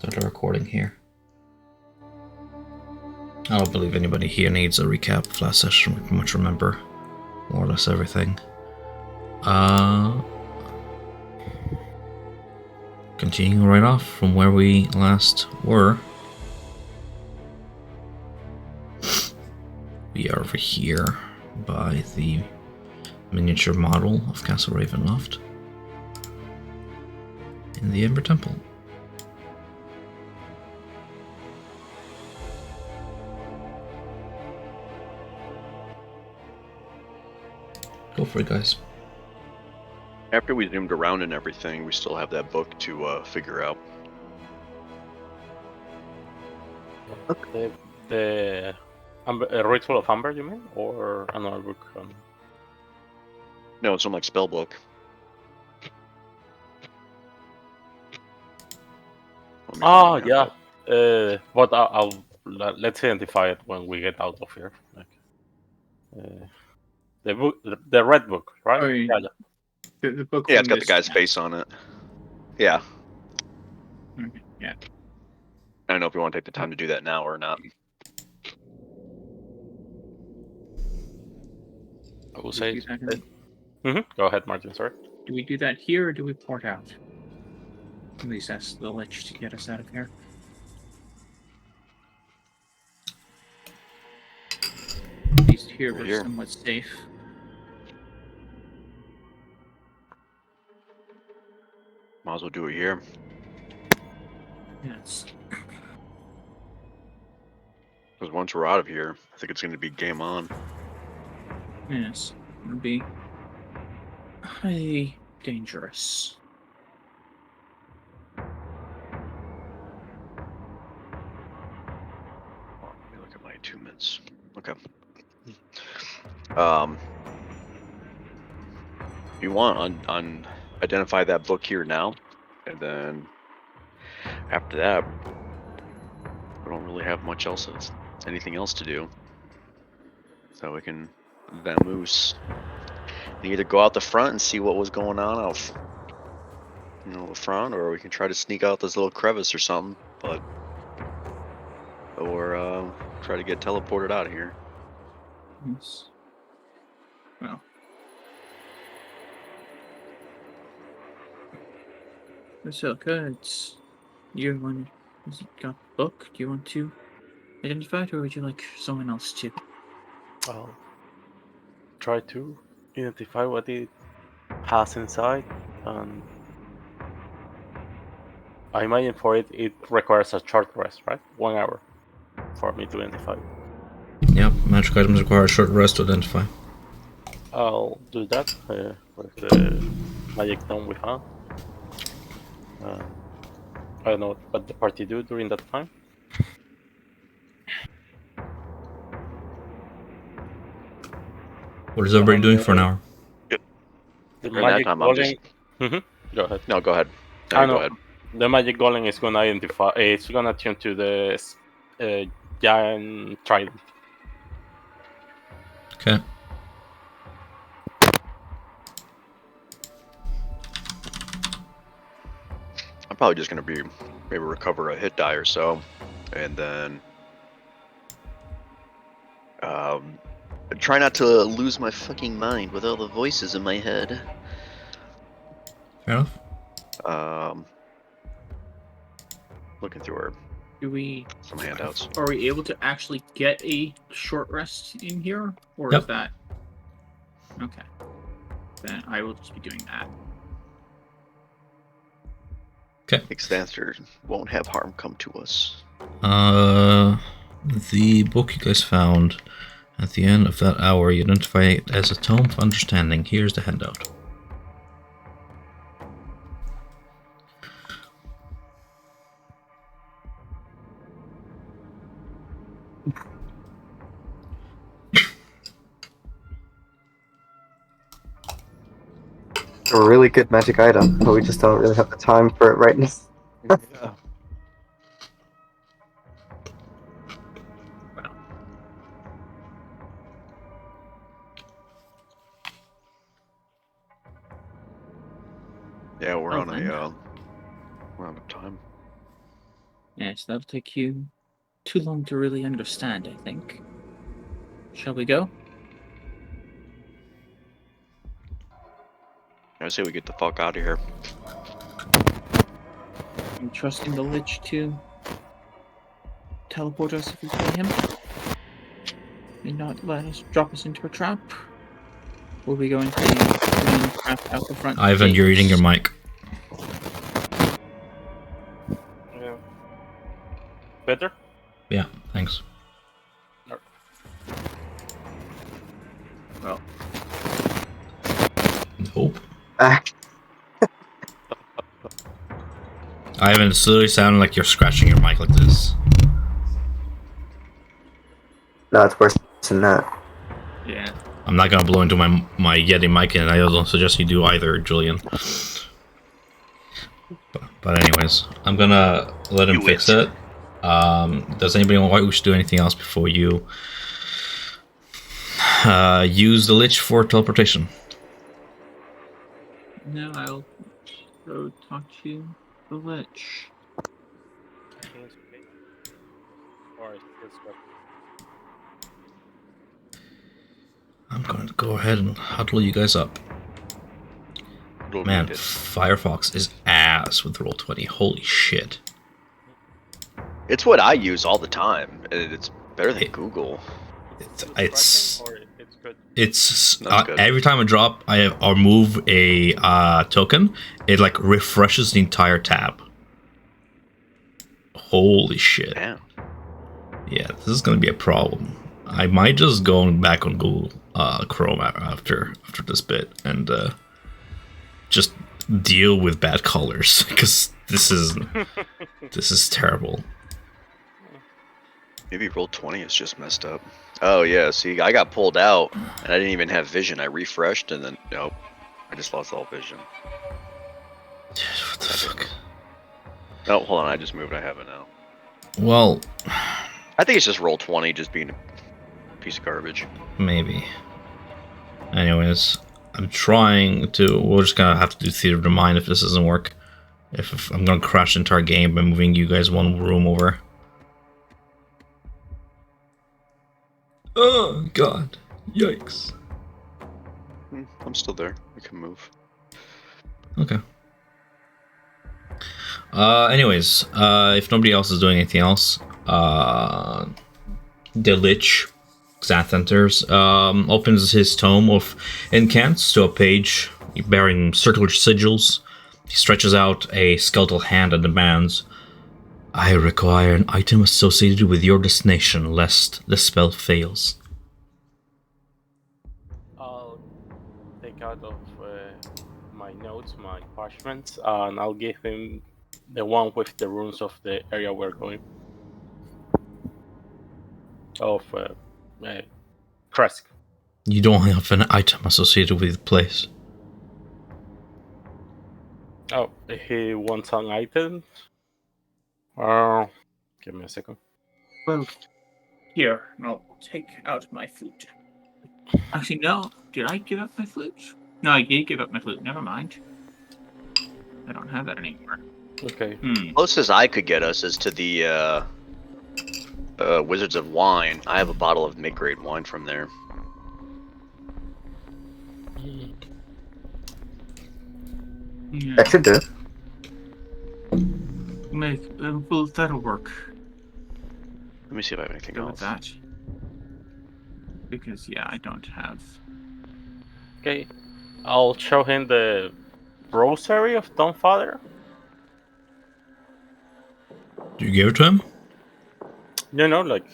start the recording here. I don't believe anybody here needs a recap of last session. We pretty much remember more or less everything. Continuing right off from where we last were. We are over here by the miniature model of Castle Ravenloft in the Ember Temple. Go for it, guys. After we zoomed around and everything, we still have that book to figure out. The Ritual of Amber, you mean? Or another book? No, it's some like spell book. Oh, yeah. But let's identify it when we get out of here. The book, the red book, right? Oh, yeah. The book. Yeah, it's got the guy's face on it. Yeah. Okay, yeah. I don't know if we want to take the time to do that now or not. I will say. Go ahead, Martin. Sorry. Do we do that here or do we port out? At least ask the Lich to get us out of here. At least here we're somewhat safe. Might as well do it here. Yes. Because once we're out of here, I think it's going to be game on. Yes. It would be highly dangerous. Let me look at my attunements. Okay. You want on identify that book here now, and then after that, we don't really have much else, anything else to do. So we can vamoose. Either go out the front and see what was going on out, the front, or we can try to sneak out this little crevice or something, or try to get teleported out of here. Yes. Well. So good. You want got a book? Do you want to identify it, or would you like someone else to? I'll try to identify what it has inside, and I imagine for it requires a short rest, right? 1 hour for me to identify. Yep, magic items require a short rest to identify. I'll do that with the magic tome we found. I don't know what the party do during that time. What is everybody doing for an hour? The During magic that time, golem. Go ahead. No, go ahead. I Go know. ahead. The magic golem is gonna identify. It's gonna tune to the giant trident. Okay. I'm probably just gonna maybe recover a hit die or so, and then try not to lose my fucking mind with all the voices in my head. Fair enough. Looking through some handouts. Are we able to actually get a short rest in here, or Yep. is that okay? Then I will just be doing that. Okay. Extanster won't have harm come to us. The book you guys found, at the end of that hour, you identify it as a Tome of Understanding. Here's the handout. A really good magic item, but we just don't really have the time for it right now. Yeah. Yeah, we're on a time. Yes, that'll take you too long to really understand, I think. Shall we go? I say we get the fuck out of here. I'm trusting the Lich to teleport us if we pay him. And not let us drop us into a trap. We'll be going to the trap out the front. Ivan, you're eating your mic. Yeah. Better? Yeah, thanks. Well, Nope. Back. Ivan, it's literally sounding like you're scratching your mic like this. No, it's worse than that. yeah. I'm not gonna blow into my Yeti mic, and I don't suggest you do either, Julian. But anyways, I'm gonna let him Do fix it. it. Does anybody want we should do anything else before you use the Lich for teleportation? No, I'll go talk to the Lich. Or is this what? I'm going to go ahead and huddle you guys up. We'll Man, need it. Firefox is ass with Roll20. Holy shit. It's what I use all the time, and it's better than It- Google. It's Or it's good. it's That's good. every time I drop or move a token, it like refreshes the entire tab. Holy shit. Damn. Yeah, this is gonna be a problem. I might just go back on Google Chrome after this bit and just deal with bad colors because this is terrible. Maybe Roll20 is just messed up. Oh yeah, see, I got pulled out, and I didn't even have vision. I refreshed, and then nope, I just lost all vision. What the fuck? Oh, hold on, I just moved. I have it now. Well, I think it's just Roll20 just being a piece of garbage. maybe. Anyways, I'm trying to. We're just gonna have to do theater of the mind if this doesn't work. If I'm gonna crash into our game by moving you guys one room over. Oh god! Yikes! I'm still there. We can move. Okay. Anyways, if nobody else is doing anything else, the Lich, Xath enters, opens his tome of incants to a page bearing circular sigils. He stretches out a skeletal hand and demands, I require an item associated with your destination, lest the spell fails. I'll take out of my notes, my parchments, and I'll give him the one with the runes of the area we're going. Of Kresk. You don't have an item associated with the place. Oh, he wants an item. Give me a second. Well, here, I'll take out my flute. Actually, no. Did I give up my flute? No, I did give up my flute. Never mind. I don't have that anymore. Okay. Closest I could get us is to the Wizards of Wine. I have a bottle of mid-grade wine from there. Yeah, That should do. well, that'll work. Let me see if I have anything Go else. with that. Because, yeah, I don't have. Okay. I'll show him the rosary of Dawnfather. Do you give it to him? No, like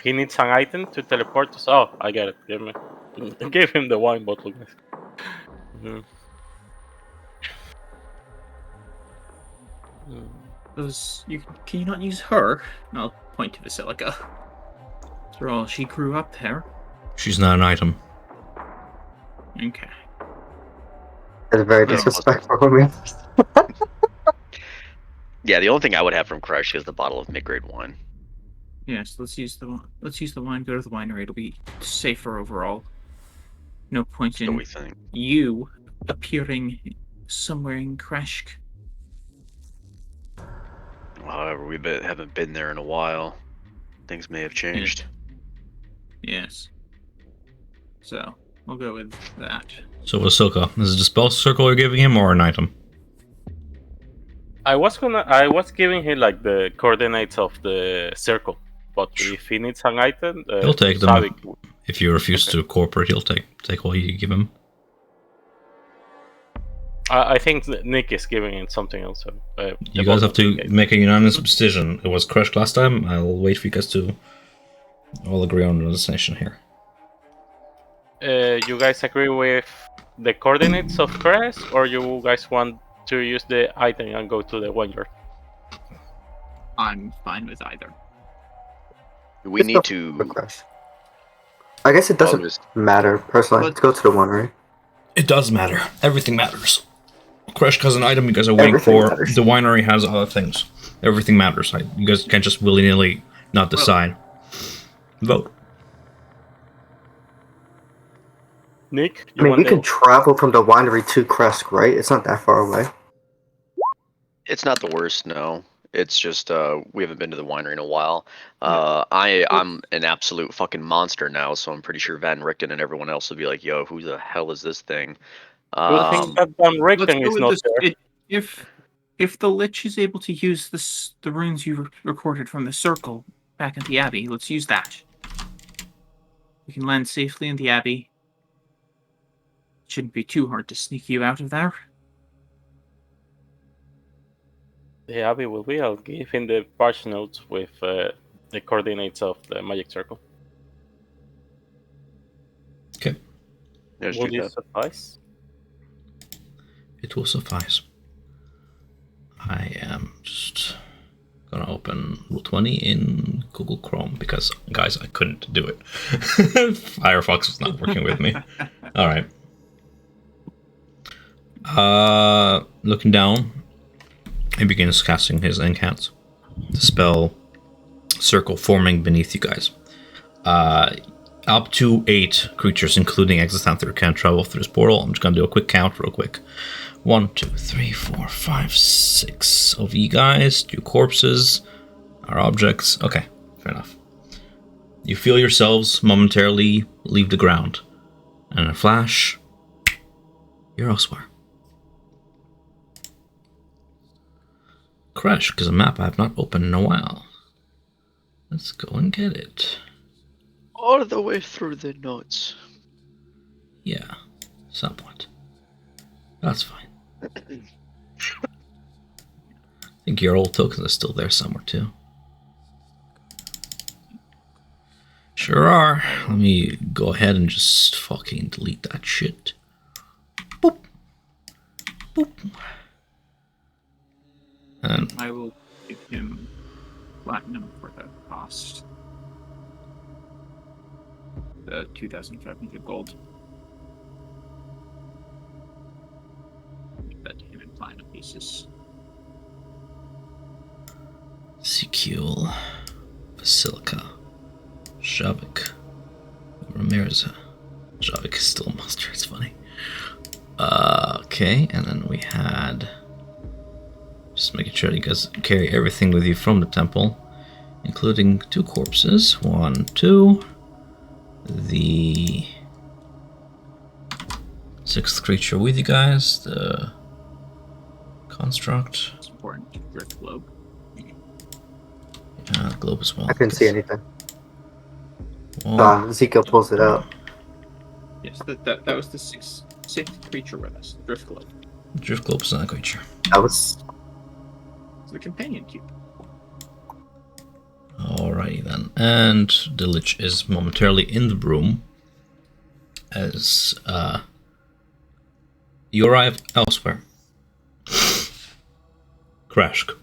he needs an item to teleport us. Oh, I get it. Give him the wine bottle. Mhm. Can you not use her? I'll point to Basilica. After all, she grew up there. She's not an item. Okay. It's very Yeah. disrespectful when we Yeah, the only thing I would have from Crush is the bottle of mid-grade wine. Yes, let's use the wine. Go to the winery. It'll be safer overall. No point That's what in we think. you appearing somewhere in Kreshk. Well, However, haven't been there in a while. Things may have changed. Yes. So we'll go with that. So Ahsoka, is it a spell circle you're giving him or an item? I was giving him like the coordinates of the circle, but if he needs an item, He'll take them. Savik- If you refuse Okay. to cooperate, he'll take what you give him. I think Nick is giving him something else. So, You guys have to make a unanimous decision. It was crushed last time. I'll wait for you guys to all agree on the decision here. You guys agree with the coordinates of Crash, or you guys want to use the item and go to the wonder? I'm fine with either. We It's need not to. progress. I guess it doesn't matter personally. Let's go to the winery. It does matter. Everything matters. Crash has an item you guys are waiting Everything for. matters. The winery has other things. Everything matters. You guys can't just willy-nilly not decide. Vote. Nick, I mean, we can travel from the winery to Kresk, right? It's not that far away. It's not the worst, no. It's just we haven't been to the winery in a while. I'm an absolute fucking monster now, so I'm pretty sure Van Richten and everyone else will be like, "Yo, who the hell is this thing?" Good thing that Van Let's Richten go is with not this. there. If the Lich is able to use the runes you recorded from the circle back at the Abbey, let's use that. We can land safely in the Abbey. Shouldn't be too hard to sneak you out of there. The Abbey will be. I'll give him the patch notes with the coordinates of the magic circle. Okay. Yeah, just Will do you that. suffice? It will suffice. I am just gonna open Roll20 in Google Chrome because, guys, I couldn't do it. Firefox was not working with me. All right. Looking down, he begins casting his incants. The spell circle forming beneath you guys. Up to 8 creatures, including Exitanther, can travel through this portal. I'm just gonna do a quick count real quick. 1, 2, 3, 4, 5, 6 of you guys. 2 corpses. Our objects. Okay, fair enough. You feel yourselves momentarily leave the ground. And in a flash, you're elsewhere. Crash, because a map I have not opened in a while. Let's go and get it. All the way through the notes. Yeah, somewhat. That's fine. I think your old token is still there somewhere too. Sure are. Let me go ahead and just fucking delete that shit. Boop. Boop. And I will give him platinum for the cost. The 2,500 gold. Give that to him in platinum pieces. Sikul, Basilica, Javik, Ramirez. Javik is still a monster, it's funny. Okay, and then we had... Just making sure you guys carry everything with you from the temple, including 2 corpses. 1, 2. The 6th creature with you guys, the construct. It's important. Drift globe. The globe as well. I couldn't see anything. Well, Ezekiel pulls it out. Yes, that was the sixth creature with us. Drift globe. Drift globe is not a creature. That was It's the companion cube. Alrighty then. And the Lich is momentarily in the room as you arrive elsewhere. Krashk,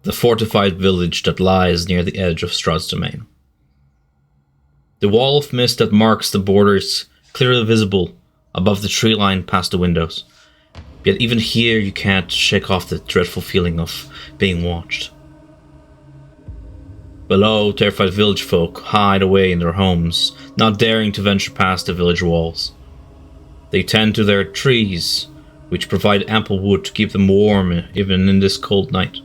the fortified village that lies near the edge of Strahd's domain. The wall of mist that marks the border is clearly visible above the tree line past the windows. Yet even here you can't shake off the dreadful feeling of being watched. Below, terrified village folk hide away in their homes, not daring to venture past the village walls. They tend to their trees, which provide ample wood to keep them warm even in this cold night.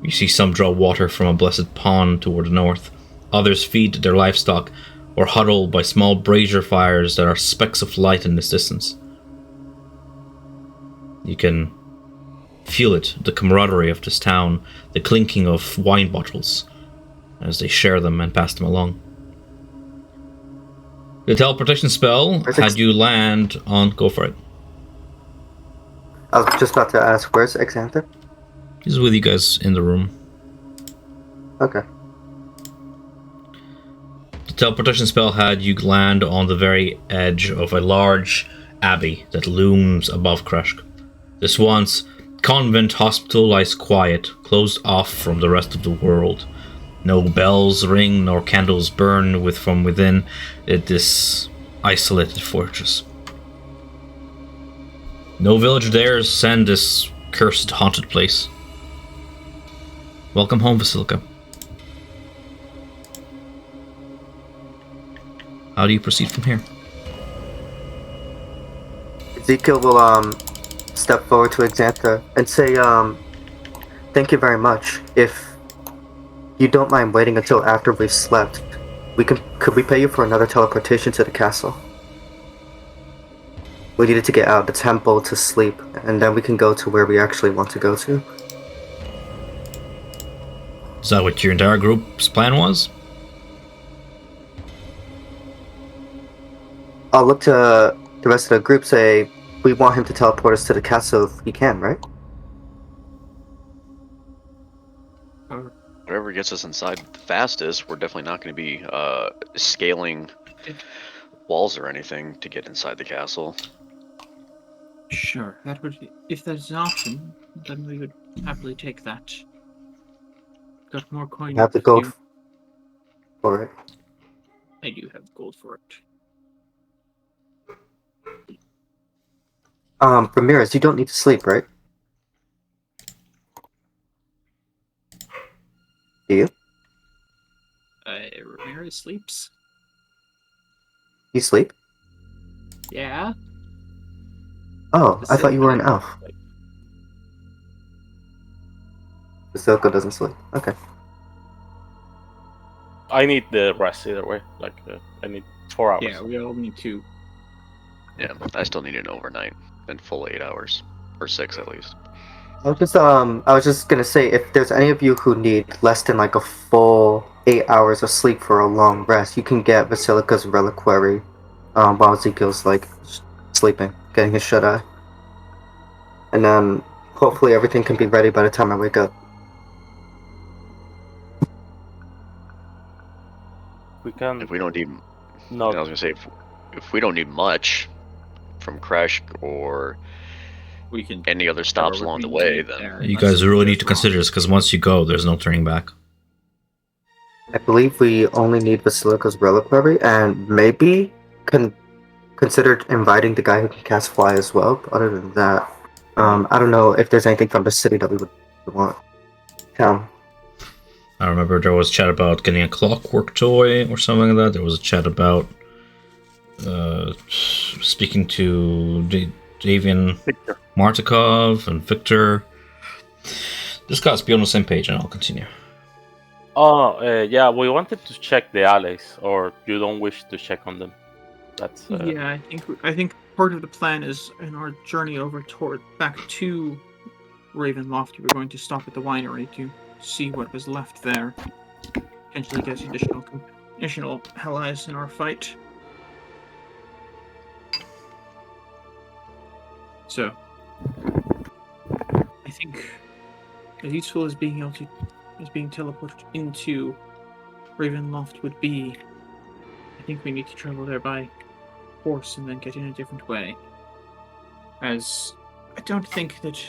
You see some draw water from a blessed pond toward the north. Others feed their livestock or huddle by small brazier fires that are specks of light in this distance. You can feel it, the camaraderie of this town, the clinking of wine bottles as they share them and pass them along. The teleportation spell had you land on... Go for it. I was just about to ask, where's Xanther? He's with you guys in the room. Okay. The teleportation spell had you land on the very edge of a large abbey that looms above Kreshk. This once convent hospital lies quiet, closed off from the rest of the world. No bells ring nor candles burn from within this isolated fortress. No village dares send this cursed haunted place. Welcome home, Vasilka. How do you proceed from here? Ezekiel will step forward to Xantha and say, thank you very much. If you don't mind waiting until after we've slept, could we pay you for another teleportation to the castle? We needed to get out of the temple to sleep, and then we can go to where we actually want to go to. Is that what your entire group's plan was? I'll look to the rest of the group, say we want him to teleport us to the castle if he can, right? Whatever gets us inside the fastest, we're definitely not going to be scaling walls or anything to get inside the castle. Sure, that would, if there's an option, then we would happily take that. Got more coin. You have the gold for it. I do have gold for it. Ramirez, you don't need to sleep, right? Do you? Ramirez sleeps. You sleep? Yeah. Oh, I thought you were an elf. Vasilka doesn't sleep. Okay. I need the rest either way. Like, I need 4 hours. Yeah, we all need to. Yeah, I still need an overnight and full 8 hours. Or 6 at least. I was just gonna say, if there's any of you who need less than like a full 8 hours of sleep for a long rest, you can get Vasilka's reliquary, while Ezekiel's like sleeping, getting his shut eye. And then hopefully everything can be ready by the time I wake up. We can. If we don't need... No. I was going to say, if we don't need much from Kreshk or We can any other stops along the way, then... You guys really need to consider this, because once you go, there's no turning back. I believe we only need Vasilka's reliquary, and maybe consider inviting the guy who can cast fly as well. But other than that, I don't know if there's anything from the city that we would want. I remember there was chat about getting a clockwork toy or something like that. There was a chat about speaking to Davian Martikov and Victor. Just guys, be on the same page and I'll continue. Oh, yeah, we wanted to check the alleys, or you don't wish to check on them. That's Yeah, I think part of the plan is in our journey over back to Ravenloft, we're going to stop at the winery to see what was left there. Potentially get additional allies in our fight. So, I think as useful as being teleported into Ravenloft would be, I think we need to travel there by horse and then get in a different way. As I don't think that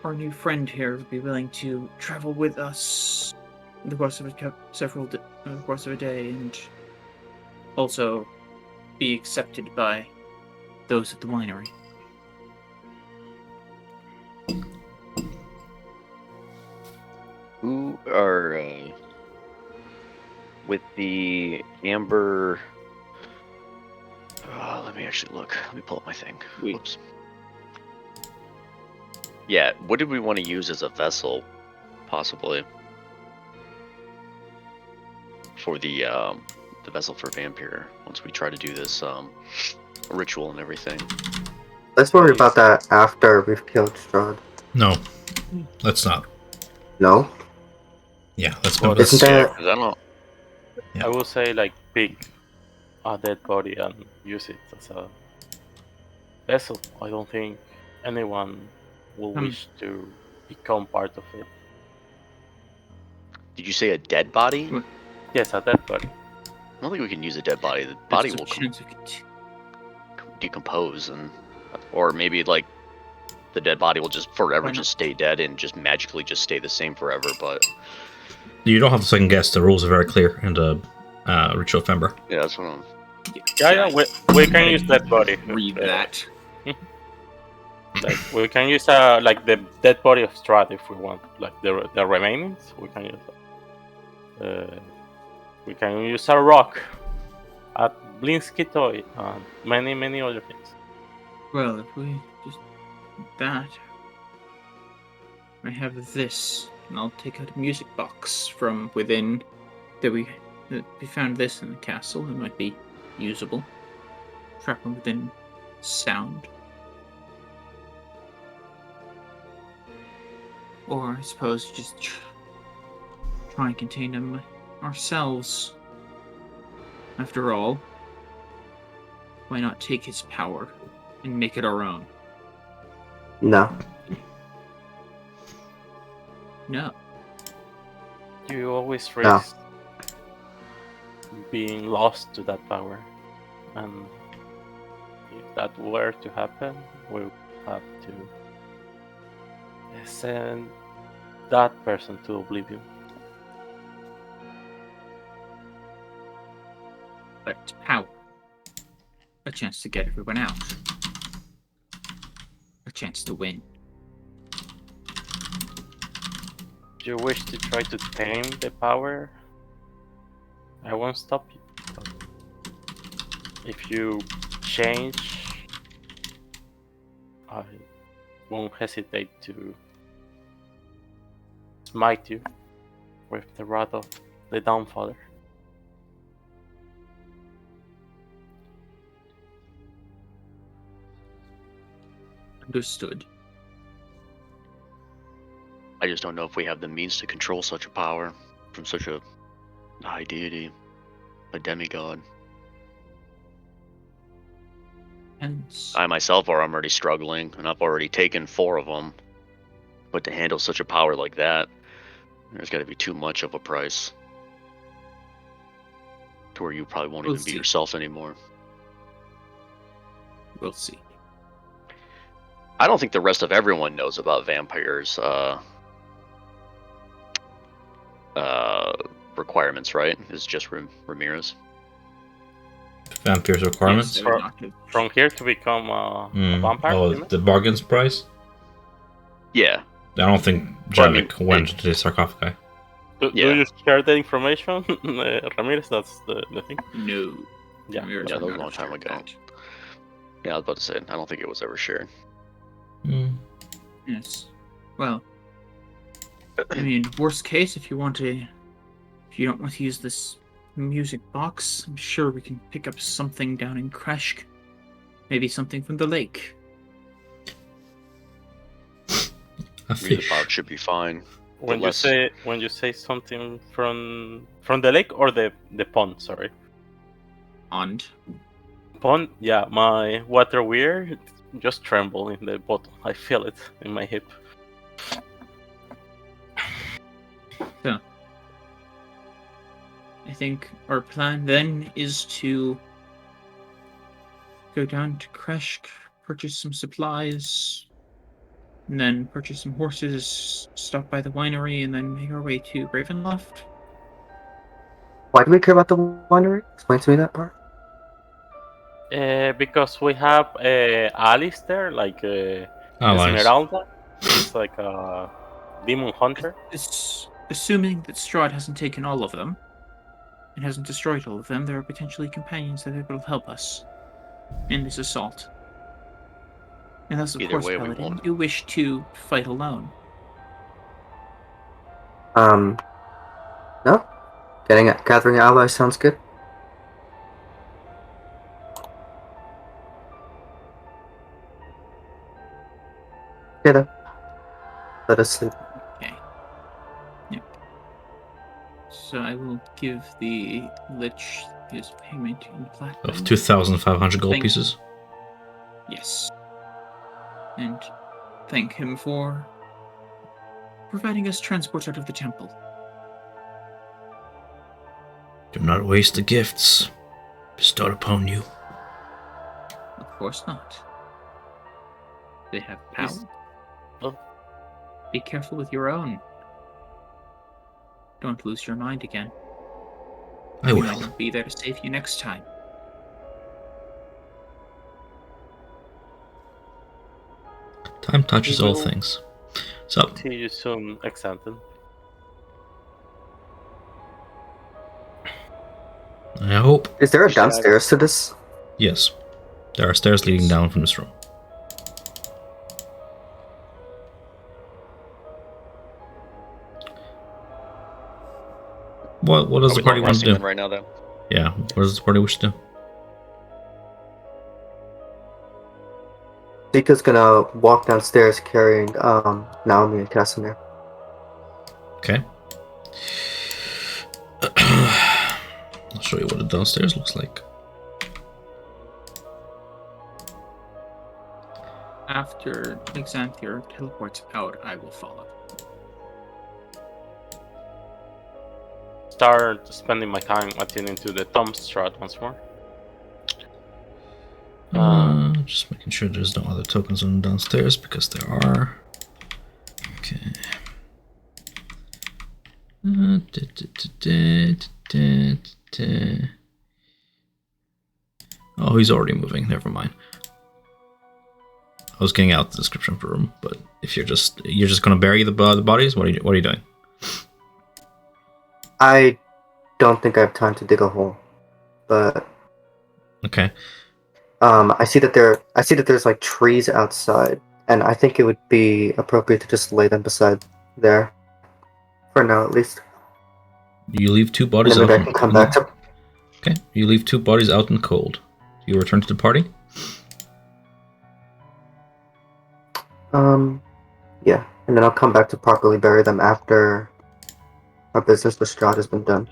our new friend here would be willing to travel with us in the course of a day, and also be accepted by those at the winery. Who are with the amber? Let me actually look. Let me pull up my thing. Whoops. Yeah, what did we want to use as a vessel? possibly. For the vessel for vampire. Once we try to do this ritual and everything. Let's worry about that after we've killed Strahd. No, let's not. No? Yeah, let's Well, move this. Isn't Yeah, that... 'cause I don't. Yeah. I will say like pick a dead body and use it as a vessel. I don't think anyone will wish to become part of it. Did you say a dead body? What? Yes, a dead body. I don't think we can use a dead body. The body There's a will chance we could decompose, and or maybe like the dead body will just forever Why not? just stay dead and just magically just stay the same forever. But You don't have to second guess. The rules are very clear in the Ritual of Ember. yeah, that's what I'm. Yeah, we can use dead body. read that. Like we can use like the dead body of Strahd if we want, like the remainings. We can use. We can use a rock, a Blinsky toy, and many other things. Well, if we just that, I have this, and I'll take out a music box from within. That we found this in the castle. It might be usable. Trap them within sound. Or I suppose just try and contain them ourselves. After all, why not take his power and make it our own? No. No. You always No. risk being lost to that power, and if that were to happen, we would have to send that person to oblivion. But power. A chance to get everyone out. A chance to win. If you wish to try to tame the power, I won't stop you. But if you change, I won't hesitate to smite you with the wrath of the Downfather. Understood. I just don't know if we have the means to control such a power from such a high deity, a demigod. Hence, I myself I'm already struggling, and I've already taken 4 of them. But to handle such a power like that, there's got to be too much of a price. To where you probably won't We'll even be see. yourself anymore. we'll see. I don't think the rest of everyone knows about vampires' requirements, right? It's just Ramirez. Vampires requirements. Yes, I would not have- From here to become a vampire? Oh, you mean? the bargains price. Yeah. I don't think Well, I mean, Javik went to the sarcophagi. Do Yeah. you share the information, Ramirez? That's the thing. No. Yeah. Ramirez Yeah, would that was a not long have time shared ago. that. Yeah, I was about to say, I don't think it was ever shared. Mm. Yes. Well, I mean, worst case, if you don't want to use this music box, I'm sure we can pick up something down in Kreshk. Maybe something from the lake. A Music fish. box should be fine. When less- you say something from the lake or the pond, sorry. And Pond, yeah, my water weir just tremble in the bottle. I feel it in my hip. I think our plan then is to go down to Kreshk, purchase some supplies, and then purchase some horses, stop by the winery, and then make our way to Ravenloft. Why do we care about the winery? Explain to me that part. Because we have Alistair, like Allies. Esmeralda. He's like a demon hunter. Assuming that Strahd hasn't taken all of them, and hasn't destroyed all of them, there are potentially companions that will help us in this assault. Unless, of Either course, way, we Paladin, won't. you wish to fight alone. No. Gathering allies sounds good. Okay then. Let us sleep. Okay. Yep. So I will give the Lich his payment in platinum. Of 2,500 gold Thank- pieces. Yes. And thank him for providing us transport out of the temple. Do not waste the gifts bestowed upon you. Of course not. They have power. Yes. Oh. Be careful with your own. Don't lose your mind again. I We might will. not be there to save you next time. Time touches We all will- things. So, See you soon, Exanton. I hope. Is there a Strahd. downstairs to this? Yes. There are stairs leading down from this room. What does Are the we party long want to resting do? then right now then? Yeah, what does the party wish to do? Zika's gonna walk downstairs carrying Naomi and Casimir. Okay. I'll show you what the downstairs looks like. After Exanther teleports out, I will follow. Start spending my time attending to the Tom Strahd once more. Just making sure there's no other tokens on downstairs because there are. Okay. Oh, he's already moving. Never mind. I was getting out the description of the room, but if you're just gonna bury the bodies, what are you doing? I don't think I have time to dig a hole, but Okay. I see that there's like trees outside, and I think it would be appropriate to just lay them beside there, for now at least. You leave two And bodies then out. maybe I can come back to. Okay. You leave two bodies out in the cold. You return to the party. Yeah, and then I'll come back to properly bury them after our business with Strahd has been done.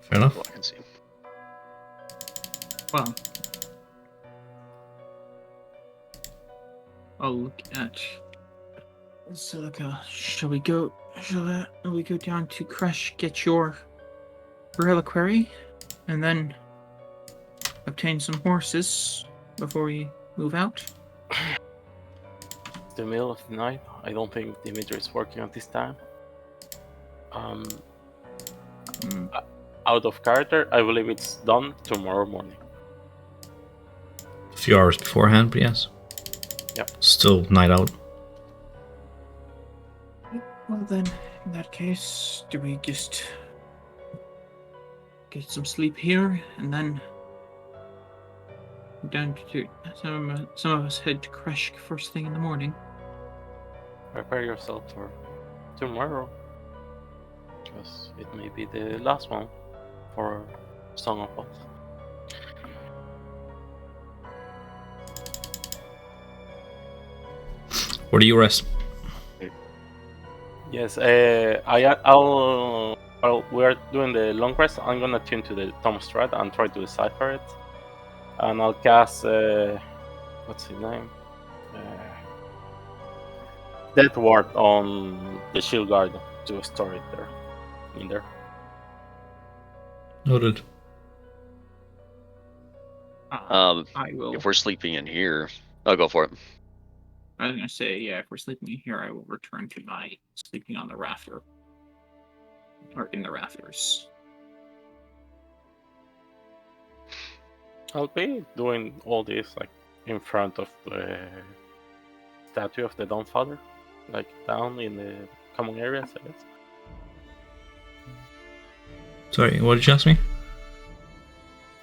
Fair enough. Well, I can see. Well, I'll look at Silica. Shall we go down to Crash, get your reliquary, and then obtain some horses before we move out? It's the middle of the night. I don't think Dimitri is working at this time. Out of character, I believe it's done tomorrow morning. A few hours beforehand, but yes. Yep. Still night out. Well then, in that case, do we just get some sleep here and then down to some of us head to Crash first thing in the morning? Prepare yourself for tomorrow, because it may be the last one for Song of Oath. Where do you rest? Yes, I'll. While we're doing the long rest, I'm gonna tune to the Tom Strahd and try to decipher it, and I'll cast what's his name? Death Ward on the Shield Guard to store it there, in there. Noted. I will. If we're sleeping in here, I'll go for it. I was gonna say, yeah, if we're sleeping here, I will return to my sleeping on the rafter. Or in the rafters. I'll be doing all this like in front of the statue of the Dawnfather, like down in the common areas, I guess. Sorry, what did you ask me?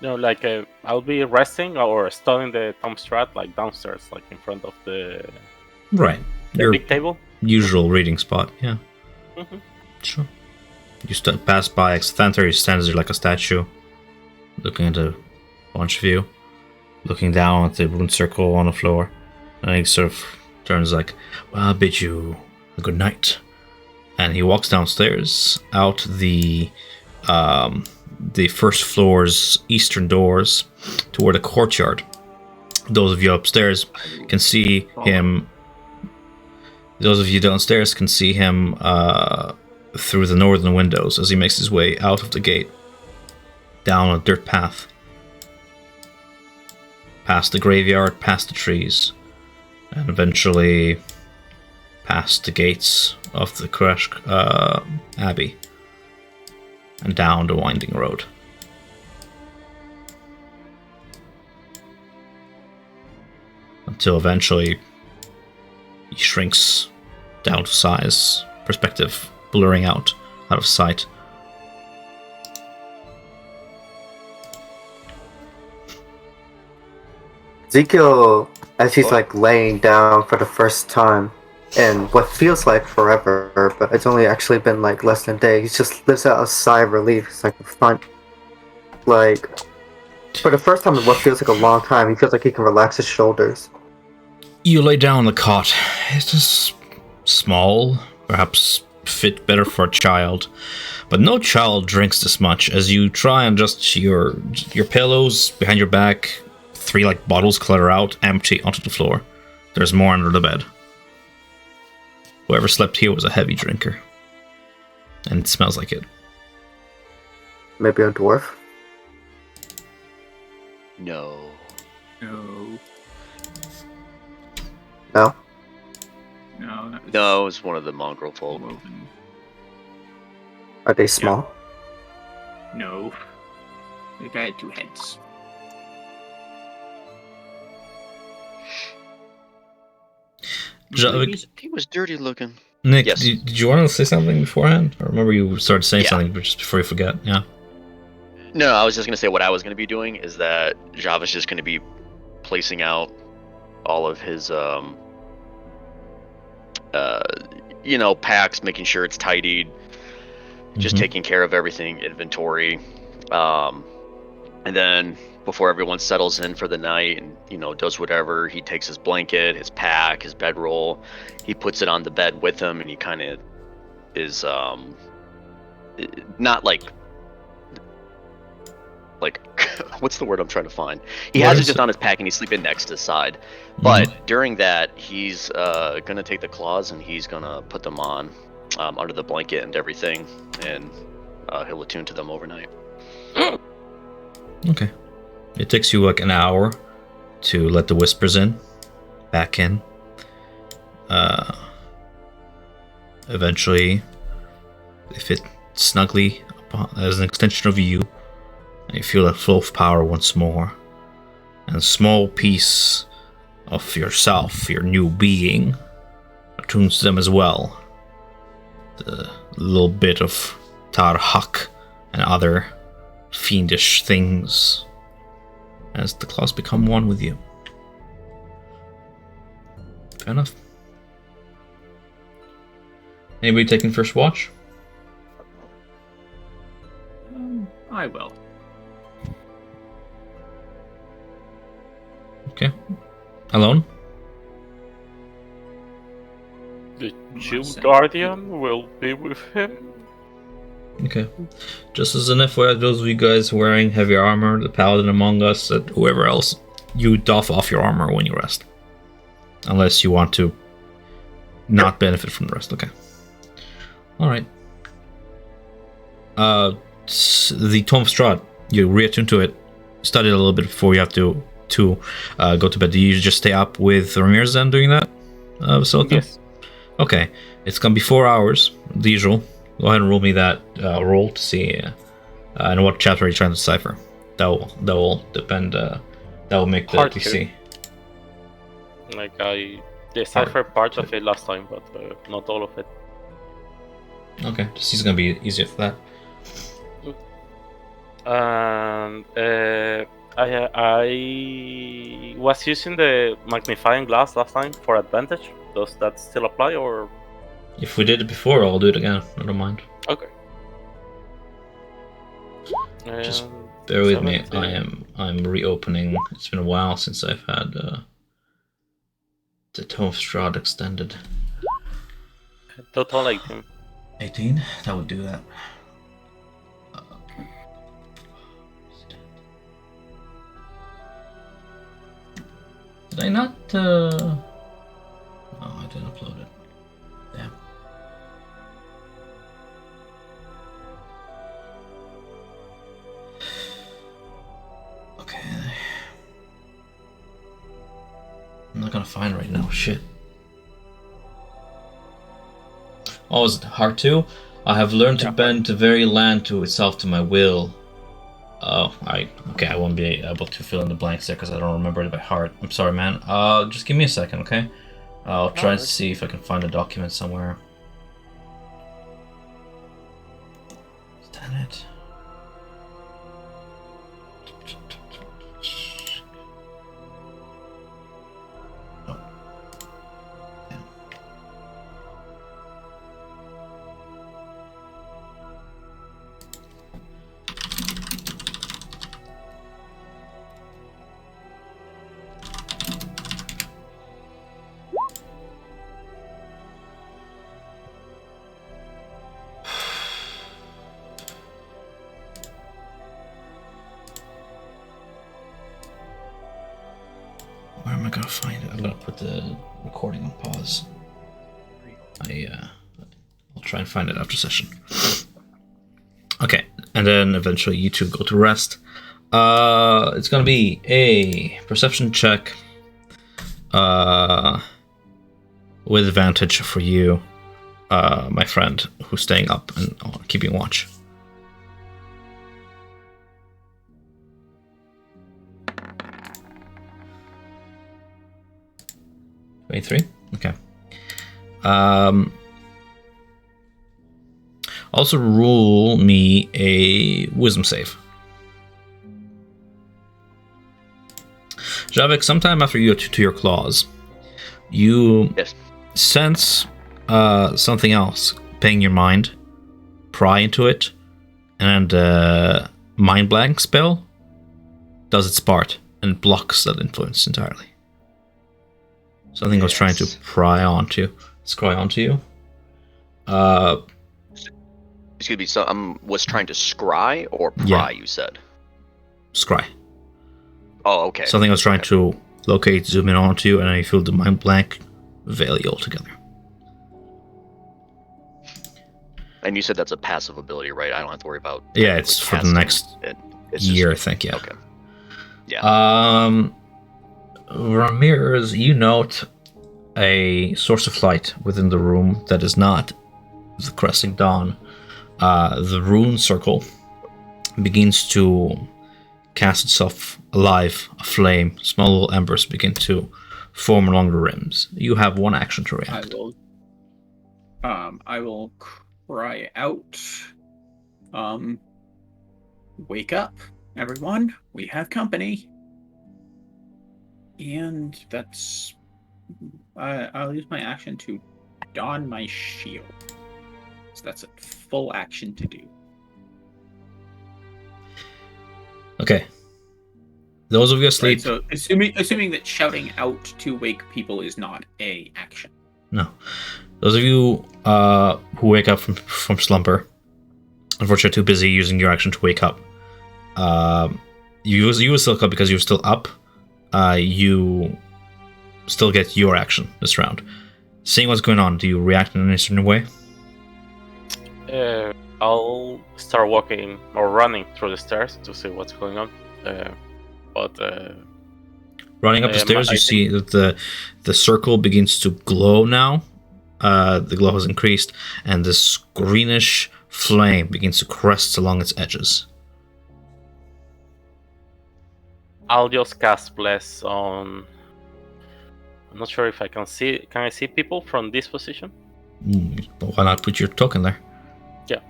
No, like I'll be resting or studying the Tom Strat like downstairs, like in front of the Right. the Your big table. usual reading spot, yeah. Mm-hmm. Sure. You pass by Xthanther, he stands there like a statue, looking at a bunch of you, looking down at the rune circle on the floor, and he sort of turns like, well, I'll bid you a good night. And he walks downstairs, out the first floor's eastern doors toward a courtyard. Those of you upstairs can see him. Those of you downstairs can see him through the northern windows as he makes his way out of the gate, down a dirt path, past the graveyard, past the trees, and eventually past the gates of the Kresh Abbey, and down the winding road. Until eventually he shrinks down to size, perspective blurring out of sight. Ezekiel, as he's like laying down for the first time in what feels like forever, but it's only actually been like less than a day, he just lets out a sigh of relief. It's like for the first time in what feels like a long time, he feels like he can relax his shoulders. You lay down on the cot. It's just small, perhaps fit better for a child, but no child drinks this much. As you try and adjust your pillows behind your back, 3 like bottles clutter out, empty onto the floor. There's more under the bed. Whoever slept here was a heavy drinker, and it smells like it. Maybe a dwarf? No. No. No? No, that was No, it was one of the mongrel folk. woven. Are they small? No. The guy had 2 heads. He was dirty looking. Nick, Yes. did you want to say something beforehand? I remember you started saying Yeah. something just before you forget. Yeah. No, I was just gonna say what I was gonna be doing is that Java's just gonna be placing out all of his packs, making sure it's tidied, just Mhm. taking care of everything, inventory, and then before everyone settles in for the night and does whatever, he takes his blanket, his pack, his bedroll, he puts it on the bed with him, and he kind of is not like what's the word I'm trying to find? He has it just on his pack and he's sleeping next to his side. But during that, he's gonna take the claws and he's gonna put them on under the blanket and everything, and he'll attune to them overnight. Okay. It takes you like an hour to let the whispers back in. Eventually, they fit snugly as an extension of you, and you feel that flow of power once more. And a small piece of yourself, your new being, attunes to them as well. The little bit of Tarhak and other fiendish things, as the claws become one with you. Fair enough. Anybody taking first watch? I will. Okay. Alone? The Shield Guardian will be with him. Okay. Just as an FYI, those of you guys wearing heavy armor, the paladin among us, and whoever else, you doff off your armor when you rest. Unless you want to not benefit from the rest. Okay. Alright. The Tome of Strahd, you reattune to it, study it a little bit before you have to go to bed. Do you just stay up with Ramirez then doing that? Yes. Okay. It's gonna be 4 hours, the usual. Go ahead and roll me that roll to see and what chapter you're trying to decipher. That will depend. That will make the Part DC. Like I deciphered part of it last time, but not all of it. Okay, DC's gonna be easier for that. And I was using the magnifying glass last time for advantage. Does that still apply, or If we did it before, I'll do it again. I don't mind. okay? Just Um, bear with me. 17. I'm reopening. It's been a while since I've had the Tome of Strahd extended. Total 18. 18? That would do that. Did I not? No, I didn't upload it. Damn. Okay. I'm not gonna find it right now. Shit. Oh, is it hard to? I have learned to bend the very land to itself to my will. Oh, I won't be able to fill in the blanks there because I don't remember it by heart. I'm sorry, man. Just give me a second, okay? I'll try and see if I can find a document somewhere. Damn it. Oh. Damn. Where am I gonna find it? I'm gonna put the recording on pause. I'll try and find it after session. Okay, and then eventually you two go to rest. It's gonna be a perception check. With advantage for you, my friend, who's staying up and keeping watch. 23? Okay. Also rule me a wisdom save. Javik, sometime after you go to your claws, you sense something else paying your mind, pry into it, and mind blank spell does its part and blocks that influence entirely. Something was trying to scry onto you. Excuse me. So was trying to scry or pry. Yeah. You said. Scry. Oh, okay. Something was trying to locate, zoom in onto you, and then you feel the mind blank veil you altogether. And you said that's a passive ability, right? I don't have to worry about. Yeah, it's for the next year, I think. Yeah. Okay. Yeah. Ramirez, you note a source of light within the room that is not the cresting dawn. The rune circle begins to cast itself alive, aflame. Small little embers begin to form along the rims. You have one action to react. I will cry out. Wake up, everyone. We have company. And that's... I'll use my action to don my shield. So that's a full action to do. Okay. Those of you asleep... Right, so assuming that shouting out to wake people is not a action. No. Those of you who wake up from slumber, unfortunately too busy using your action to wake up. You will still wake up because you're still up. You still get your action this round. Seeing what's going on, do you react in any certain way? I'll start walking or running through the stairs to see what's going on. Running up the stairs, you see that the circle begins to glow now. The glow has increased, and this greenish flame begins to crest along its edges. I'll just cast Bless on... I'm not sure if I can see... Can I see people from this position? Why not put your token there? Yeah.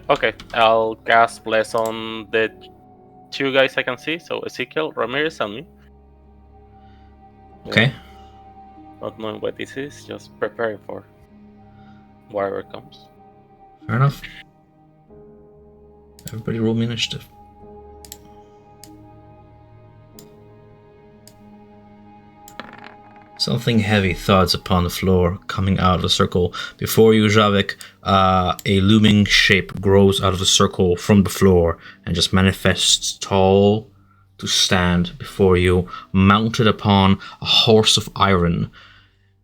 Okay, I'll cast Bless on the 2 guys I can see. So Ezekiel, Ramirez, and me. Okay. Not knowing what this is, just preparing for whatever comes. Fair enough. Everybody roll me initiative. Something heavy thuds upon the floor, coming out of the circle. Before you, Javik, a looming shape grows out of the circle from the floor and just manifests tall to stand before you, mounted upon a horse of iron.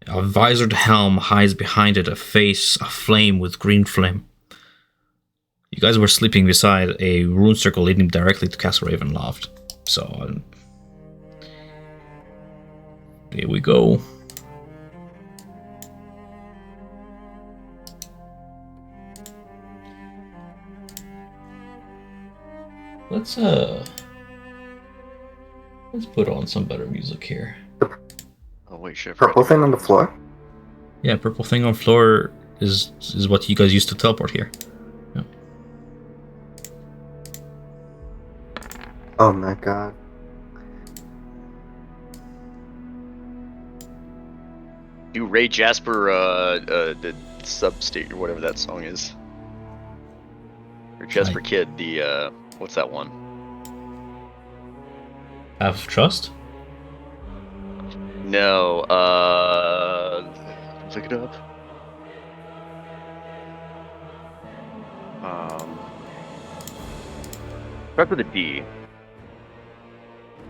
A visored helm hides behind it, a face aflame with green flame. You guys were sleeping beside a rune circle leading directly to Castle Ravenloft. So, here we go. Let's put on some better music here. Oh wait, shit. Purple thing on the floor? Yeah, purple thing on floor is what you guys used to teleport here. Yeah. Oh my god. Do Ray Jasper the Substate or whatever that song is. Or Jasper Kidd, the what's that one? Have trust? No, look it up. Start with a D.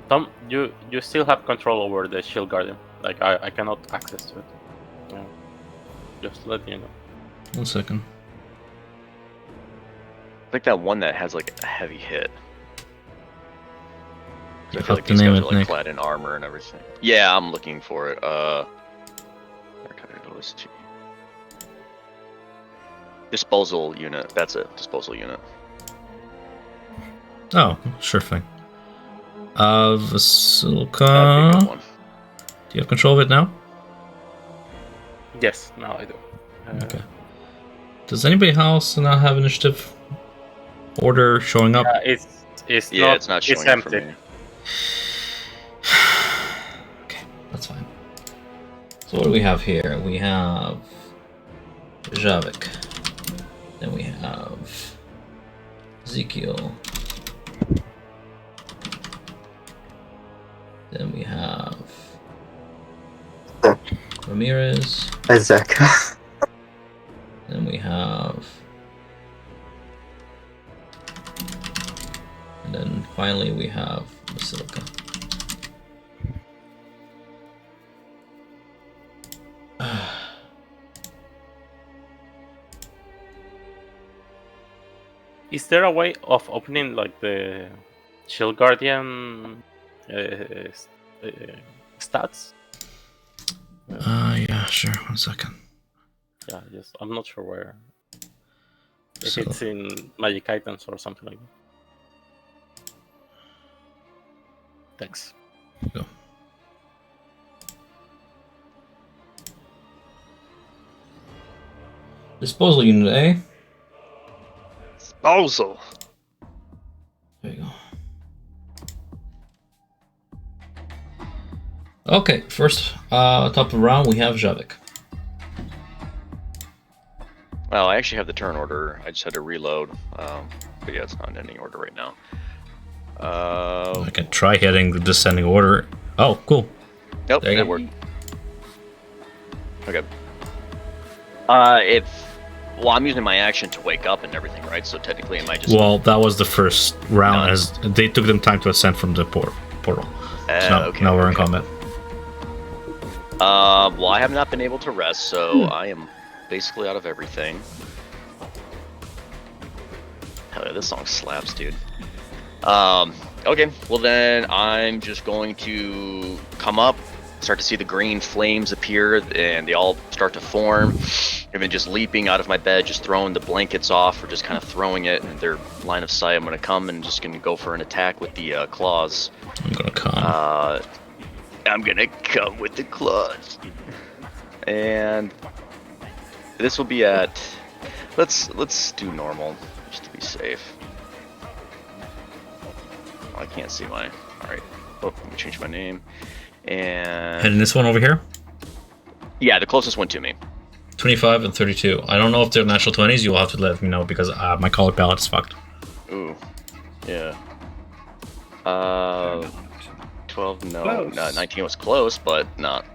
Tom, you still have control over the Shield Guardian. Like I cannot access to it. Yeah. Just let you know. 1 second. It's like that one that has like a heavy hit. 'Cause I You feel have like to these name guys it, are like Nick. clad in armor and everything. Yeah, I'm looking for it. Archivalist. Disposal unit. That's it. Disposal unit. Oh, sure thing. That'd be a Vasilka. good one. Do you have control of it now? Yes, now I do. Okay. Does anybody else not have initiative order showing up? It's Yeah, not. it's not It's showing up for empty. me. Okay, that's fine. So what do we have here? We have Javik. Then we have Ezekiel. Then we have Ramirez. Isaac. Then we have... And then finally we have Basilica. Is there a way of opening like the Shield Guardian stats? Yeah, sure. 1 second. Yeah, just I'm not sure where. If So- it's in magic items or something like that. Thanks. Go. Disposal unit A. Disposal. There you go. Okay, first top of the round we have Javik. Well, I actually have the turn order. I just had to reload. But yeah, it's not in any order right now. I can try hitting the descending order. Oh, cool. Nope, There you that go. worked. Okay. Well, I'm using my action to wake up and everything, right? So technically, it might just. Well, that was the first round, No. as they took them time to ascend from the portal. So now, okay, now we're in okay. combat. Well, I have not been able to rest, so I am basically out of everything. Hell yeah, this song slaps, dude. Okay, well then I'm just going to come up, start to see the green flames appear, and they all start to form. And then just leaping out of my bed, just throwing the blankets off, or just kind of throwing it in their line of sight. I'm gonna come and just gonna go for an attack with the claws. I'm gonna come. I'm gonna come with the claws. And this will be at Let's do normal, just to be safe. Oh, I can't see my. All right. Oh, let me change my name. And this one over here, Yeah, the closest one to me. 25 and 32. I don't know if they're natural 20s. You will have to let me know because my color palette is fucked. Ooh. Yeah. 12. No. Close. 19 was close, but not.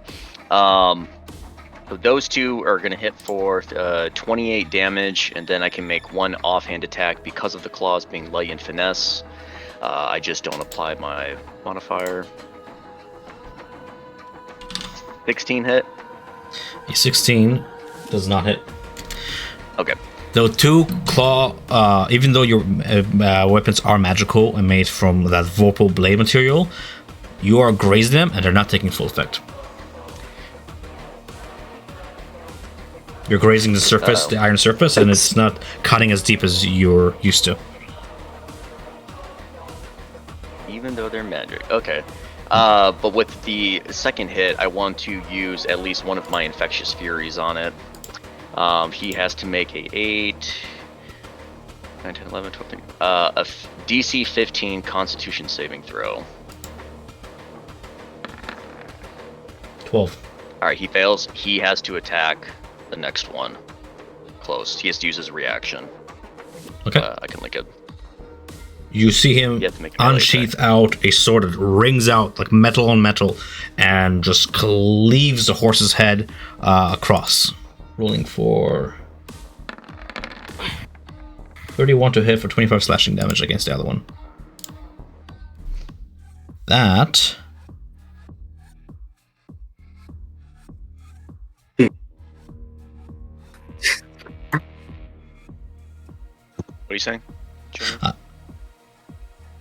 So those two are going to hit for 28 damage, and then I can make one offhand attack because of the claws being light and finesse. I just don't apply my modifier. 16 hit? A 16 does not hit. Okay. The two claw, even though your weapons are magical and made from that vorpal blade material, you are grazing them and they're not taking full effect. You're grazing the surface, the iron surface, and it's not cutting as deep as you're used to. Even though they're magic. Okay. But with the second hit, I want to use at least one of my infectious furies on it. He has to make a 8, 9, 10, 11, 12, 13, DC 15 Constitution saving throw. 12. Alright, he fails. He has to attack the next one. Close. He has to use his reaction. Okay. I can link it. You see him You have to make a melee unsheath out a sword that rings out like metal on metal and just cleaves the horse's head across. Rolling for 31 to hit for 25 slashing damage against the other one. That... What are you saying? Julian?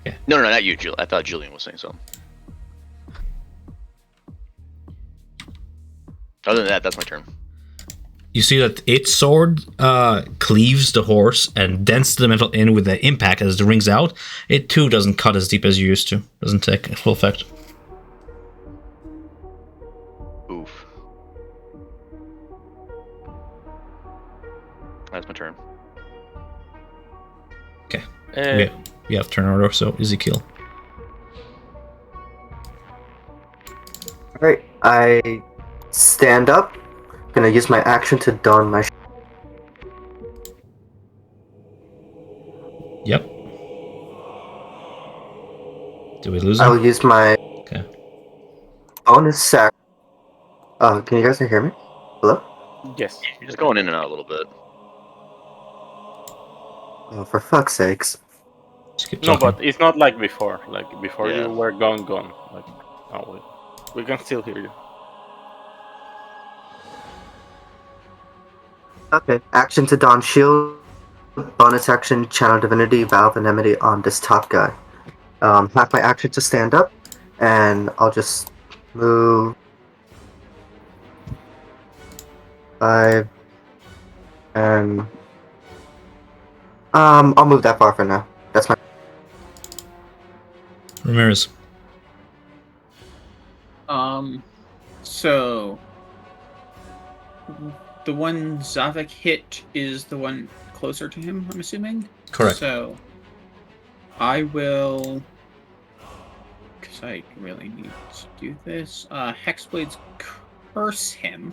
Yeah. No, not you, Julian. I thought Julian was saying something. Other than that, that's my turn. You see that its sword cleaves the horse and dents the metal in with the impact as it rings out. It too doesn't cut as deep as you used to. Doesn't take full effect. Oof. That's my turn. Okay. We have turn order, so Ezekiel. Alright, I stand up. Gonna use my action to don my. Yep. Did we lose I him? will use my Okay. bonus sack. Can you guys hear me? Hello? Yes. You're just going in and out a little bit. Oh, for fuck's sakes. Just keep No, talking. but it's not like before. Like before Yeah. you were gone. Like, no, we can still hear you. Okay. Action to don shield. Bonus action, channel divinity, valve anemone on this top guy. Half my action to stand up, and I'll just move 5, and I'll move that far for now. That's my. Ramirez. So the one Zavik hit is the one closer to him, I'm assuming? Correct. So I will, because I really need to do this, Hexblade's curse him.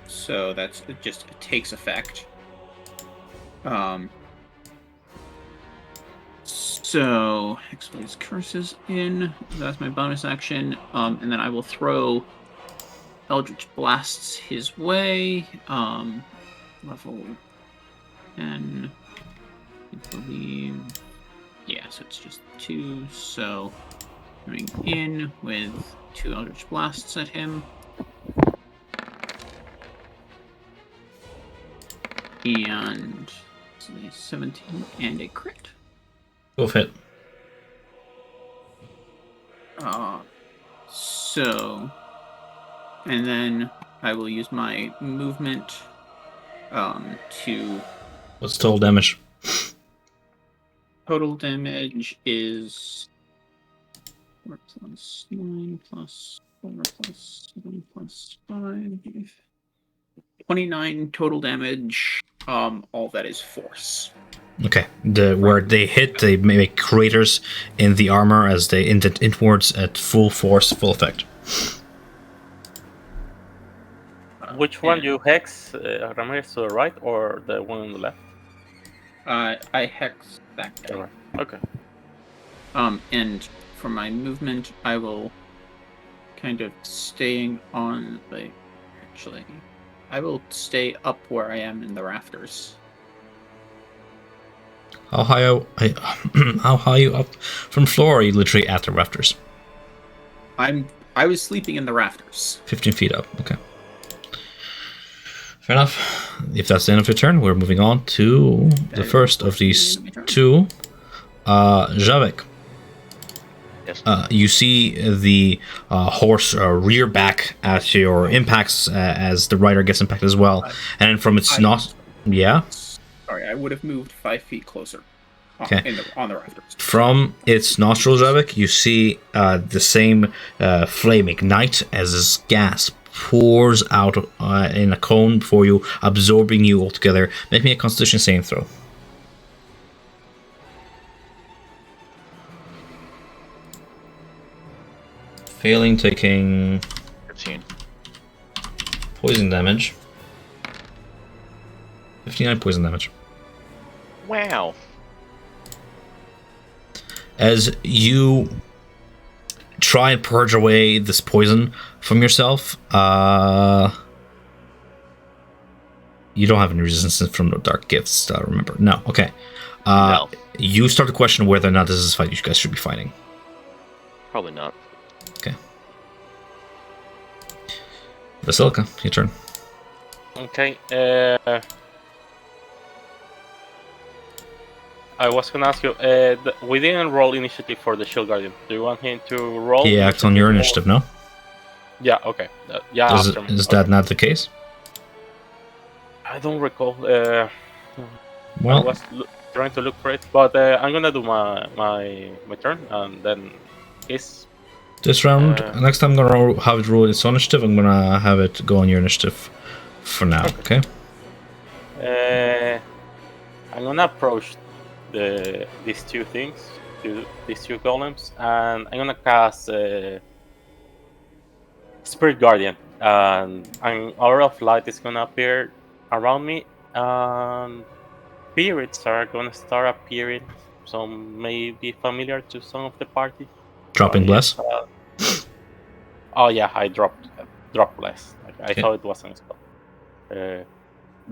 So that's it, just it takes effect. So Hexblade's curses in. That's my bonus action. And then I will throw Eldritch Blasts his way. Level 10. I believe. Yeah, so it's just 2. So coming in with 2 Eldritch Blasts at him. And so a 17 and a crit. Both hit. So, and then I will use my movement to. What's total damage? Total damage is 4 plus 9 plus 4 plus 7 plus 5. 29 total damage. All that is force. Okay. Where they hit, they make craters in the armor as they indent inwards at full force, full effect. Which one you hex, Ramirez, to the right or the one on the left? I hex that guy. Alright. Okay. And for my movement, I will kind of staying on the. Actually, I will stay up where I am in the rafters. How how high you up from floor? Or are you literally at the rafters? I was sleeping in the rafters. 15 feet up. Okay. Fair enough. If that's the end of your turn, we're moving on to the first of these two. Javik. Yes. You see the horse rear back at your impacts as the rider gets impacted as well, and from its yeah. Sorry, I would have moved 5 feet closer. Okay. On the rafters. From its nostrils, Javik, you see the same flame ignite as this gas pours out in a cone before you, absorbing you altogether. Make me a Constitution saving throw. Failing, taking 15. poison damage. 59 poison damage. Wow. As you try and purge away this poison from yourself, you don't have any resistance from the dark gifts, remember. No, okay. No. You start to question whether or not this is a fight you guys should be fighting. Probably not. Okay. Basilica, your turn. Okay. I was gonna ask you. We didn't roll initiative for the Shield Guardian. Do you want him to roll? He acts on your initiative, no? Yeah. Okay. Yeah. Is that not the case? I don't recall. I Well, was trying to look for it, but I'm gonna do my turn, and then his. this round, next time I'm gonna have it roll its own initiative. I'm gonna have it go on your initiative for now. Okay. I'm gonna approach these two things, these two golems, and I'm gonna cast Spirit Guardian, and an aura of light is gonna appear around me, and spirits are gonna start appearing. Some may be familiar to some of the party. Dropping bless. Oh yeah, I dropped bless. I Okay. thought it wasn't a spell.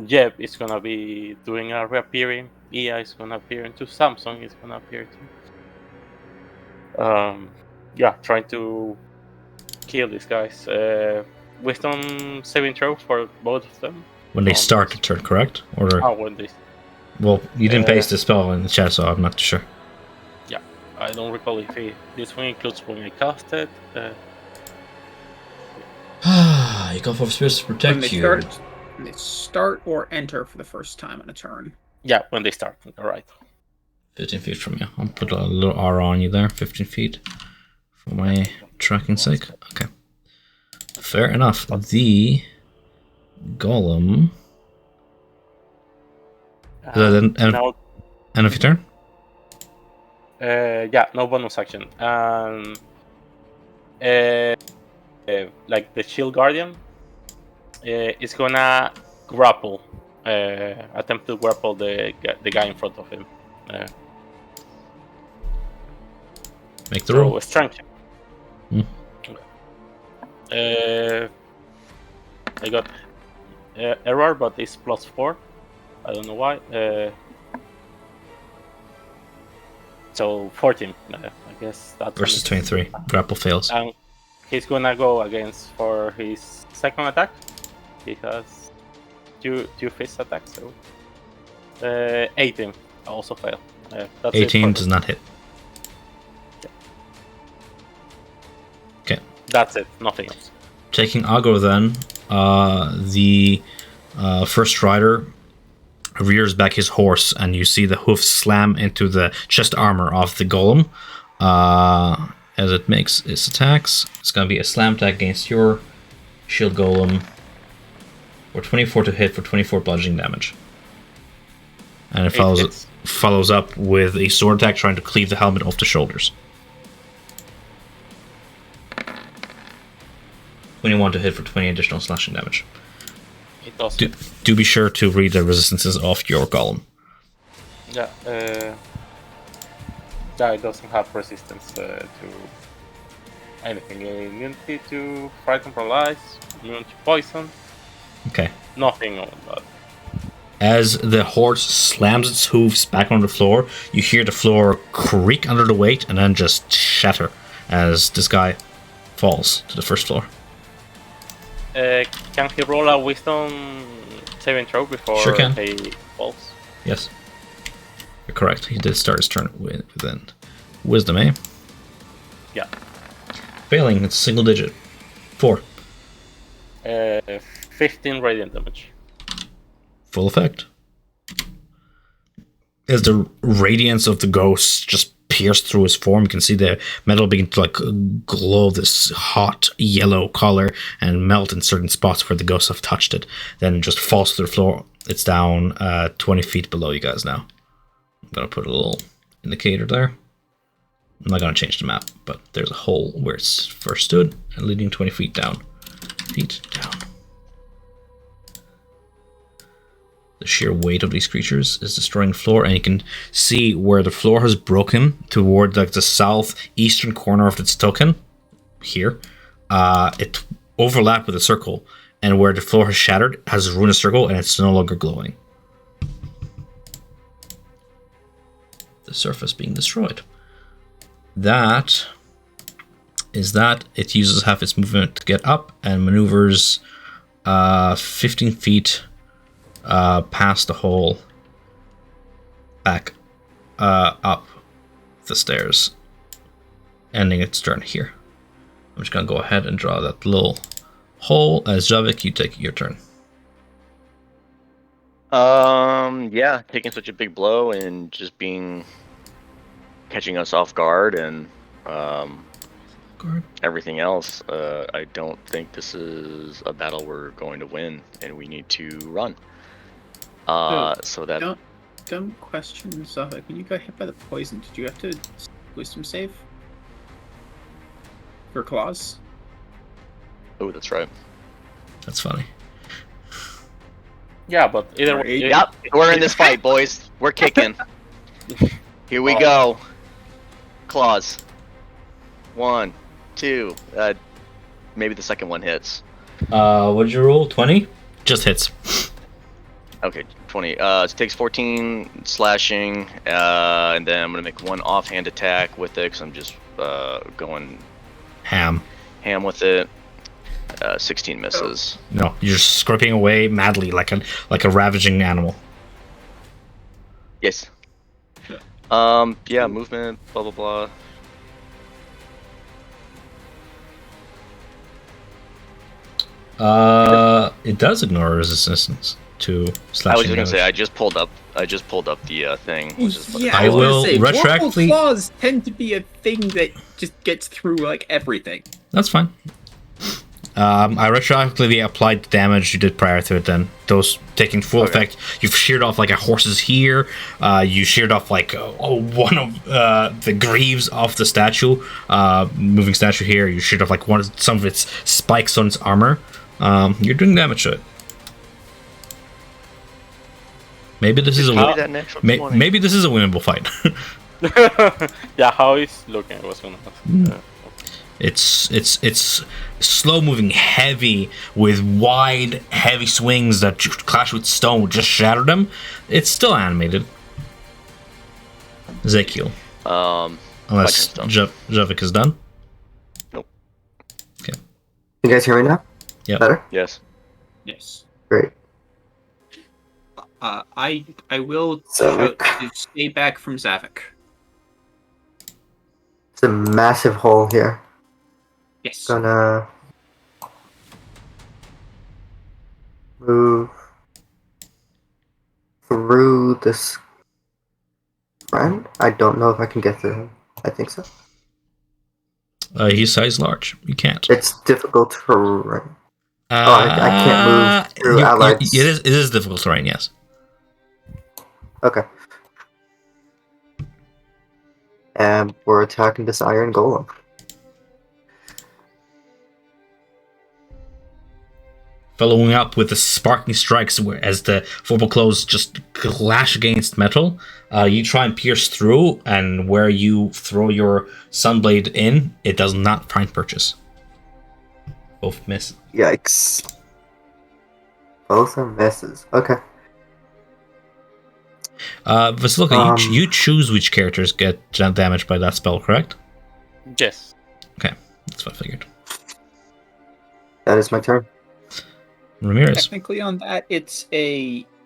Jeb is gonna be doing a reappearing. Ia is gonna appear into Samsung is gonna appear too. Yeah, trying to kill these guys. Wisdom saving throw for both of them. When they start the turn, correct? Or When they. well, you didn't paste the spell in the chat, so I'm not sure. Yeah, I don't recall if this one includes when I cast it. You go for spirits to protect When they start or enter for the first time on a turn. Yeah, when they start. All right. 15 feet from you. I'll put a little aura on you there. 15 feet. For my tracking sake. Okay. Fair enough. The golem. Is that end of your turn? Yeah, no bonus action. Like the Shield Guardian is gonna grapple, attempt to grapple the guy in front of him. Make the roll. Strength. I got error, but it's +4. I don't know why. So 14. I guess that's Versus 23. Grapple fails. He's gonna go against for his second attack. He has two fist attacks, so 18 also fail. That's 18 does not hit. Okay. That's it. Nothing else. Taking aggro then, the first rider rears back his horse, and you see the hoofs slam into the chest armor of the golem. As it makes its attacks, it's gonna be a slam attack against your shield golem. or 24 to hit for 24 bludgeoning damage. And it hits. follows up with a sword attack trying to cleave the helmet off the shoulders. 21 to hit for 20 additional slashing damage. It does. Do be sure to read the resistances of your golem. Yeah. Yeah, it doesn't have resistance to anything. Immunity to fright and paralyze, immune to poison. Okay. Nothing on that. As the horse slams its hooves back on the floor, you hear the floor creak under the weight and then just shatter as this guy falls to the first floor. Can he roll a wisdom saving throw before Sure can. he falls? Yes. You're correct. He did start his turn within wisdom, eh? Yeah. Failing, it's single digit. 4. 15 radiant damage. Full effect. As the radiance of the ghost just pierced through his form, you can see the metal begin to like glow this hot yellow color and melt in certain spots where the ghosts have touched it. Then it just falls to the floor. It's down 20 feet below you guys now. I'm gonna put a little indicator there. I'm not gonna change the map, but there's a hole where it's first stood and leading 20 feet down. Feet down. The sheer weight of these creatures is destroying the floor, and you can see where the floor has broken toward like the southeastern corner of its token. Here, it overlapped with a circle, and where the floor has shattered has ruined a circle, and it's no longer glowing. The surface being destroyed. That is that. It uses half its movement to get up and maneuvers 15 feet past the hole, back up the stairs, ending its turn here. I'm just gonna go ahead and draw that little hole. As Javik, you take your turn. Yeah, taking such a big blow and just catching us off guard and everything else. I don't think this is a battle we're going to win, and we need to run. So that dumb question, Zafa. When you got hit by the poison, did you have to wisdom save for claws? Oh, that's right. That's funny. Yeah, but either way. Yep, we're in this fight, boys. We're kicking. Here we go. Claws. 1, 2. Maybe the second one hits. What'd you roll? 20? Just hits. Okay, 20. It takes 14 slashing, and then I'm gonna make one offhand attack with it because I'm just going ham with it. 16 misses. No, you're scraping away madly like a ravaging animal. Yes. Yeah, movement, blah blah blah. It does ignore resistance to slashing. I was gonna damage. say I just pulled up the thing. Which is Yeah, I will retroactively. Mortal claws tend to be a thing that just gets through like everything. That's fine. I retroactively applied the damage you did prior to it. Then those taking full effect. You've sheared off like a horse's ear. You sheared off like one of the greaves off the statue, moving statue here. You sheared off like some of its spikes on its armor. You're doing damage to it. Maybe this is maybe this is a winnable fight. Yeah, how is looking? I was gonna ask. It's slow moving, heavy, with wide, heavy swings that clash with stone, just shatter them. It's still animated. Ezekiel. Unless Javik is done. Nope. Okay. You guys hear me now? Yeah. Better? Yes. Yes. Great. I will Zavik. stay back from Zavik. It's a massive hole here. Yes. Gonna move through this friend. I don't know if I can get through him. I think so. He's size large. You can't. It's difficult to run. I can't move through allied. It is difficult terrain, yes. Okay. And we're attacking this iron golem. Following up with the sparking strikes as the football claws just clash against metal. You try and pierce through, and where you throw your sunblade in, it does not find purchase. Both miss. Yikes. Both are misses. Okay. Vasilka, you choose which characters get damaged by that spell, correct? Yes. Okay, that's what I figured. That is my turn. Ramirez. Technically on that, it's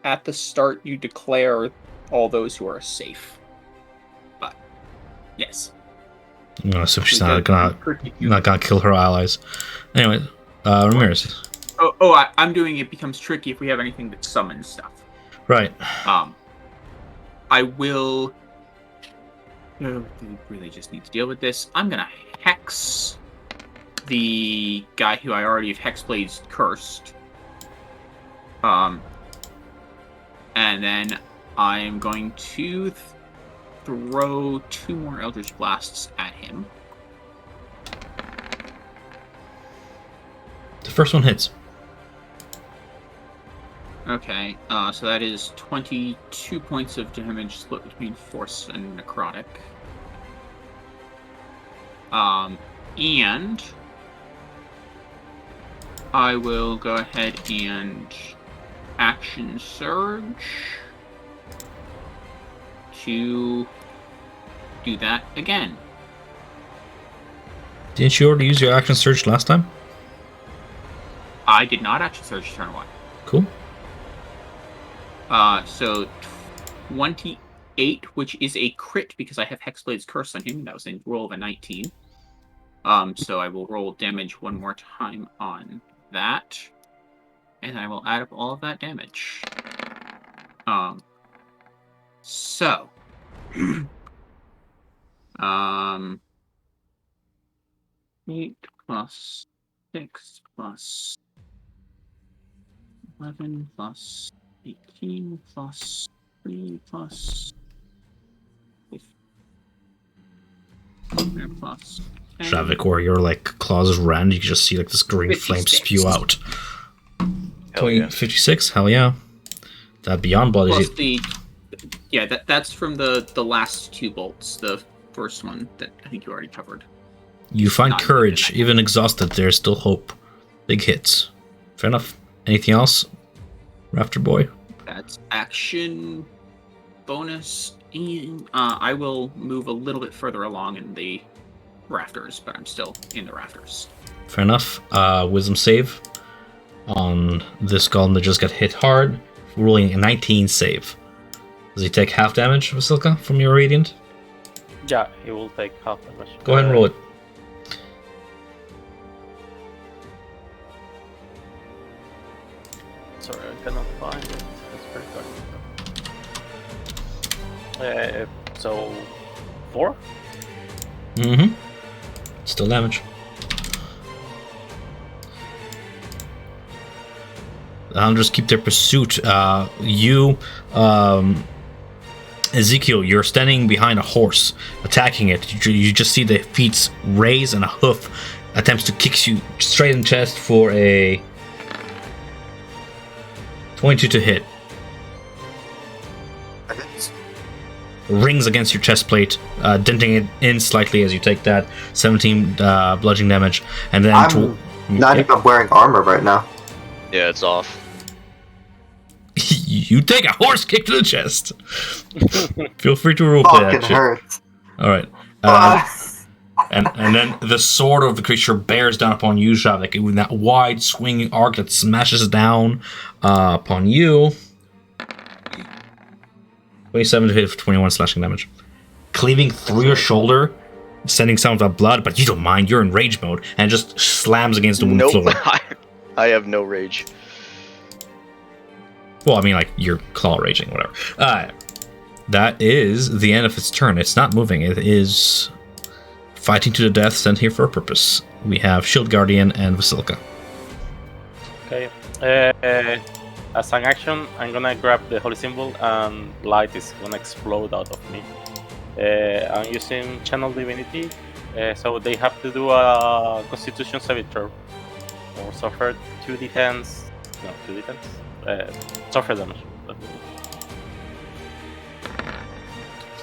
at the start you declare all those who are safe. But, yes. So she's not gonna kill her allies. Anyway, Ramirez. I'm doing it becomes tricky if we have anything that summons stuff. Right. I will... Oh, we really just need to deal with this. I'm gonna hex the guy who I already have Hexblade's cursed. And then I'm going to throw 2 more Eldritch Blasts at him. The first one hits. Okay, so that is 22 points of damage split between Force and Necrotic. And I will go ahead and Action Surge to do that again. Didn't you already use your Action Surge last time? I did not Action Surge turn 1. Cool. So 28, which is a crit because I have Hexblade's Curse on him. That was a roll of a 19. So I will roll damage one more time on that. And I will add up all of that damage. So. 8 plus 6 plus 11 plus 18 plus 3 plus 15 plus 10. Shavik, where your claws rend, you can just see this green 56. flame spew out. Hell yeah. 56, hell yeah. That Beyond Blood Plus is... that's from the last 2 bolts. The first one that I think you already covered. You find Not courage, even even exhausted, there's still hope. Big hits. Fair enough. Anything else, Rafter Boy? That's action bonus, and I will move a little bit further along in the rafters, but I'm still in the rafters. Fair enough. Wisdom save on this golem that just got hit hard, rolling a 19 save. Does he take half damage, Vasilka, from your radiant? Yeah, he will take half damage. Go ahead and roll it. Sorry, I cannot find it. It's pretty good. So 4? Mm-hmm. Still damage. The Hounders keep their pursuit. Ezekiel, you're standing behind a horse, attacking it. You just see the feet raise and a hoof attempts to kick you straight in the chest for a 22 to hit. Rings against your chest plate, denting it in slightly as you take that 17 bludgeoning damage, and then I'm not even wearing armor right now. Yeah, it's off. You take a horse kick to the chest. Feel free to roleplay that Fucking shit. hurts. All right. And then the sword of the creature bears down upon you, Shavik, with that wide swinging arc that smashes down upon you. 27 to hit for 21 slashing damage. Cleaving through your shoulder, sending some of that blood, but you don't mind, you're in rage mode, and just slams against the wound Nope. floor. I have no rage. Well, I mean, you're claw raging, whatever. That is the end of its turn. It's not moving, it is fighting to the death, sent here for a purpose. We have Shield Guardian and Vasilka. Okay. As an action, I'm gonna grab the holy symbol and light is gonna explode out of me. I'm using channel divinity, so they have to do a Constitution saving throw or suffer 2d10s. No, 2d10s. Suffer damage.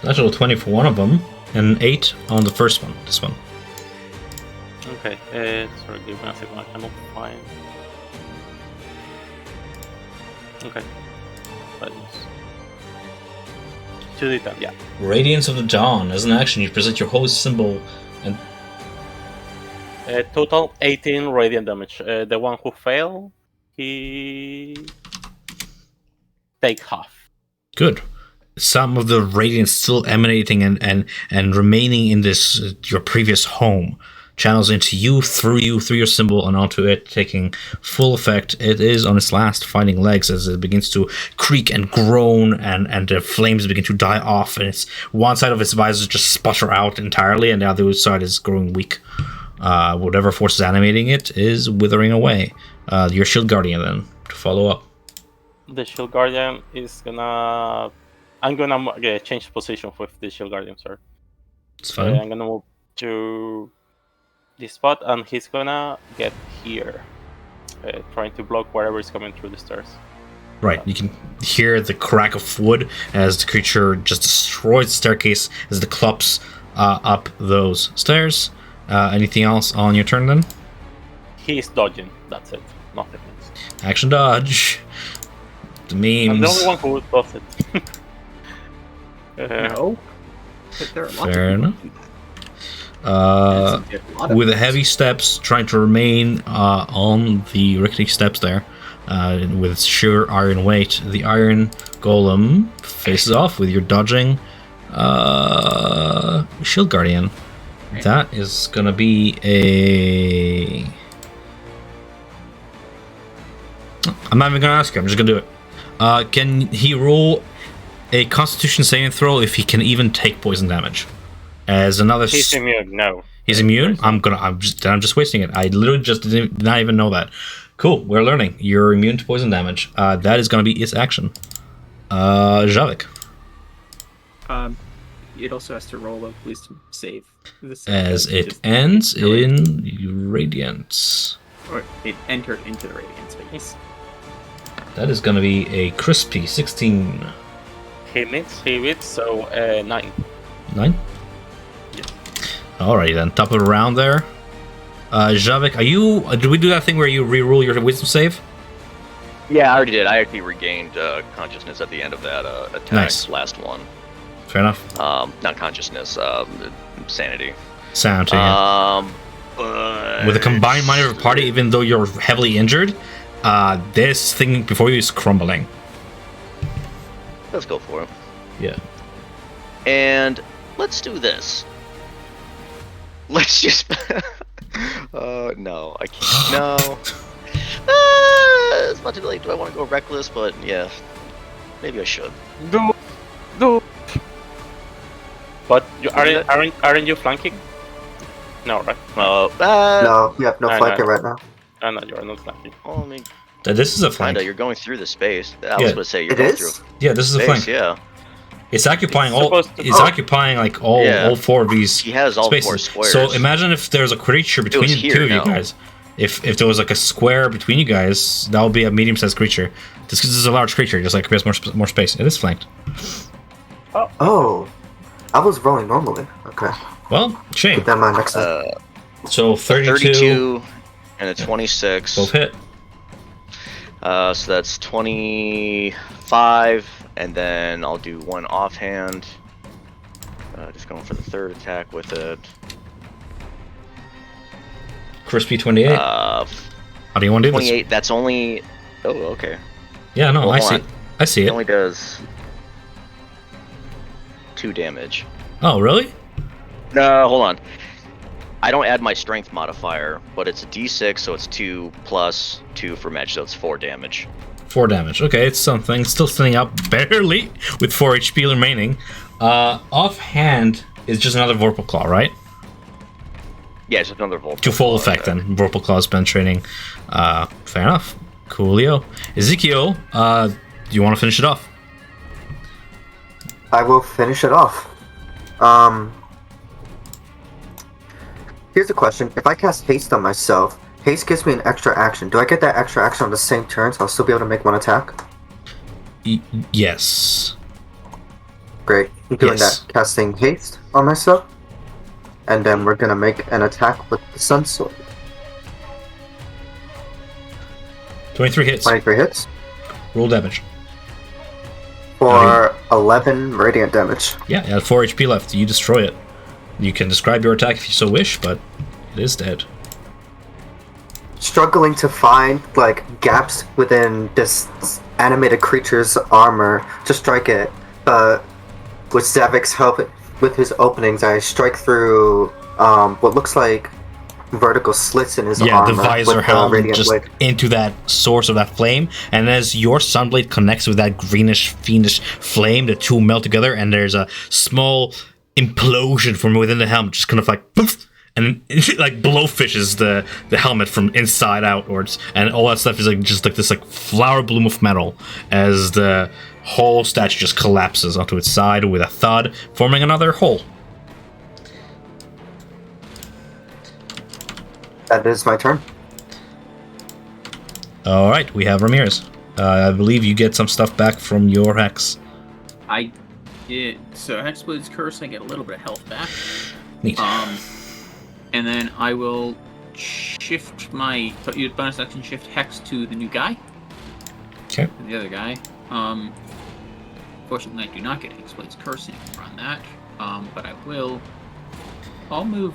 Natural 20 for one of them, and 8 on the first one. This one. Okay. Sorry, give me a second. I cannot find. Okay. But yes. 2d10. Yeah. Radiance of the Dawn. As an action, you present your holy symbol and Total 18 radiant damage. The one who failed, he take half. good. Some of the radiance still emanating and remaining in this your previous home channels into you, through your symbol, and onto it, taking full effect. It is on its last fighting legs as it begins to creak and groan, and the flames begin to die off, and it's one side of its visor just sputter out entirely, and the other side is growing weak. Whatever force is animating it is withering away. Your shield guardian then to follow up. The shield guardian is gonna. I'm gonna change position with the shield guardian, sir. It's fine. I'm gonna move to this spot, and he's gonna get here, trying to block whatever is coming through the stairs. Right, you can hear the crack of wood as the creature just destroys the staircase as it clumps up those stairs. Anything else on your turn then? He's dodging. That's it. Nothing else. Action dodge. The memes. I'm the only one who does it. No. But there are lots Fair of people enough. who do that. It's a lot of With the people. heavy steps, trying to remain on the rickety steps there, with its sheer iron weight, the iron golem faces off with your dodging shield guardian. That is gonna be a. I'm not even gonna ask you. I'm just gonna do it. Can he roll a Constitution saving throw if he can even take poison damage? As another. He's immune. No. He's immune. I'm just wasting it. I literally just did not even know that. Cool. We're learning. You're immune to poison damage. That is gonna be its action. Javik. It also has to roll a wisdom save. As it ends in radiance. Or it entered into the radiant space. That is gonna be a crispy 16. He hits, so 9. 9? Yeah. Alrighty then. Top of the round there. Javik, are you? Do we do that thing where you reroll your wisdom save? Yeah, I already did. I actually regained consciousness at the end of that attack. Nice. Last one. Fair enough. Not consciousness. Sanity. Sound. But With a combined mind of a party, even though you're heavily injured, this thing before you is crumbling. let's go for it. Yeah. And let's do this. Let's just. No, I can't. No. It's not too late. Do I want to go reckless? But yeah, maybe I should. Do. But you aren't you flanking? No, right? No, we have no No, flanker no. right now. No, you are not flanking. Well, I mean, This is a flank. kinda. You're going through the space. I was Yeah. going to say you're It going is? through Yeah, this is a space. flank. Yeah. It's occupying It's all. supposed to- It's Oh. occupying like all Yeah. all four of these He has all spaces. four squares. So imagine if there's a creature between was the here, two of you no. guys. If there was like a square between you guys, that would be a medium-sized creature. This is a large creature, just like it has more space. It is flanked. Oh, I was rolling normally. Okay, Well, shame. keep that in mind next time. So 32, 32 and a 26. both hit. So that's 25, and then I'll do one offhand. Just going for the third attack with it. Crispy 28. Uh, How do you want to do this? 28. That's only. Oh, okay. Yeah, no, Well, I hold see. on. I see It it. only does 2 damage. Oh, really? No, hold on. I don't add my strength modifier, but it's a D6, so it's 2 plus 2 for match, so it's 4 damage. 4 damage. Okay, it's something. It's still standing up barely with 4 HP remaining. Offhand is just another Vorpal Claw, right? Yeah, it's just another volt. To full effect then. Vorpal Claw is penetrating. Fair enough. Coolio. Ezekiel, do you want to finish it off? I will finish it off. Here's a question. If I cast haste on myself, haste gives me an extra action. Do I get that extra action on the same turn, so I'll still be able to make one attack? Yes. Great. I'm doing Yes. that. Casting haste on myself. And then we're gonna make an attack with the Sun Sword. 23 hits. 23 hits. Roll damage. For 11 radiant damage. Yeah, you have 4 HP left. You destroy it. You can describe your attack if you so wish, but it is dead. Struggling to find, like, gaps within this animated creature's armor to strike it. With Zavik's help, with his openings, I strike through what looks like vertical slits in his armor. The visor with helm radiant just blade. into that source of that flame, and as your sunblade connects with that greenish, fiendish flame, the two melt together, and there's a small implosion from within the helmet, just kind of like poof, and it like blowfishes the helmet from inside outwards, and all that stuff is like just like this like flower bloom of metal as the whole statue just collapses onto its side with a thud, forming another hole. That is my turn. All right, we have Ramirez. I believe you get some stuff back from your hex. I did. So Hexblade's Curse, I get a little bit of health back. Neat. And then I will shift my bonus action shift Hex to the new guy. Okay. The other guy. Fortunately, I do not get Hexblade's Curse anymore on that. But I'll move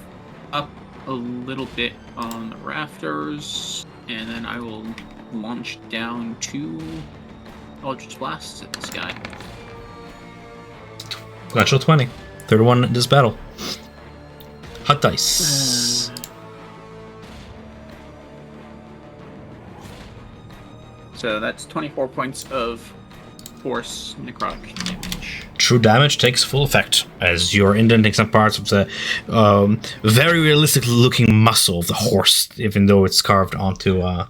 up a little bit on the rafters, and then I will launch down 2 Eldritch Blasts at this guy. Natural 20. Third one in this battle. Hot dice. So that's 24 points of force necrotic damage. True damage takes full effect as you're indenting some parts of the very realistic looking muscle of the horse, even though it's carved onto. I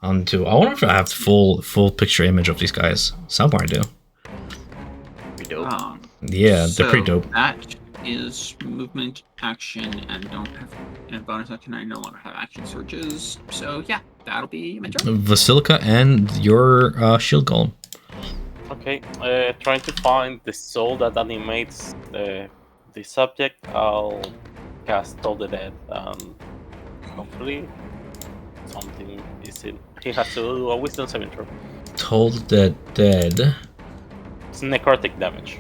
wonder if I have the full picture image of these guys. Somewhere I do. Pretty dope. Yeah, they're pretty dope. That is movement, action, and don't have and bonus action. I no longer have action surges. So yeah, that'll be my turn. Vasilica and your shield golem. Okay, trying to find the soul that animates the subject. I'll cast Toll the Dead, and hopefully something is in. He has to do a Wisdom saving throw. Told the dead. It's necrotic damage.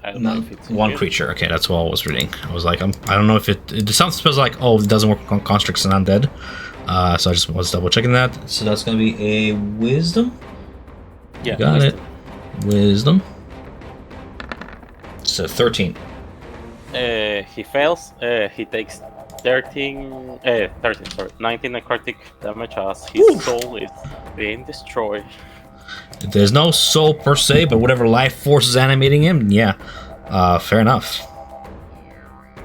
I don't know if it's One immune. creature. Okay, that's what I was reading. I was like, I don't know if it sounds supposed like, oh, it doesn't work on constructs and undead. So I just was double checking that. So that's gonna be a wisdom. Yeah, Got wisdom. it. Wisdom. So 13. He fails. He takes 19 necrotic damage as his soul is being destroyed. There's no soul per se, but whatever life force is animating him, yeah. Fair enough.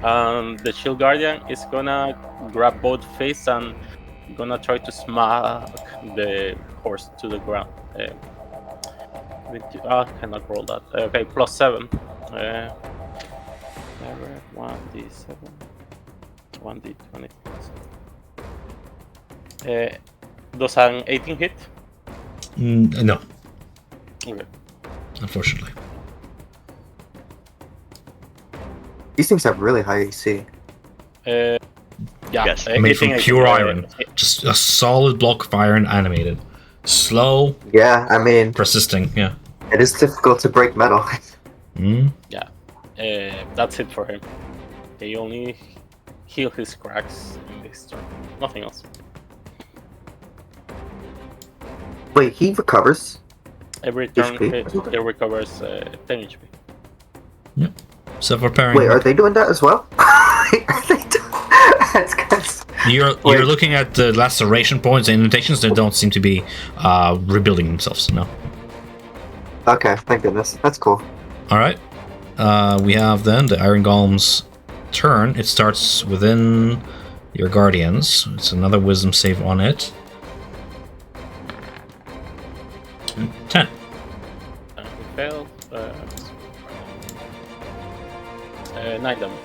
The Shield Guardian is gonna grab both fists and gonna try to smack the horse to the ground. I cannot roll that. Okay, +7. 1d7. 1d20. Does an 18 hit? No, Okay. unfortunately. These things have really high AC. Yeah. Yes. Made from 18 is pure fire. iron. Just a solid block of iron animated. Slow, Yeah, I mean, persisting, yeah. it is difficult to break metal. That's it for him. He only heal his cracks in this turn. Nothing else. Wait, he recovers? Every turn HP? he recovers 10 HP. Self-repairing. Wait, are they doing that as well? Are they That's good. You're looking at the laceration points and indentations that don't seem to be rebuilding themselves, no. Okay, thank goodness. That's cool. Alright. We have then the Iron Golem's turn. It starts within your guardians. It's another wisdom save on it. 10. We failed. 9 damage.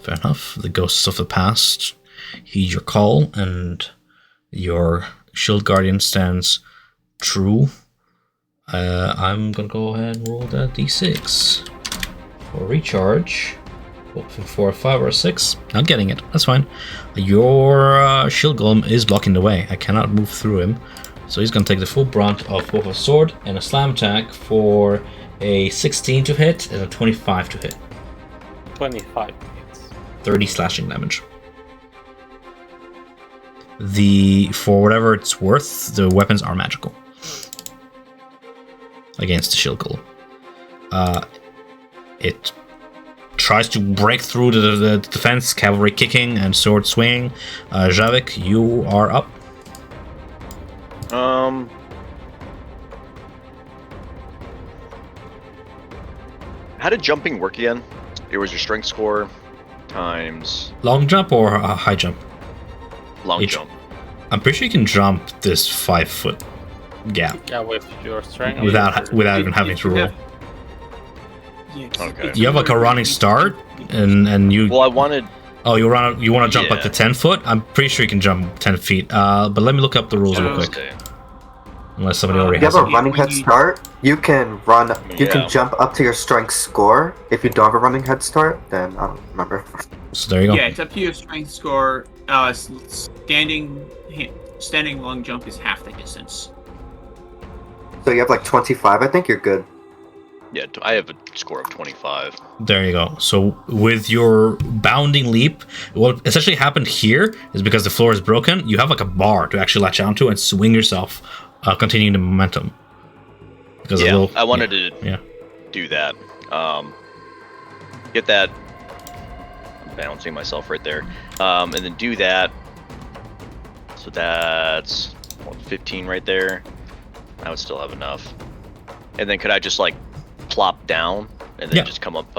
Fair enough. The ghosts of the past heed your call, and your shield guardian stands true. I'm gonna go ahead and roll that d6 for recharge. Hoping for a 5 or a 6. Not getting it. That's fine. Your shield golem is blocking the way. I cannot move through him. So he's going to take the full brunt of both a sword and a slam attack for a 16 to hit and a 25 to hit. 25 hits. 30 slashing damage. For whatever it's worth, the weapons are magical against the shield golem. It tries to break through the defense, cavalry kicking and sword swinging. Javik, you are up. How did jumping work again? It was your strength score times Long jump or a high jump? long jump. I'm pretty sure you can jump this 5 foot gap Yeah, with your strength. without even having to roll. Okay. You have like a running start, and you. Well, I wanted. Oh, you want to jump up Yeah. to 10 foot? I'm pretty sure you can jump 10 feet. But let me look up the rules real quick. Okay. Unless somebody already If you has have a it. running head start, you can run. You Yeah. can jump up to your strength score. If you don't have a running head start, then I don't remember. So there you go. Yeah, it's up to your strength score. Standing long jump is half the distance. So you have like 25. I think you're good. Yeah, I have a score of 25. There you go. So with your bounding leap, what essentially happened here is because the floor is broken, you have like a bar to actually latch onto and swing yourself, continuing the momentum. Because Yeah, I wanted to Yeah. do that. Get that. I'm balancing myself right there. And then do that. So that's 15 right there. I would still have enough. And then could I just like plop down and then Yeah. just come up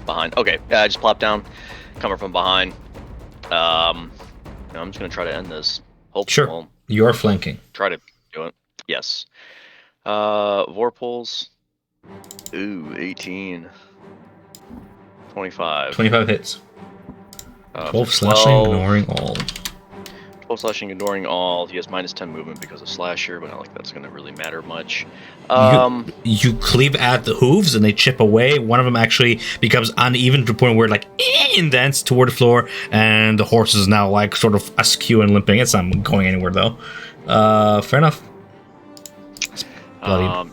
behind? Okay, yeah, I just plop down, come up from behind. I'm just gonna try to end this. Hopefully, Sure. well, You're flanking. try to do it. Yes. Vorpals. Ooh, 18. 25. 25 hits. 12 for slashing, 12. ignoring all. 12 slashing, ignoring all. He has minus 10 movement because of slasher, but not like that's gonna really matter much. You cleave at the hooves and they chip away. One of them actually becomes uneven to the point where it like indents toward the floor, and the horse is now like sort of askew and limping. It's not going anywhere though. Fair enough. It's bloody.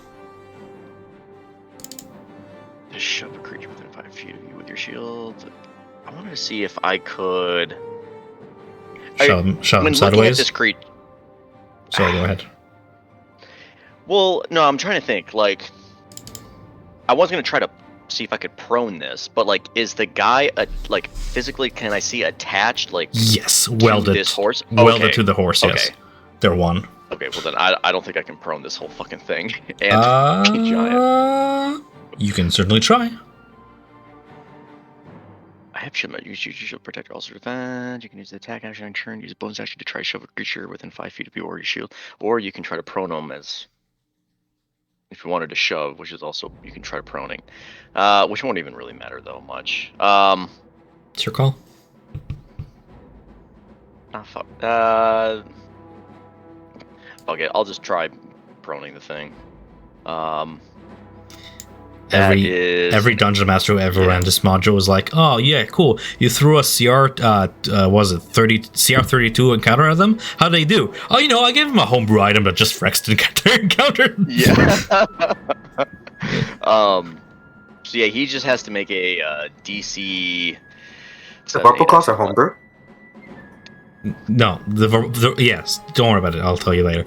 Just shove a creature within 5 feet of you with your shield. I wanted to see if I could. Shove him When looking at sideways. this creature. Sorry, go ahead. Well, no, I'm trying to think. Like, I was gonna try to see if I could prone this, but like, is the guy like physically? Can I see attached like Yes, welded. to this horse? Welded Okay. to the horse. Yes, Okay. they're one. Okay, well then I don't think I can prone this whole fucking thing. And giant. You can certainly try. I have shield. Use your shield protector also defend. You can use the attack action on turn. Use a bonus action to try to shove a creature within 5 feet of you or your shield, or you can try to prone them as if you wanted to shove, which is also you can try proning, which won't even really matter though much. It's your call. Fuck. Okay, I'll just try proning the thing. Every dungeon master who ever ran this module was like, "Oh yeah, cool. You threw a CR, was it 30 CR32 encounter at them? How'd they do? Oh, I gave them a homebrew item that just Rex the encounter. Yeah. So yeah, he just has to make a DC. The purple claws are homebrew. No, yes. Don't worry about it. I'll tell you later.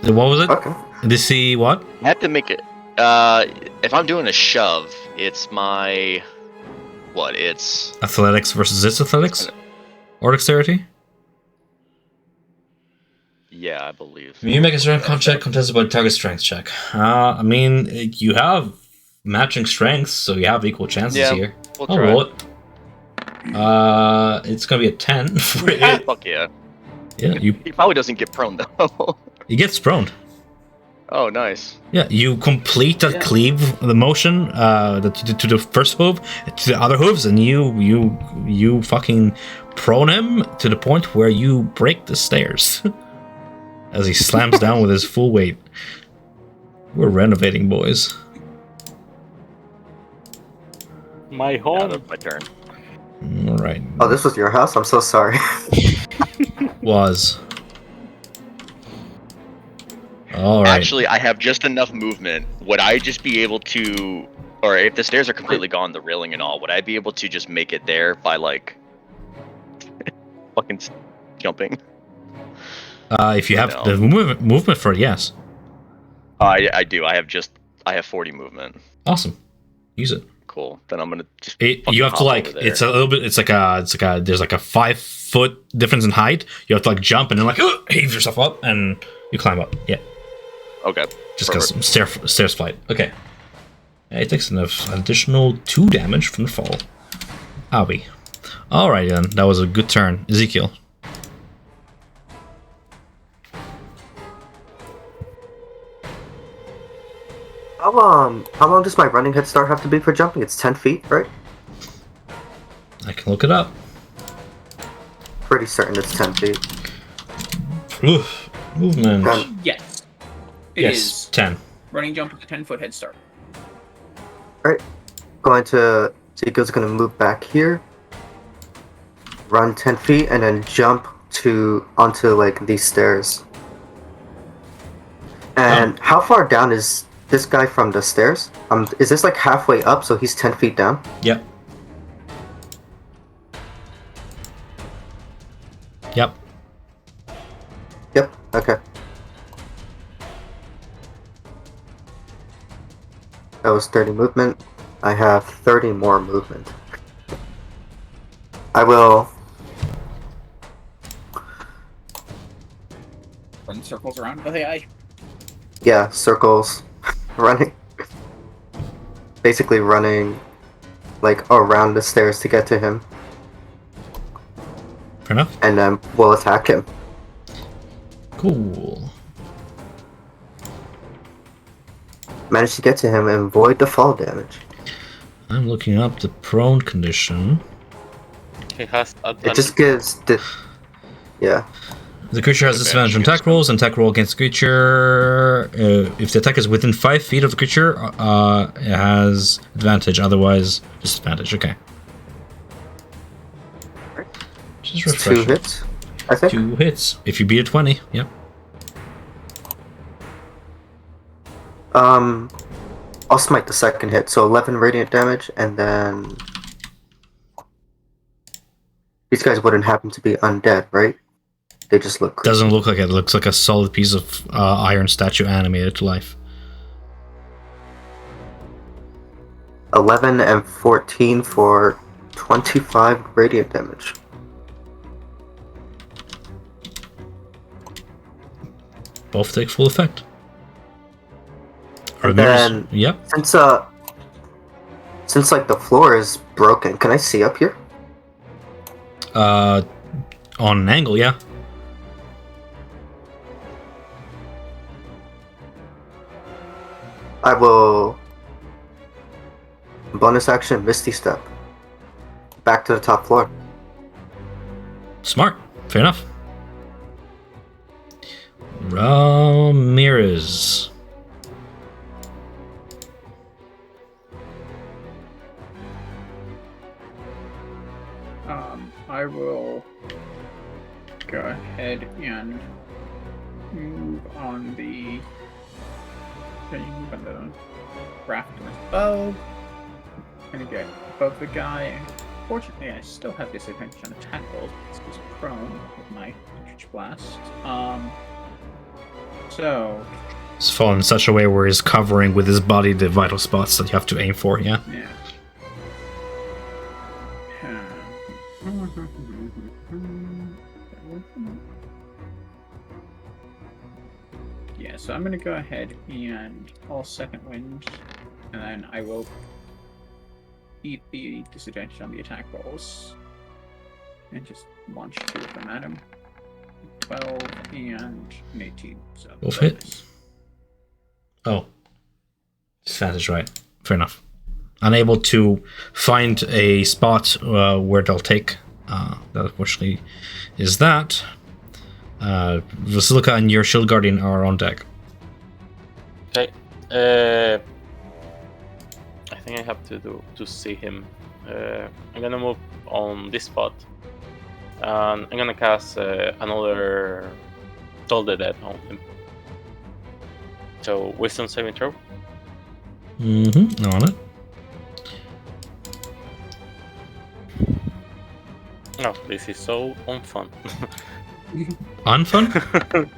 What was it? Okay. DC what? I have to make it. If I'm doing a shove, it's my what? It's Athletics versus its athletics, or dexterity. yeah, I believe. You make a strength con check contested by target strength check. I mean, you have matching strengths, so you have equal chances Yeah, here. we'll I'll try. roll it. It's gonna be a 10 for it. Fuck yeah. Yeah, you He probably doesn't get prone though. He gets prone. Oh, nice. Yeah, you complete that Yeah. cleave the motion that you did to the first hoof, to the other hooves, and you fucking prone him to the point where you break the stairs as he slams down with his full weight. We're renovating, boys. My Yeah, home. that's my turn. All right. Oh, this was your house? I'm so sorry. Was. All right. Actually, I have just enough movement. Would I just be able to, or if the stairs are completely gone, the railing and all, would I be able to just make it there by like fucking jumping? If you have No. the movement for it, yes. I do. I have 40 movement. Awesome. Use it. Cool. Then I'm gonna just. fucking You have to hop like. over there. It's a little bit. It's like a. There's like a 5 foot difference in height. You have to like jump and then like heave yourself up and you climb up. Yeah. Okay. Just because stairs flight. Okay. It takes an additional 2 damage from the fall. Owie. Alright then. That was a good turn. Ezekiel. How long does my running head start have to be for jumping? It's 10 feet, right? I can look it up. Pretty certain it's 10 feet. Oof. Movement. Yes. It is. Yes. 10. Running jump with a 10-foot head start. Ezekiel's gonna move back here, run 10 feet, and then jump onto like these stairs. And how far down is this guy from the stairs? Is this like halfway up, so he's 10 feet down? Yep. Yep. Yep, okay. That was 30 movement. I have 30 more movement. I will... Run circles around the AI. Yeah, circles. Running. Basically running, like, around the stairs to get to him. Fair enough. And then we'll attack him. Cool. Manage to get to him and avoid the fall damage. I'm looking up the prone condition. He has It just gives the... Yeah. The creature has disadvantage on attack rolls and attack roll against the creature. If the attack is within 5 feet of the creature, it has advantage. Otherwise, disadvantage. Okay. Just It's refresh. 2 hits, I think. 2 hits. If you beat a 20, yep. I'll smite the second hit, so 11 radiant damage, and then... These guys wouldn't happen to be undead, right? They just look crazy. Doesn't look like it. It looks like a solid piece of iron statue animated to life. 11 and 14 for 25 radiant damage. Both take full effect. And then, yep. since like the floor is broken, can I see up here? On an angle, yeah. I will bonus action Misty Step back to the top floor. Smart. Fair enough. Ramirez. I will go ahead and move on the. Can you move on the raptor's bow? Gonna get above the guy. Fortunately, I still have disadvantage on attack rolls because he's prone with my Eldritch Blast. So. It's fallen in such a way where he's covering with his body the vital spots that you have to aim for, yeah? Yeah. Yeah, so I'm gonna go ahead and all second wind, and then I will eat the disadvantage on the attack rolls and just launch 2 of them at him. 12 and an 18. So Both hit. Oh. Disadvantage, right. Fair enough. Unable to find a spot where they'll take. That unfortunately is that. Basilica and your Shield Guardian are on deck. Okay. I think I have to see him. I'm gonna move on this spot. And I'm gonna cast another Toll the Dead on him. So, Wisdom saving throw. Mm-hmm. On it. Oh, this is so unfun. Unfun?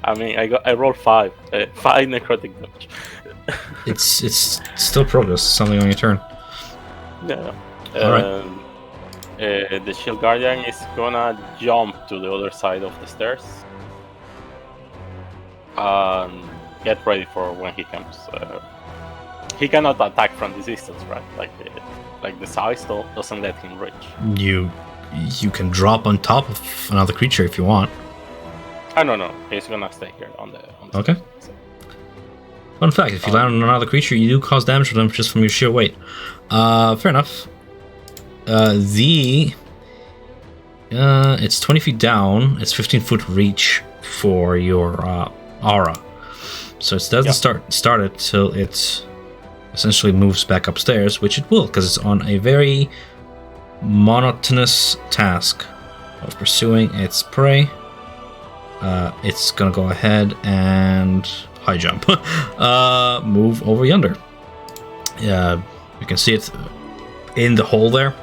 I mean, I rolled 5 necrotic damage. It's still progress. Something on your turn. Yeah. Alright. The Shield Guardian is gonna jump to the other side of the stairs. And get ready for when he comes. He cannot attack from this distance, right? Like the size doesn't let him reach. You can drop on top of another creature if you want. Oh no, he's gonna stay here on the Okay. stairs, so. Fun fact, if you land on another creature, you do cause damage to them just from your sheer weight. Fair enough. It's 20 feet down. It's 15-foot reach for your aura. So it doesn't start it till it essentially moves back upstairs, which it will, because it's on a very monotonous task of pursuing its prey. It's gonna go ahead and high jump. Move over yonder. You can see it in the hole there.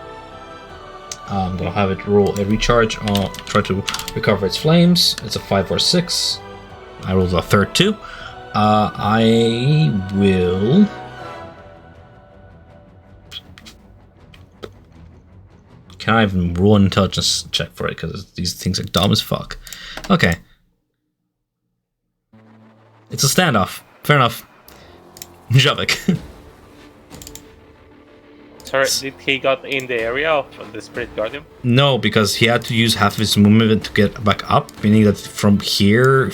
I'm gonna have it roll a recharge. I'll try to recover its flames. It's a 5 or 6. I rolled a third 2. I will. Can I even roll an intelligence check for it? Because these things are dumb as fuck. Okay. It's a standoff. Fair enough. Javik. Sorry, did he got in the area of the Spirit Guardian? No, because he had to use half his movement to get back up, meaning that from here,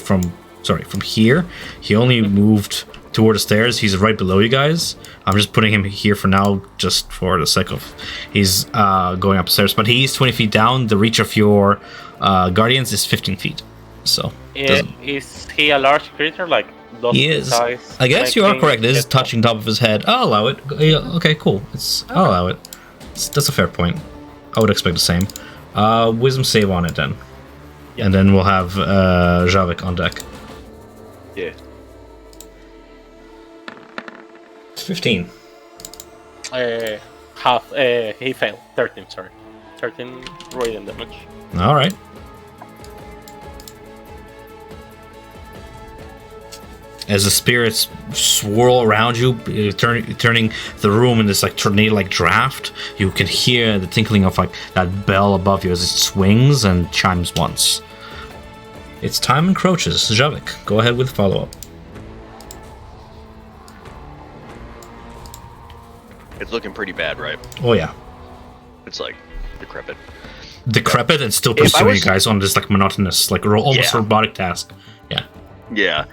he only moved toward the stairs. He's right below you guys. I'm just putting him here for now, just for the sake of he's going upstairs. But he's 20 feet down. The reach of your guardians is 15 feet. So is he a large creature? Like he is. I guess you are correct. This is touching top of his head. I'll allow it. Yeah, okay, cool. I'll allow it. That's a fair point. I would expect the same. Wisdom save on it then. Yeah. And then we'll have Javik on deck. Yeah. 15. He failed. 13, sorry. 13 radiant damage. Alright. As the spirits swirl around you, turning the room in this like tornado-like draft, you can hear the tinkling of like that bell above you as it swings and chimes once. Its time encroaches. Javik, go ahead with follow-up. It's looking pretty bad, right? Oh yeah. It's like decrepit. Decrepit and still pursuing you guys on this like monotonous, like almost robotic task. Yeah. Yeah.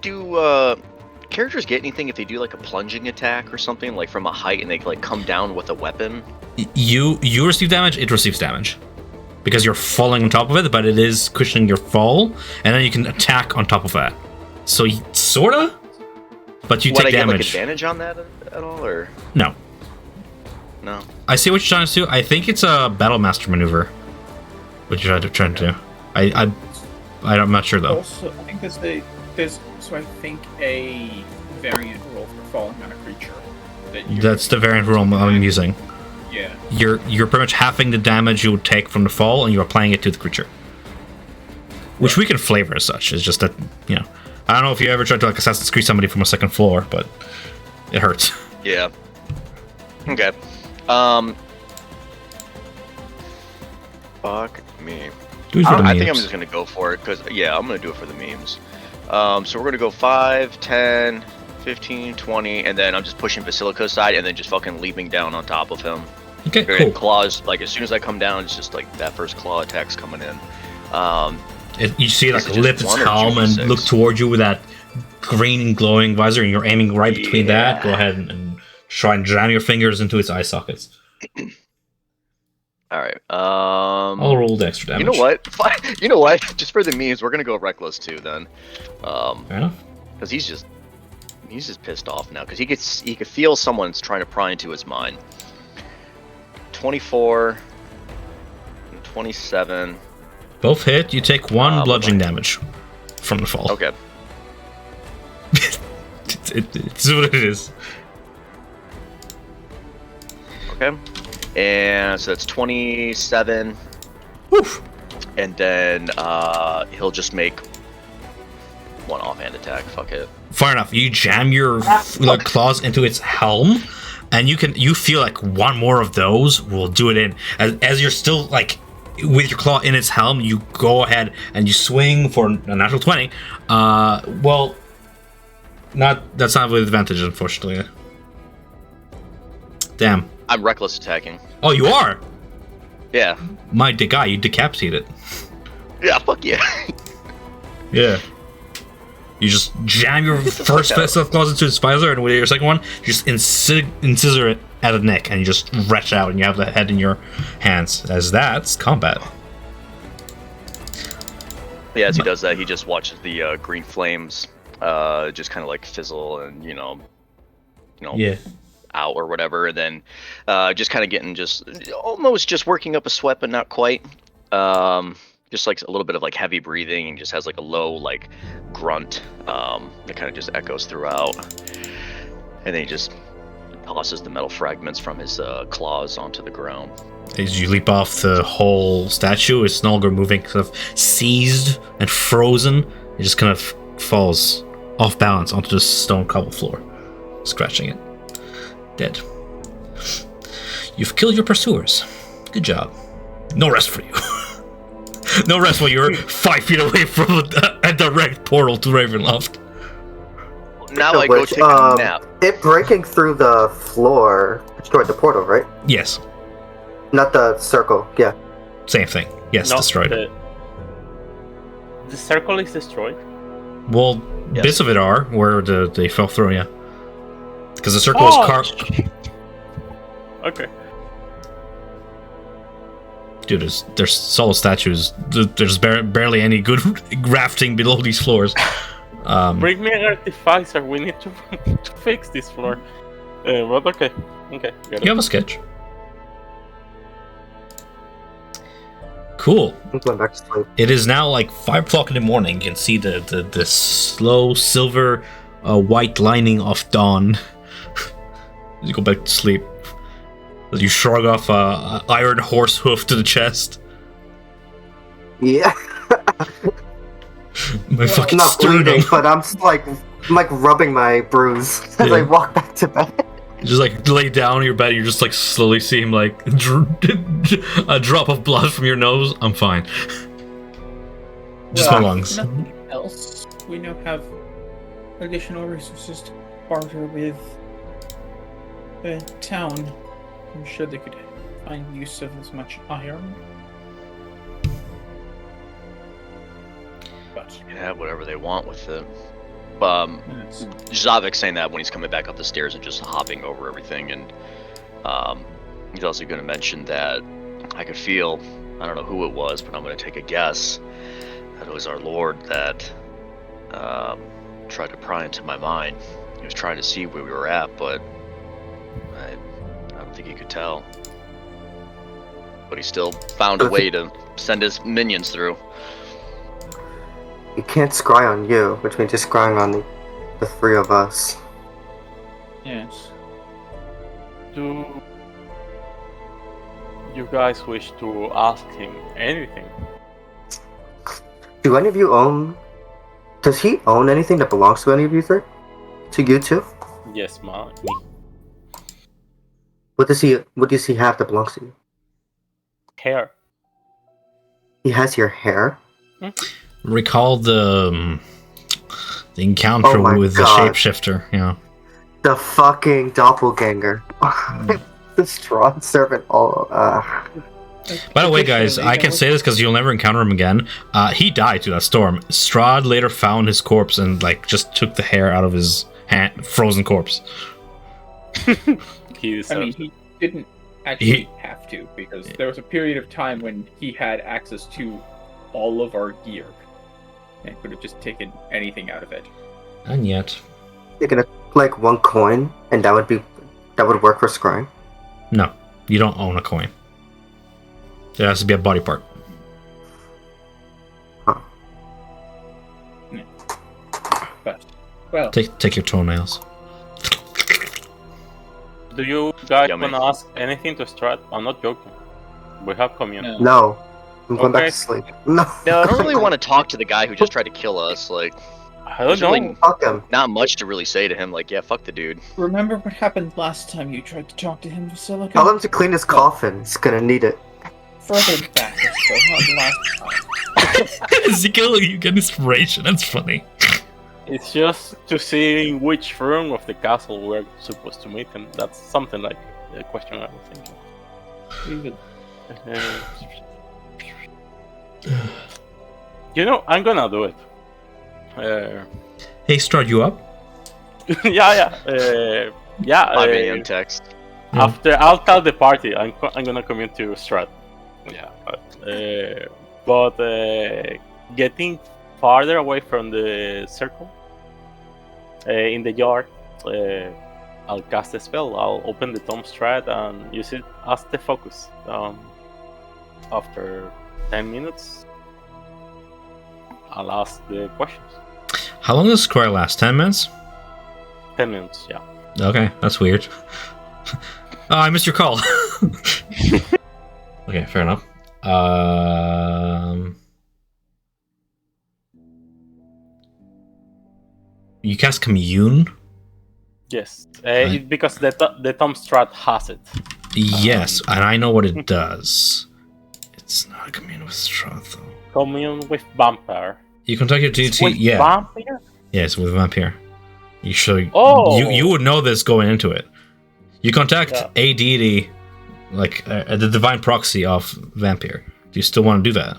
Do characters get anything if they do like a plunging attack or something, like from a height, and they like come down with a weapon? You receive damage, it receives damage. Because you're falling on top of it, but it is cushioning your fall, and then you can attack on top of that. So, sorta? But you take I damage. Get, like, advantage on that at all, or? No. No. I see what you're trying to do. I think it's a Battle Master maneuver. What you're trying to do. I'm not sure, though. Also, I think there's a variant roll for falling on a creature. That's the variant roll I'm using. Yeah. You're pretty much halving the damage you would take from the fall, and you're applying it to the creature. Which we can flavor as such. It's just that, I don't know if you ever tried to like Assassin's Creed somebody from a second floor, but it hurts. Yeah. Okay. Fuck me. I think I'm just gonna go for it, because I'm gonna do it for the memes. So we're gonna go 5, 10, 15, 20, and then I'm just pushing Basilica's side and then just fucking leaping down on top of him. Okay, cool. Claws, like as soon as I come down, it's just like that first claw attack's coming in. You see like Is it just lift its 1 or helm and 2d6? look towards you with that green glowing visor, and you're aiming right between that. Go ahead and try and jam your fingers into its eye sockets. All right. I'll roll the extra damage. You know what? You know what? Just for the memes, we're gonna go reckless too then. Fair enough. Because he's just pissed off now because he could feel someone's trying to pry into his mind. 24 and 27. Both hit. You take 1 bludgeoning damage from the fall. Okay. It's what it is. Okay. And so that's 27. Woof. And then he'll just make 1 offhand attack. Fuck it. Fair enough. You jam your claws into its helm, and you feel like 1 more of those will do it in. As you're still like with your claw in its helm, you go ahead and you swing for a natural 20. Well, that's not with advantage, unfortunately. Damn. I'm reckless attacking. Oh, you are? Yeah. My guy, you decapitate it. Yeah. Fuck yeah. Yeah. You just jam your first set of claws into its visor, and with your second one, you just incisor it at the neck, and you just wrench out, and you have the head in your hands. As that's combat. Yeah, as he does that, he just watches the green flames just kind of like fizzle and Yeah. out or whatever, and then just kind of getting almost just working up a sweat, but not quite. Just like a little bit of like heavy breathing, and just has like a low like grunt that kind of just echoes throughout, and then he just tosses the metal fragments from his claws onto the ground. As you leap off the whole statue, it's no longer moving, kind of seized and frozen. It just kind of falls off balance onto the stone cobble floor, scratching it. Dead. You've killed your pursuers. Good job. No rest for you. No rest while you're 5 feet away from a direct portal to Ravenloft. Now I go take a nap. It breaking through the floor destroyed the portal, right? Yes. Not the circle, yeah. Same thing. Yes, No, destroyed. The circle is destroyed. Well, Yes. bits of it are where they fell through, yeah. Because the circle was carved. Okay. Dude, there's solid statues. There's barely any good rafting below these floors. Bring me an artificer. We need to fix this floor. But okay. Okay. You have a sketch. Cool. I'm going back to sleep. It is now like 5 o'clock in the morning. You can see the slow silver white lining of dawn. As you go back to sleep. As you shrug off a iron horse hoof to the chest. Yeah. My fucking I'm not sternum. bleeding, but I'm just like rubbing my bruise as Yeah. I walk back to bed. You just like lay down on your bed, and you just like slowly see him like a drop of blood from your nose. I'm fine. Just my lungs. Nothing else. We now have additional resources to barter with the town. I'm sure they could find use of as much iron. But You can have whatever they want with it. yes. Zavik's saying that when he's coming back up the stairs and just hopping over everything, and he's also going to mention that I could feel, I don't know who it was, but I'm going to take a guess that it was our Lord that tried to pry into my mind. He was trying to see where we were at, but I don't think he could tell. But he still found a way to send his minions through. You can't scry on you, which means you're scrying on the 3 of us. Yes. Do you guys wish to ask him anything? Do any of you own... Does he own anything that belongs to any of you 3? To you 2? Yes, me. What does he have that belongs to you? Hair. He has your hair? Recall the encounter Oh my with God. the shapeshifter. Yeah. The fucking doppelganger. The Strahd servant. By the way, guys, I can say this because you'll never encounter him again. He died through that storm. Strahd later found his corpse and like just took the hair out of his hand, frozen corpse. He he didn't actually have to, because there was a period of time when he had access to all of our gear and could have just taken anything out of it. And yet, Taking like one coin, and that would work for scrying. no, you don't own a coin. There has to be a body part. But well, Take your toenails. Do you guys Yummy. want to ask anything to Strahd? I'm not joking. We have community. No, I'm going back Okay. to sleep. No. No, I don't really want to talk to the guy who just tried to kill us. Like, I don't there's know. really Fuck him. not much to really say to him. Like, yeah, fuck the dude. remember what happened last time you tried to talk to him, Basilica? Tell him to clean his coffin. He's gonna need it. Further back, so not last time. Ezekiel, you get inspiration. That's funny. It's just to see which room of the castle we're supposed to meet him. That's something like a question I was thinking. You know, I'm gonna do it. Hey, Strahd, you up? Yeah. 5 a.m. text. Yeah. After I'll tell the party, I'm gonna commute to Strahd. Yeah, but getting farther away from the circle in the yard, I'll cast a spell. I'll open the Tom Strahd and use it as the focus. After 10 minutes, I'll ask the questions. How long does Scry last? 10 minutes? 10 minutes, yeah. Okay, that's weird. Oh, I missed your call. Okay, fair enough. You cast Commune? Yes, Right. because the Tom Strahd has it. Yes, and I know what it does. It's not a Commune with Strahd, though. Commune with vampire. You contact your deity, With yeah. vampire? Yes, with Vampire. You should. Oh! You would know this going into it. You contact Yeah. a deity, like the divine proxy of Vampire. Do you still want to do that?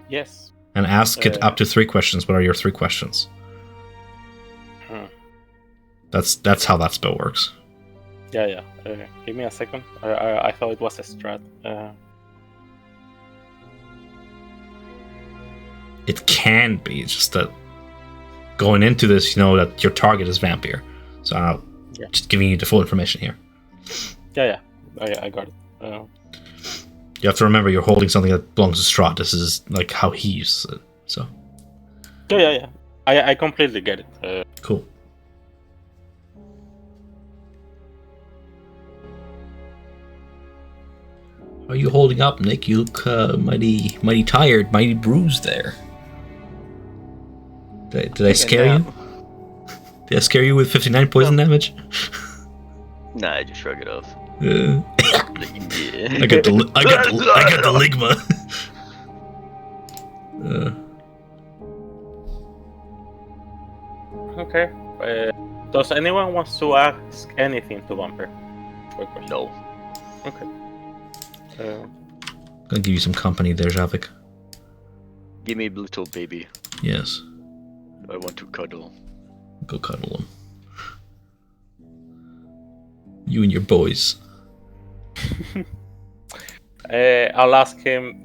Yes. And ask it up to 3 questions. What are your 3 questions? Hmm. That's how that spell works. Yeah. Give me a second. I thought it was a strat. It can be. It's just that going into this, you know that your target is Vampire. So I'm Yeah. just giving you the full information here. Yeah. I got it. You have to remember you're holding something that belongs to Strahd. This is like how he uses it. So Yeah. I completely get it. cool. How are you holding up, Nick? You look mighty tired, mighty bruised there. Did I scare you? Did I scare you with 59 poison damage? Nah, I just shrug it off. Yeah. Yeah. I got the ligma. Okay. Does anyone wants to ask anything to Vampire? Quick question. No. Okay. Gonna give you some company there, Javik. Give me little baby. Yes. I want to cuddle. Go cuddle him. You and your boys. I'll ask him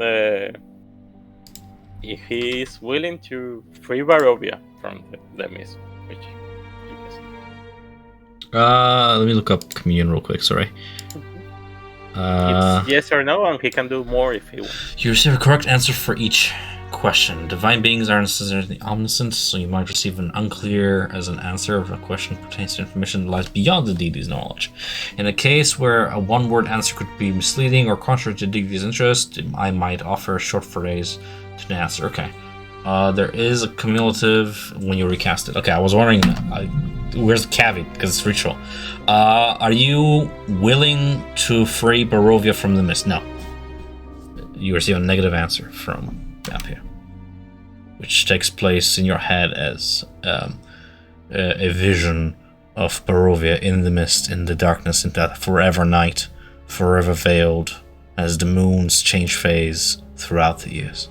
if he is willing to free Barovia from the mist, which he is. Let me look up Communion real quick, sorry. It's yes or no, and he can do more if he wants. You receive a correct answer for each question. Divine beings are necessarily omniscient, so you might receive an unclear as an answer if a question pertains to information that lies beyond the deity's knowledge. In a case where a one-word answer could be misleading or contrary to the deity's interest, I might offer a short phrase to the answer. Okay. There is a cumulative when you recast it. Okay, I was wondering, where's the caveat? Because it's ritual. Are you willing to free Barovia from the mist? No. You receive a negative answer from Vampire, which takes place in your head as a vision of Barovia in the mist, in the darkness, in that forever night, forever veiled, as the moons change phase throughout the years.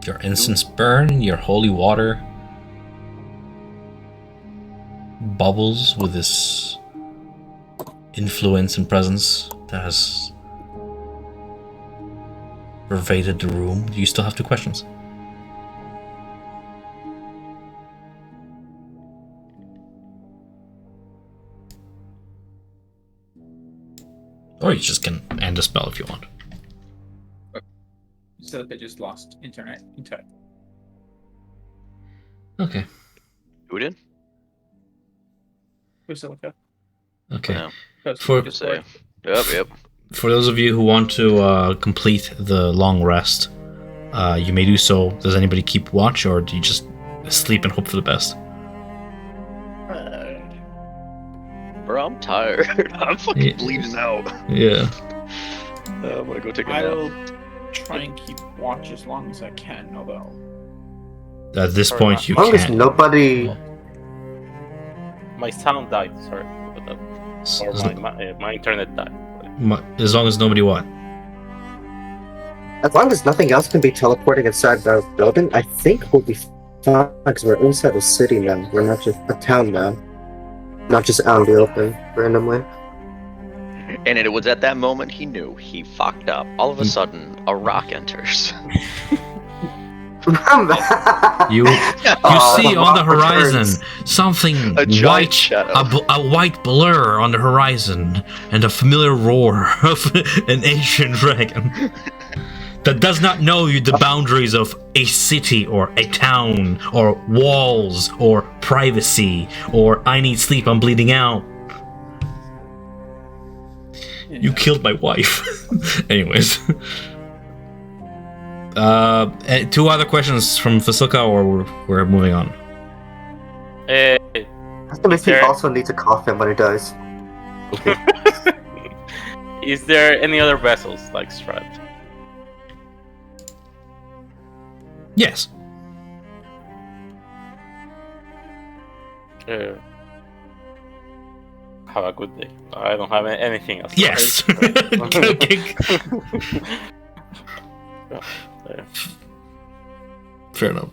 Your incense burn, your holy water bubbles with this influence and presence that has pervaded the room. Do you still have 2 questions? Or you just can end the spell if you want. So they just lost internet. Okay. Who did? Basilica. Okay. Yeah. For- Good say. Yep. For those of you who want to complete the long rest, you may do so. Does anybody keep watch, or do you just sleep and hope for the best? Bro, I'm tired. I'm fucking bleeding out. Yeah. I'm gonna go take a I nap. will try and keep watch as long as I can, although At this Sorry, point, you As long as can't. nobody. My sound died. Sorry, but or my internet died. As long as nobody what? As long as nothing else can be teleporting inside the building, I think we'll be fine because we're inside the city now. We're not just a town now. Not just out in the open randomly. And it was at that moment he knew he fucked up. All of a sudden, a rock enters. You see on the horizon something A giant white, shadow. a white blur on the horizon, and a familiar roar of an ancient dragon that does not know the boundaries of a city or a town or walls or privacy or I need sleep, I'm bleeding out. You killed my wife. Anyways. 2 other questions from Vasilka, or we're moving on? That's gonna make me also need to coffin when it dies. Okay. Is there any other vessels like Strahd? Yes. Have a good day. I don't have anything else. Yes. Fair enough.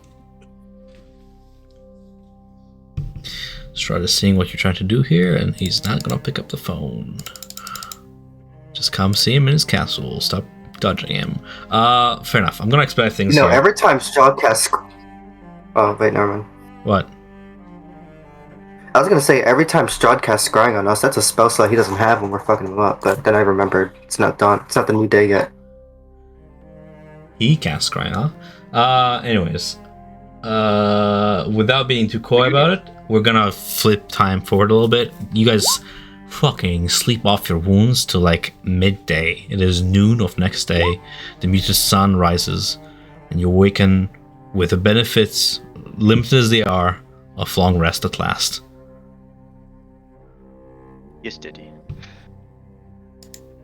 Strahd is seeing what you're trying to do here, and he's not gonna pick up the phone. Just come see him in his castle. Stop dodging him. Fair enough. I'm gonna expedite things. No, here. every time Strahd casts. Oh wait, never mind. What? I was gonna say every time Strahd casts scrying on us, that's a spell slot he doesn't have when we're fucking him up. But then I remembered it's not done. It's not the new day yet. He casts scrying, huh? Anyways. Without being too coy about it, we're gonna flip time forward a little bit. You guys fucking sleep off your wounds till like midday. It is noon of next day. The muted sun rises, and you awaken with the benefits, limited as they are, of long rest at last. Yes, did he?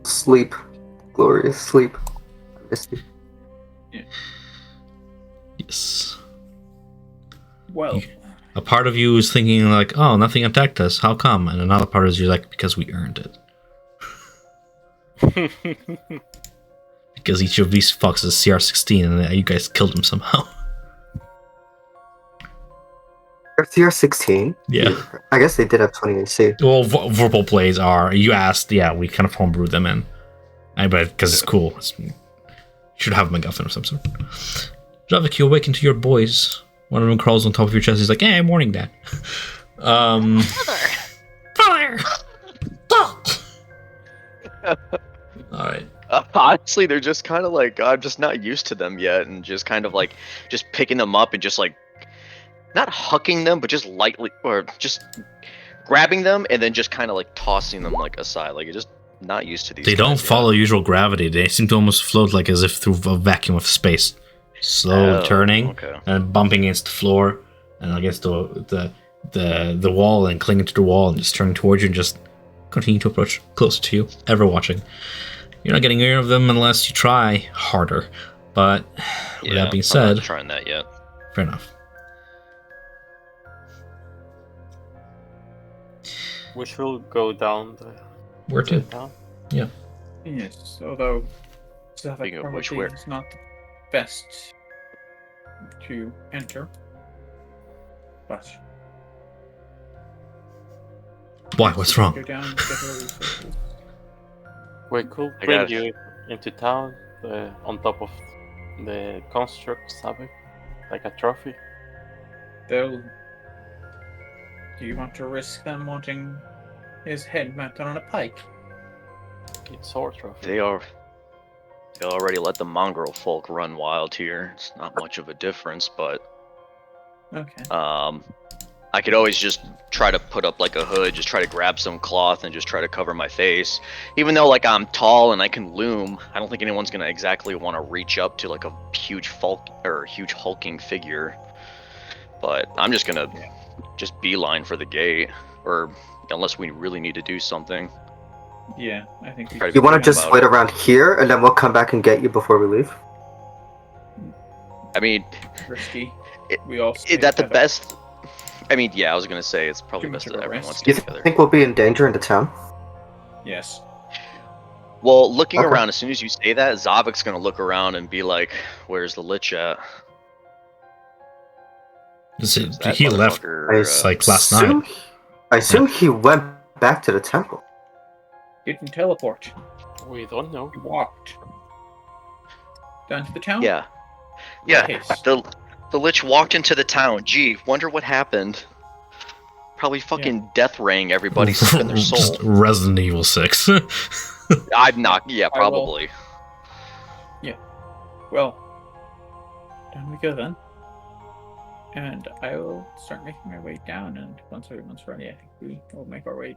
Sleep, glorious sleep. I miss you. Yes. well, A part of you is thinking like, oh, nothing attacked us. How come? And another part is you're like, because we earned it. Because each of these fucks is CR16 and you guys killed him somehow. CR16? Yeah. I guess they did have 20 AC. Well, verbal plays are. You asked, yeah, we kind of homebrewed them in. But because it's cool. Should have a MacGuffin of some sort. Javik, you awaken to your boys. One of them crawls on top of your chest. He's like, hey, morning, Dad. Father! Alright. Honestly, they're just kind of like, I'm just not used to them yet, and just kind of like, just picking them up and just like, not hucking them, but just lightly, or just grabbing them and then just kind of like tossing them like aside. Like, you're just not used to these. They don't follow usual gravity. They seem to almost float like as if through a vacuum of space. Slowly turning and bumping against the floor and against the wall and clinging to the wall and just turning towards you and just continue to approach closer to you, ever watching. You're not getting rid of them unless you try harder. But with that being I'm said, not trying that yet. fair enough. We should go down Where the to? town. Yes, although Zavik Speaking of which, probably where? is not the best to enter. But Why? What's go wrong? down and get our resources. We could I bring got- you into town on top of the construct, Savik, like a trophy. Though, do you want to risk them wanting his head mounted on a pike? It's our trophy. They already let the mongrel folk run wild here. It's not much of a difference, but Okay. I could always just try to put up like a hood, just try to grab some cloth and just try to cover my face. Even though like I'm tall and I can loom, I don't think anyone's gonna exactly want to reach up to like a huge huge hulking figure. But I'm just gonna just beeline for the gate, or unless we really need to do something. Yeah, I think we Try to You want to think just about wait it. around here, and then we'll come back and get you before we leave? I mean, risky. It- We all is that the have a- best? I mean, yeah, I was gonna say it's probably Too best much that of a everyone risk. wants to You get together. think we'll be in danger in the town? Yes. Well, looking Okay. around, as soon as you say that, Zavik's gonna look around and be like, "Where's the Lich at?" That He left motherfucker, like last night. I assume he went back to the temple. Didn't teleport. We don't know. He walked. Down to the town? Yeah, yeah. Haste. The Lich walked into the town. Gee, wonder what happened. Probably fucking death rang everybody, sucking their soul. Just Resident Evil 6. I'm not. Yeah, I will- probably. Well, down we go then. And I will start making my way down, and once everyone's ready, I think we will make our way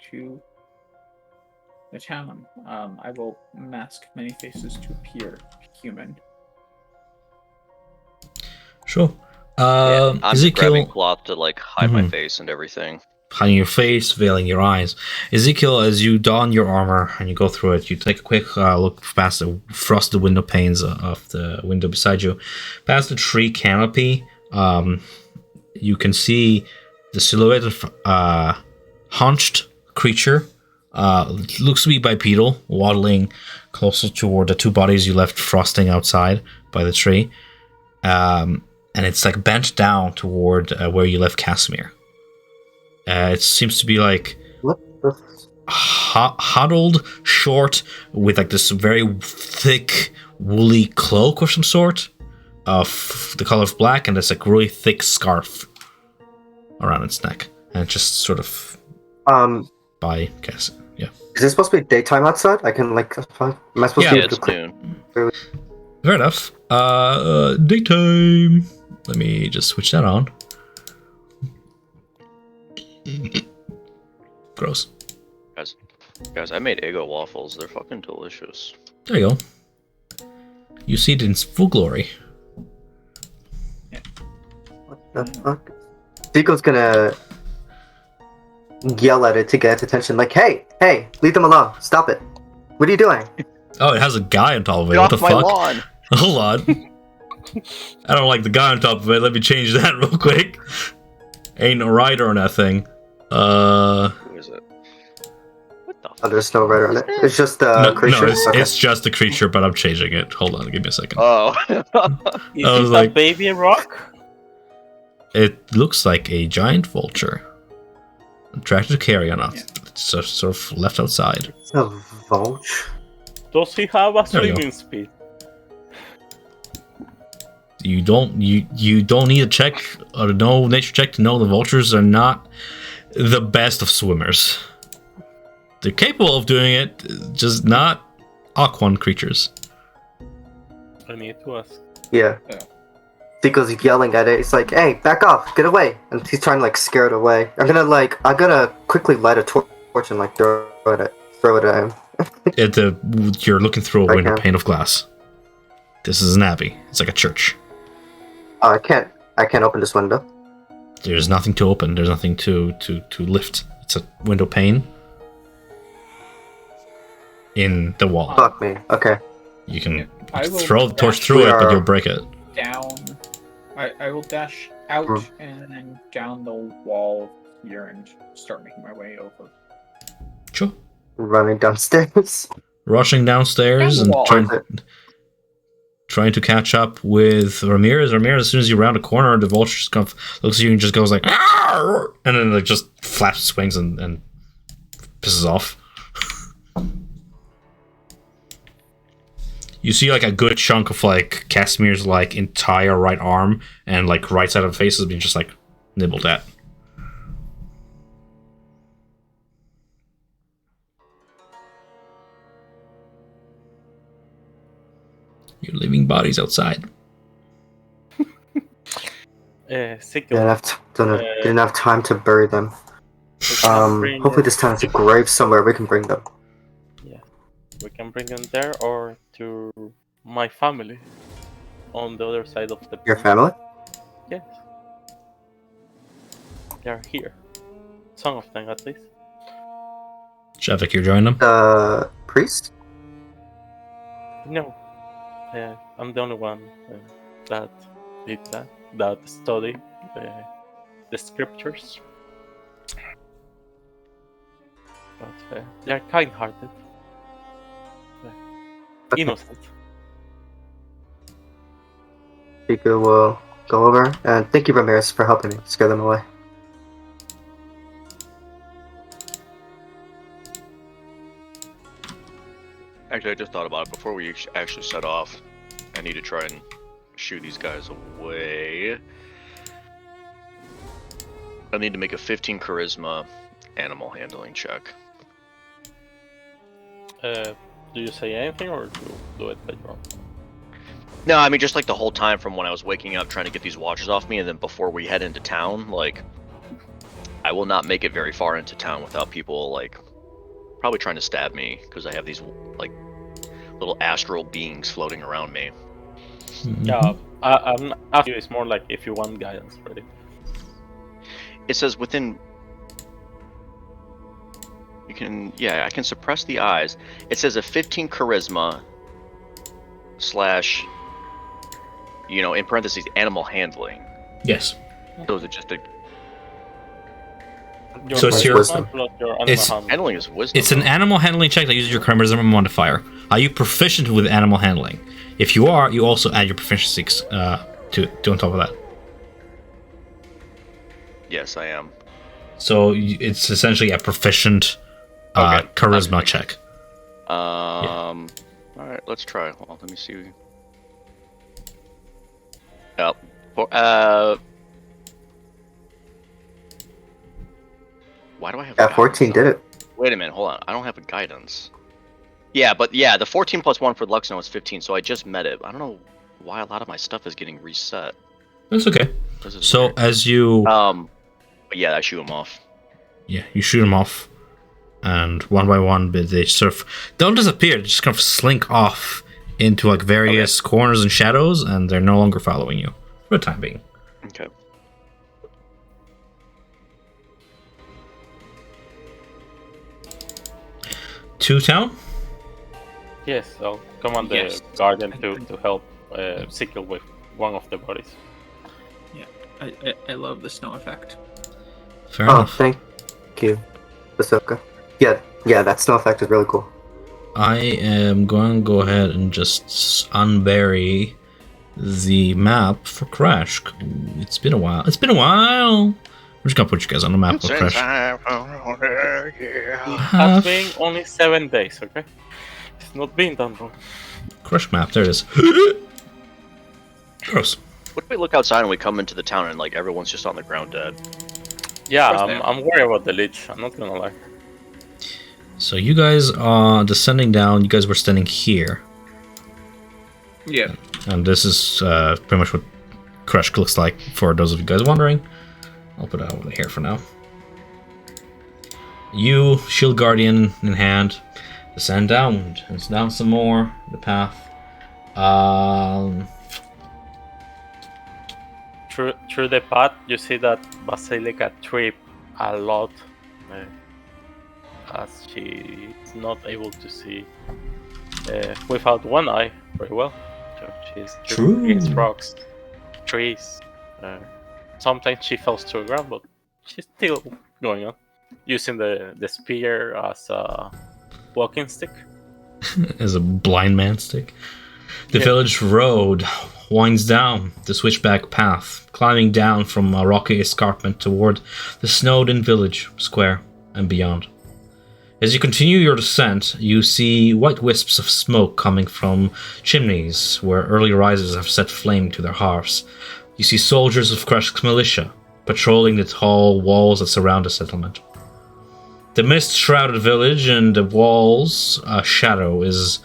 to the town. I will mask many faces to appear human. Sure. Yeah, I'm just grabbing Ezekiel, cloth to like hide my Mhm. face and everything. hiding your face, veiling your eyes. Ezekiel, as you don your armor and you go through it, you take a quick look past the frosted window panes of the window beside you. Past the tree canopy, you can see the silhouette of hunched creature. Looks to be bipedal, waddling closer toward the two bodies you left frosting outside by the tree. And it's like bent down toward where you left Casimir. It seems to be like What the? huddled, short, with like this very thick, woolly cloak of some sort, of the color of black, and there's like really thick scarf around its neck, and it's just sort of by Casimir. Yeah, Is it supposed to be daytime outside? I can like. Am I supposed Yeah, to Yeah, be it's noon. fair enough. Daytime. Let me just switch that on. Gross. Guys, I made Eggo waffles. They're fucking delicious. There you go. You see it in its full glory. What the fuck? Zico's gonna yell at it to get its attention, like, hey, leave them alone. Stop it. What are you doing? Oh, it has a guy on top of it. Get What off the my fuck? lawn! Hold on. I don't like the guy on top of it. Let me change that real quick. Ain't no rider on that thing. Who is it? What the Oh, there's no rider on it. It's just a No, creature. it's, Okay. it's just a creature, but I'm changing it. Hold on, give me a second. Oh. Is I was it like- a baby rock? It looks like a giant vulture. Attracted to carry or not. Yeah. It's just sort of left outside. It's a vulture. Does he have a There we go. swimming speed? You don't need a check or no nature check to know the vultures are not the best of swimmers. They're capable of doing it, just not aquan creatures. I need to ask. Yeah. Yeah. Zico's yelling at it. It's like, hey, back off, get away. And he's trying to like scare it away. I'm gonna quickly light a torch and like throw it at him. You're looking through a I window can. pane of glass. This is an abbey. It's like a church. Oh, I can't open this window. There's nothing to open. There's nothing to lift. It's a window pane. in the wall. Fuck me. Okay. You can I will throw the torch dash through it, but are- you'll break it. down. I will dash out and then down the wall here and start making my way over. Sure. Running downstairs. Rushing downstairs Down and the wall. trying to catch up with Ramirez. Ramirez, as soon as you round a corner, the vulture just kind of looks at you and just goes like, "Arr!" And then like just flaps its wings and pisses off. You see like a good chunk of like Casimir's like entire right arm and like right side of the face has been just like nibbled at. You're leaving bodies outside. Sickle. Didn't have time to bury them. Hopefully this town has a grave somewhere we can bring them. Yeah, we can bring them there or to my family on the other side of the. Your family? Yes. They are here. Some of them, at least. Shavik, you join them? Priest? No. I'm the only one that did that study the scriptures. But they are kind-hearted. Innocent. Pico will go over, and thank you, Ramirez, for helping me scare them away. Actually, I just thought about it. Before we actually set off, I need to try and shoo these guys away. I need to make a 15 charisma animal handling check. Do you say anything or do you do it by your own? No, I mean just like the whole time from when I was waking up trying to get these watchers off me, and then before we head into town, like I will not make it very far into town without people like probably trying to stab me because I have these like little astral beings floating around me. Yeah, I'm asking you. It's more like if you want guidance, right? It says within. You can, yeah, I can suppress the eyes. It says a 15 charisma / in parentheses, animal handling. Yes. So is it just a So it's your- it's- handling is wisdom? It's an animal handling check that uses your charisma modifier. Are you proficient with animal handling? If you are, you also add your proficiency to on top of that. Yes, I am. So it's essentially a proficient charisma check. All right, let's try. Well, let me see. Why do I have? Yeah, 14 did it. Wait a minute, hold on. I don't have a guidance. Yeah, but yeah, the 14 plus 1 for Luxno is 15, so I just met it. I don't know why a lot of my stuff is getting reset. That's okay. This is So weird. as you but yeah, I shoot him off. you shoot them off, and one by one, but they sort of don't disappear. They just kind of slink off into like various corners and shadows, and they're no longer following you for the time being. Okay. Yes, I'll command Yes. the guardian to help Sickle with one of the bodies. I love the snow effect. Fair Oh, enough. thank you, Ahsoka. Yeah, that snow effect is really cool. I am going to go ahead and just unbury the map for Crash. It's been a while. I'm just gonna put you guys on the map for Crash. It has been only 7 days, okay? It's not been done wrong. Crash map, there it is. Gross. What if we look outside and we come into the town and like everyone's just on the ground dead? Yeah, Of course I'm worried about the Lich, I'm not gonna lie. So you guys are descending down. You guys were standing here, Yeah. and this is pretty much what Crash looks like for those of you guys wondering. I'll put it over here for now. You, Shield Guardian in hand, descend downward. It's down some more the path. Through the path, you see that Basilica trip a lot as she is not able to see without one eye very well. So she's True. against rocks, trees. Sometimes she falls to the ground, but she's still going on, using the spear as a walking stick. As a blind man stick. The Yeah. village road winds down the switchback path, climbing down from a rocky escarpment toward the snowed-in village square and beyond. As you continue your descent, you see white wisps of smoke coming from chimneys where early risers have set flame to their hearths. You see soldiers of Kreshk's militia patrolling the tall walls that surround the settlement. The mist-shrouded village and the walls' shadow is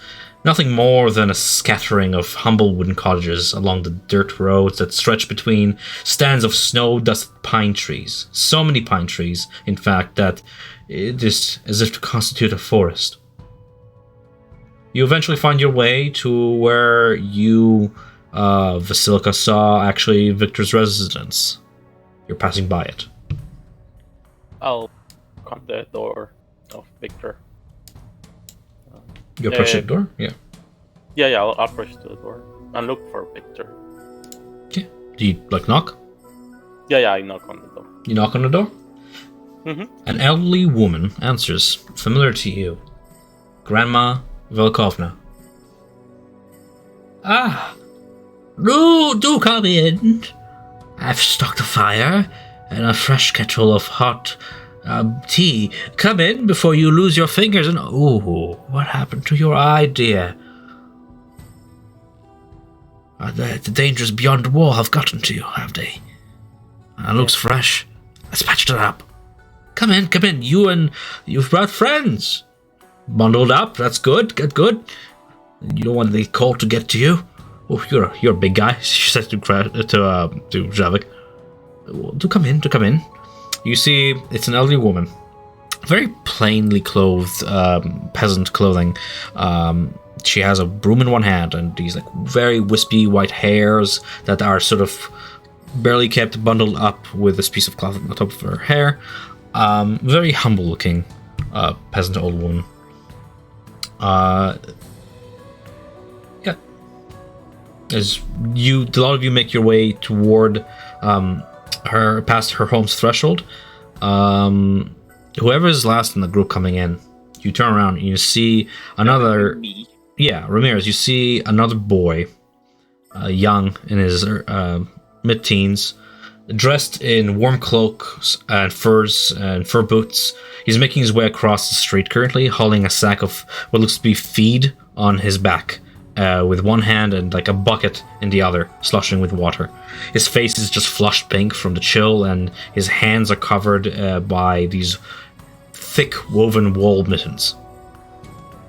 nothing more than a scattering of humble wooden cottages along the dirt roads that stretch between stands of snow-dusted pine trees. So many pine trees, in fact, that it is as if to constitute a forest. You eventually find your way to where you, Vasilika, saw actually Victor's residence. You're passing by it. I'll come to the door of Victor. You approach the door? Yeah. Yeah, I'll approach to the door and look for Victor. Okay. Do you, knock? Yeah, I knock on the door. You knock on the door? Mm-hmm. An elderly woman answers, familiar to you. Grandma Velkovna. Ah! Do come in. I've stocked a fire and a fresh kettle of hot tea. Come in before you lose your fingers and... Oh, what happened to your eye, dear? The dangers beyond the wall have gotten to you, have they? It looks fresh. Let's patch it up. Come in. You've brought friends. Bundled up, that's good, good. You don't want the cold to get to you. Oh, you're a big guy, she says to Javik. Do come in. You see, it's an elderly woman. Very plainly clothed, peasant clothing. She has a broom in one hand and these very wispy white hairs that are sort of barely kept bundled up with this piece of cloth on the top of her hair. Very humble looking peasant old woman. Yeah. As a lot of you make your way toward her, past her home's threshold, whoever is last in the group coming in, you turn around and you see another. Me. Yeah, Ramirez. You see another boy, young in his mid-teens, dressed in warm cloaks and furs and fur boots. He's making his way across the street currently, hauling a sack of what looks to be feed on his back, with one hand and a bucket in the other, sloshing with water. His face is just flushed pink from the chill, and his hands are covered by these thick woven wool mittens.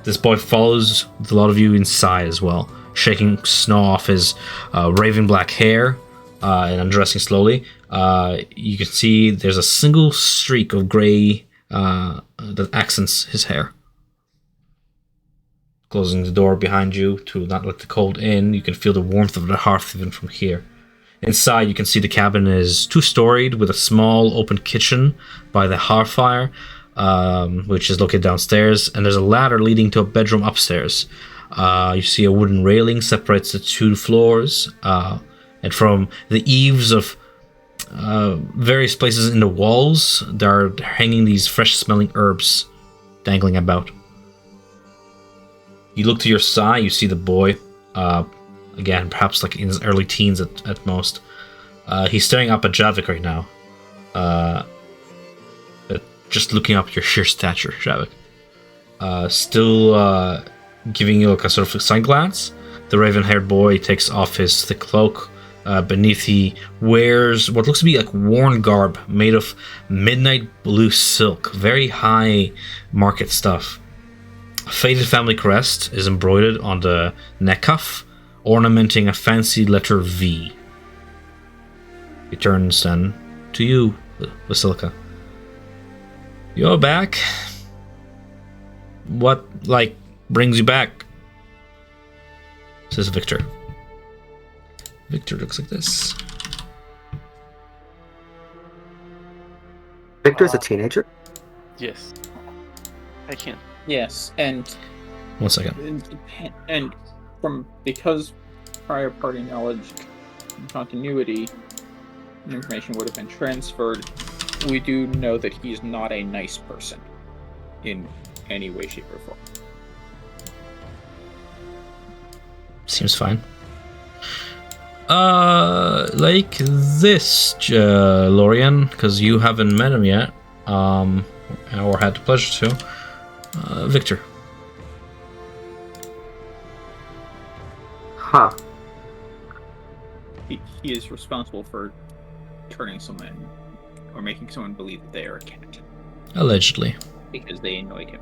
This boy follows with a lot of you inside as well, shaking snow off his raven black hair, and undressing slowly. You can see there's a single streak of gray that accents his hair. Closing the door behind you to not let the cold in, you can feel the warmth of the hearth even from here. Inside, you can see the cabin is two-storied with a small open kitchen by the hearth fire, which is located downstairs, and there's a ladder leading to a bedroom upstairs. You see a wooden railing separates the two floors, and from the eaves of various places in the walls, there are hanging these fresh-smelling herbs dangling about. You look to your side, you see the boy, again, perhaps in his early teens at most. He's staring up at Javik right now. Just looking up at your sheer stature, Javik. Still giving you a sort of side glance. The raven-haired boy takes off his thick cloak. Beneath he wears what looks to be worn garb made of midnight blue silk. Very high market stuff. A faded family crest is embroidered on the neck cuff, ornamenting a fancy letter V. He turns then to you, Vasilika. You're back. What, brings you back? Says Victor. Victor looks like this. Victor's a teenager? Yes. I can't. Yes, and 1 second. because prior party knowledge and continuity and information would have been transferred, we do know that he's not a nice person in any way, shape, or form. Seems fine. Like this, Lorian, because you haven't met him yet, or had the pleasure to. Victor. Huh. He is responsible for turning someone or making someone believe that they are a cat Allegedly. because they annoyed him.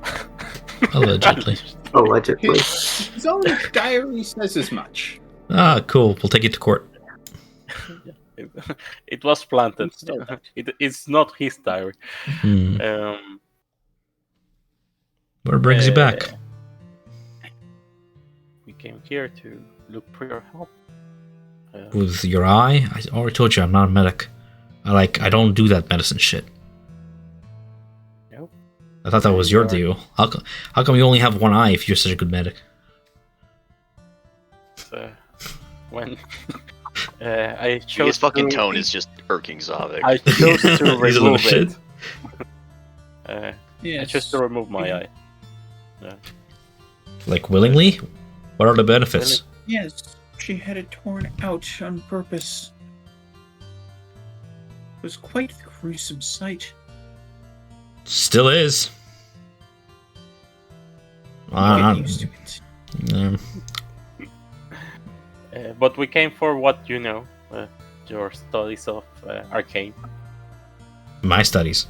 Allegedly. Allegedly. His own diary says as much. Ah, cool. We'll take it to court. It was planted. Still. It's not his diary. Hmm. What brings you back? We came here to look for your help. With your eye? I already told you I'm not a medic. I don't do that medicine shit. Nope. I thought that was your deal. How come you only have one eye if you're such a good medic? When I chose His fucking to, tone is just irking Zavik. I chose to He's a little remove shit. it. Yes. I chose to remove my eye. Like, willingly? What are the benefits? Yes, she had it torn out on purpose. It was quite the gruesome sight. Still is. Get used to it. But we came for what you know, your studies of arcane. My studies.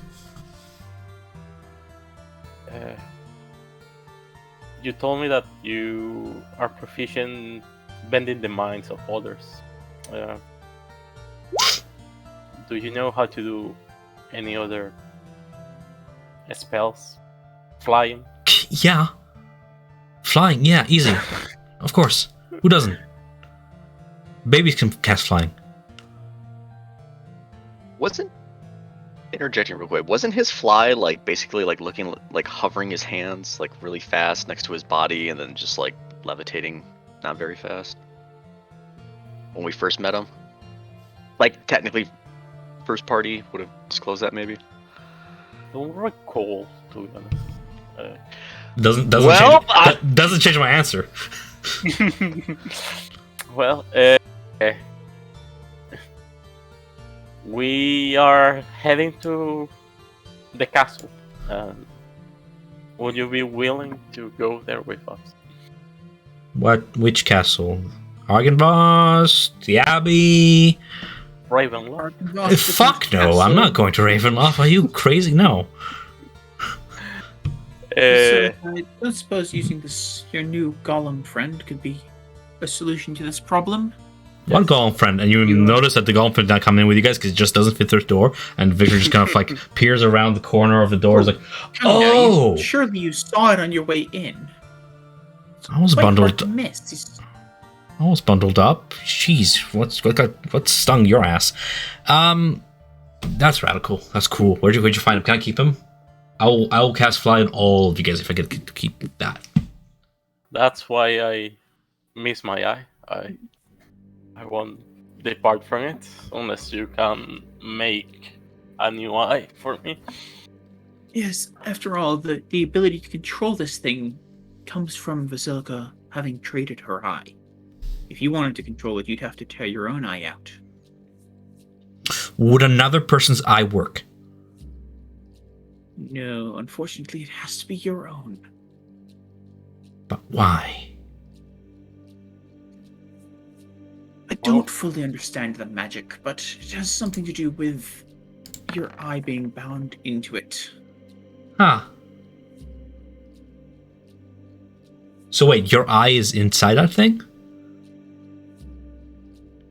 You told me that you are proficient bending the minds of others. Do you know how to do any other spells? Flying? Yeah. Flying, yeah, easy. Of course. Who doesn't? Babies can cast flying. Wasn't interjecting real quick? Wasn't his fly like basically like looking like hovering his hands like really fast next to his body and then just like levitating not very fast when we first met him? Like technically, first party would have disclosed that maybe. Don't recall, to be honest. Doesn't Well, change, doesn't change my answer. Well, we are heading to the castle. Would you be willing to go there with us? Which castle? Argenvost? The Abbey? Ravenloft? Fuck no, I'm not going to Ravenloft. Are you crazy? No. So I don't suppose using your new golem friend could be a solution to this problem. One golem friend, and you notice that the golem friend not coming in with you guys because it just doesn't fit their door, and Victor just kind of like peers around the corner of the door. Is like, oh, Surely you saw it on your way in. I was Quite hard bundled. to miss. I was bundled up. Jeez, what stung your ass? That's radical. That's cool. Where'd you find him? Can I keep him? I'll cast fly on all of you guys if I get to keep that. That's why I miss my eye. I won't depart from it unless you can make a new eye for me. Yes, after all, the ability to control this thing comes from Vasilka having traded her eye. If you wanted to control it, you'd have to tear your own eye out. Would another person's eye work? No, unfortunately, it has to be your own. But why? I don't fully understand the magic, but it has something to do with your eye being bound into it. Huh. So wait, your eye is inside that thing?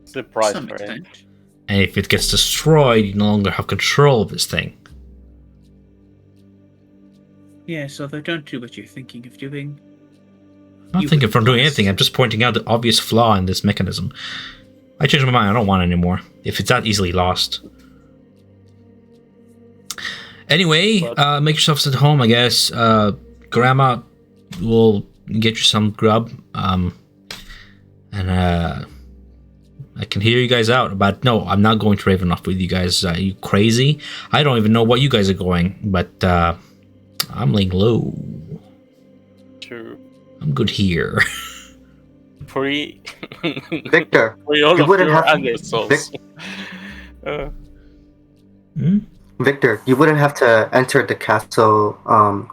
It's the price Some for it. extent. And if it gets destroyed, you no longer have control of this thing. Yes, although don't do what you're thinking of doing. I'm not thinking from doing anything, I'm just pointing out the obvious flaw in this mechanism. I changed my mind, I don't want it anymore. If it's that easily lost. Anyway, make yourselves at home, I guess. Grandma will get you some grub. And I can hear you guys out. But no, I'm not going to Ravenloft with you guys. Are you crazy? I don't even know what you guys are going. But I'm laying low. Sure. I'm good here. Free. Victor, Free all you of wouldn't your have to- anger souls. Victor, you wouldn't have to enter the castle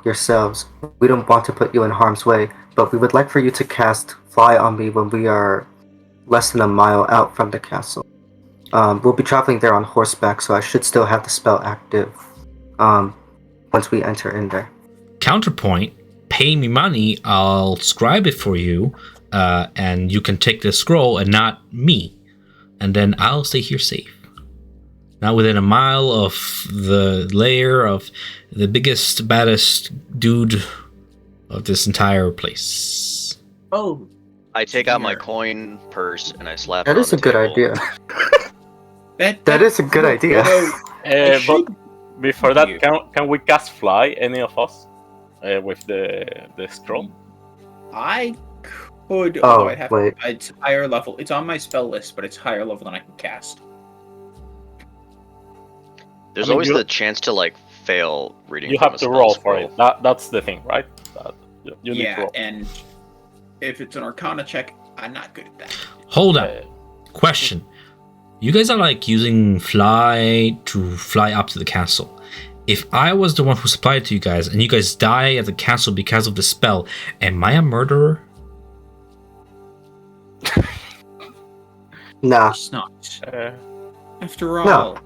yourselves. We don't want to put you in harm's way, but we would like for you to cast Fly on Me when we are less than a mile out from the castle. We'll be traveling there on horseback, so I should still have the spell active once we enter in there. Counterpoint, pay me money, I'll scribe it for you, and you can take the scroll and not me. And then I'll stay here safe. Not within a mile of the lair of the biggest, baddest dude of this entire place. Oh, I take out my coin purse and I slap That it on is a the good table. idea. that is a good idea. But should before that, you. can we cast fly, any of us, with the scroll? I could. Oh, although I'd have wait. It's higher level. It's on my spell list, but it's higher level than I can cast. There's I mean, always you- the chance to like fail reading. You from have a to spell roll for scroll. it. That's the thing, right? You need to Yeah, roll. and if it's an Arcana check, I'm not good at that. Hold up. Uh, Question. You guys are like using fly to fly up to the castle. If I was the one who supplied it to you guys and you guys die at the castle because of the spell, am I a murderer? Nah. It's not. uh, After all, No.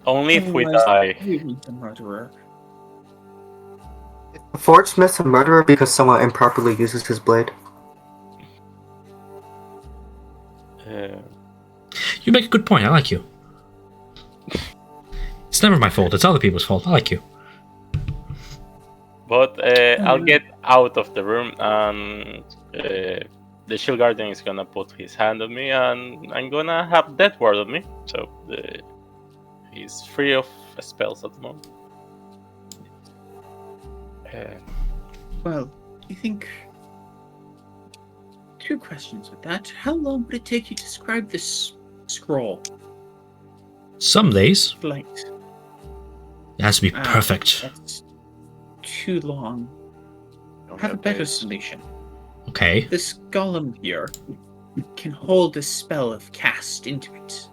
only if we otherwise, die. everyone's a murderer. A forge smith's a murderer because someone improperly uses his blade. You make a good point. I like you. It's never my fault. It's other people's fault. I like you. But I'll get out of the room, and the shield guardian is gonna put his hand on me, and I'm gonna have death ward on me. So he's free of spells at the moment. Well, you think. Two questions with that. How long would it take you to describe this scroll? Some days Length. it has to be Ah, perfect. That's too long. Don't Have a better days. solution. Okay. This golem here can hold a spell of cast into it.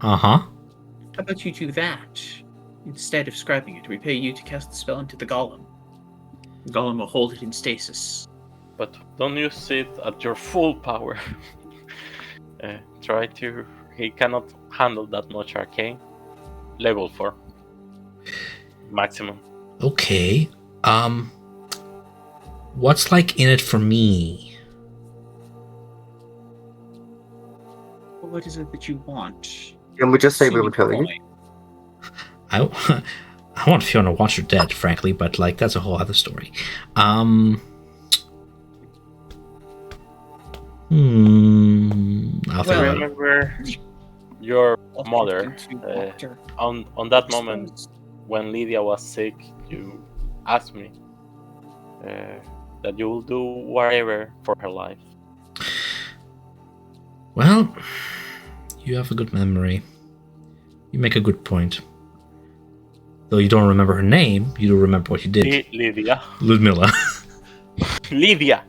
Uh huh. How about you do that? Instead of scribing it, we pay you to cast the spell into the golem. The golem will hold it in stasis. But don't use it at your full power. Try to. He cannot handle that much arcane. Level 4. Maximum. Okay. What's like in it for me? What is it that you want? Can we just say we See were killing you? point. I I want Fiona watch her dead, frankly, but like that's a whole other story. I'll think Well, about it. Remember your I'll mother. take you to doctor. On that moment, when Lydia was sick, you asked me that you will do whatever for her life. Well, you have a good memory. You make a good point. Though you don't remember her name, you do remember what you did. Lydia. Ludmilla. Lydia.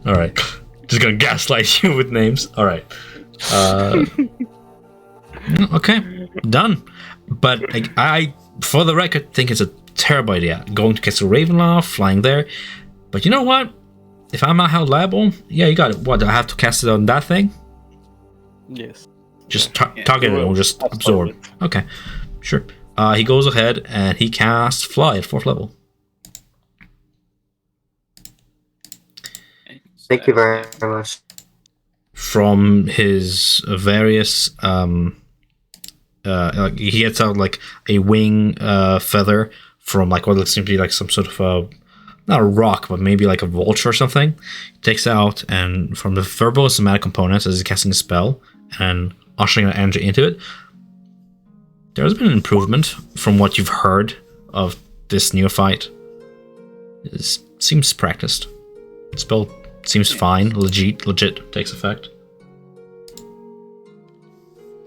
All right. Just gonna gaslight you with names. All right. Okay. Done. But I, for the record, think it's a terrible idea. Going to Castle Ravenloft, flying there. But you know what? If I'm not held liable, yeah, you got it. What, do I have to cast it on that thing? Yes. Just Yeah, target it you and will just absorb absorb. it. Okay. Sure. He goes ahead and he casts Fly at 4th level. Thank you very much. From his various like he gets out like a wing feather from like what seems to be like some sort of a not a rock but maybe like a vulture or something. He takes out and from the verbal and somatic components as he's casting a spell and ushering an energy into it, There's been an improvement from what you've heard of this neophyte. It seems practiced. Spell seems fine. Legit takes effect.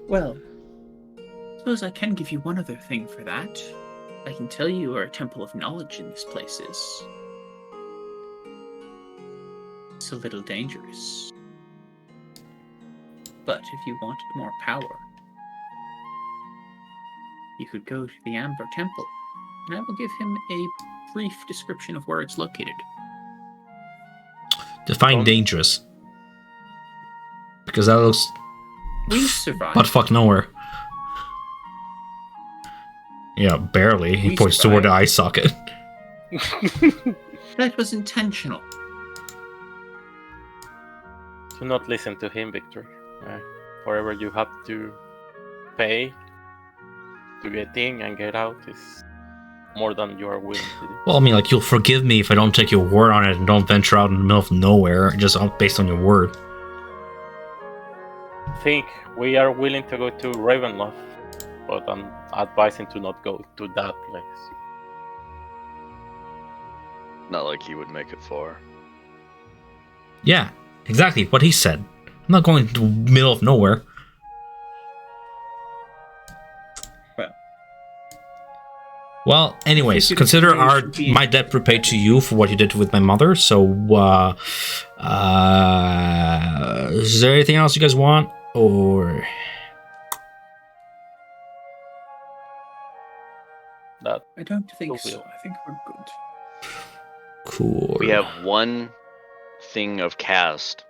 Well, I suppose I can give you one other thing for that. I can tell you where a temple of knowledge in this place is. It's a little dangerous. But if you wanted more power, you could go to the Amber Temple, and I will give him a brief description of where it's located. Define dangerous. Because that looks We survived. butt fuck nowhere. Yeah, barely. He We points toward the survived. eye socket. That was intentional. Do not listen to him, Victor. Wherever you have to pay to get in and get out is more than you are willing to do. Well, I mean, like, you'll forgive me if I don't take your word on it and don't venture out in the middle of nowhere just based on your word. Think we are willing to go to Ravenloft, but I'm advising to not go to that place. Not like he would make it far. Yeah, exactly what he said. I'm not going to the middle of nowhere. Well, anyways, figured consider you should be- my debt repaid to you for what you did with my mother. So, is there anything else you guys want, or? That I don't think Cool. so. I think we're good. Cool. We have one thing of cast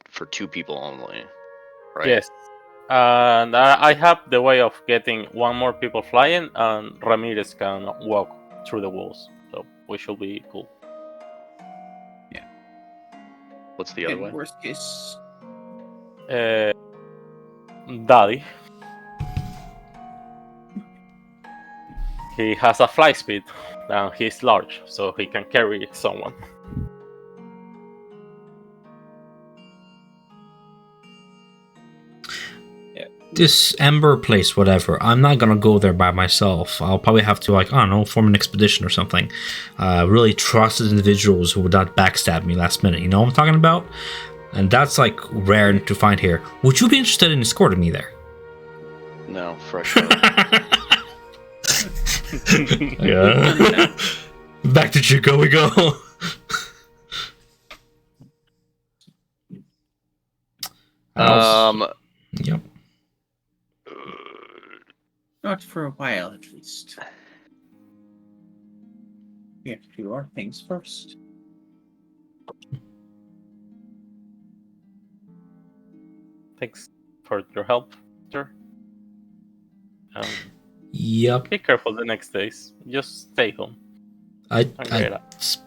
for 2 people only, right? Yes. And I have the way of getting one more people flying, and Ramirez can walk through the walls. So we should be cool. What's the other In way? worst case, Daddy. He has a fly speed, and he's large, so he can carry someone. This Ember place, whatever. I'm not gonna go there by myself. I'll probably have to, like, I don't know, form an expedition or something. Really trusted individuals who would not backstab me last minute. You know what I'm talking about? And that's like rare to find here. Would you be interested in escorting me there? No, fresh out. Yeah. Back to Chico we go. Yep. not for a while at least. We have to do our things first. Thanks for your help, sir. Yep. Be careful the next days. Just stay home. I've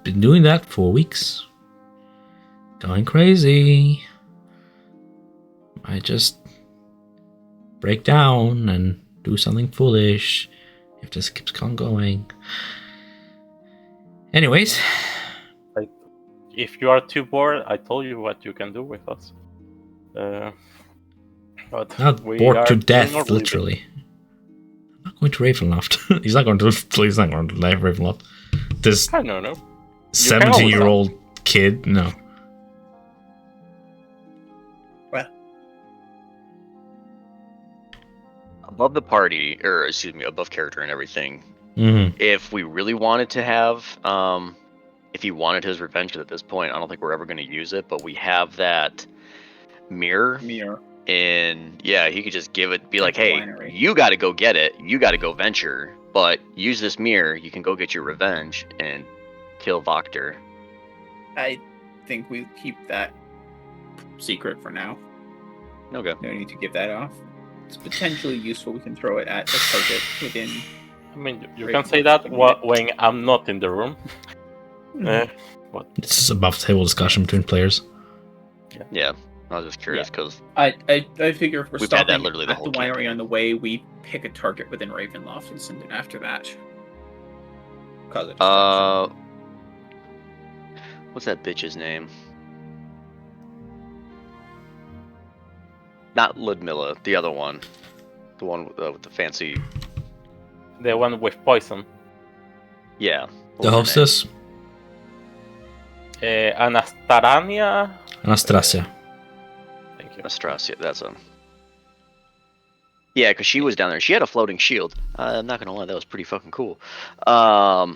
been doing that for weeks. Going crazy. I just break down and do something foolish if this keeps on going. Anyways. If you are too bored, I told you what you can do with us. But Not we bored are to doing death, our living. literally. I'm not going to Ravenloft. He's not going to Ravenloft. This I don't know. 17-year-old kid, no. Well, Above the party, or excuse me, above character and everything. Mm-hmm. If we really wanted to have, if he wanted his revenge at this point, I don't think we're ever going to use it, but we have that mirror. And yeah, he could just give it, be like, hey, Winery. you got to go get it. You got to go venture, but use this mirror. You can go get your revenge and kill Voctor. I think we keep that secret for now. Okay. No need to give that off. It's potentially useful. We can throw it at a target within. I mean, you can say that when I'm not in the room. This is above table discussion between players. Yeah. I was just curious because I figure if we're We've had that stopping literally the at the whole winery campaign. on the way, we pick a target within Ravenloft and send it after that. Cause it. what's that bitch's name? Not Ludmilla, the other one. The one with the fancy The one with poison. Yeah. What The was her name? hostess, Anastarania. Anastasia. Thank you. Astrasia, that's a. Yeah, because she was down there. She had a floating shield. I'm not gonna lie, that was pretty fucking cool. Yeah,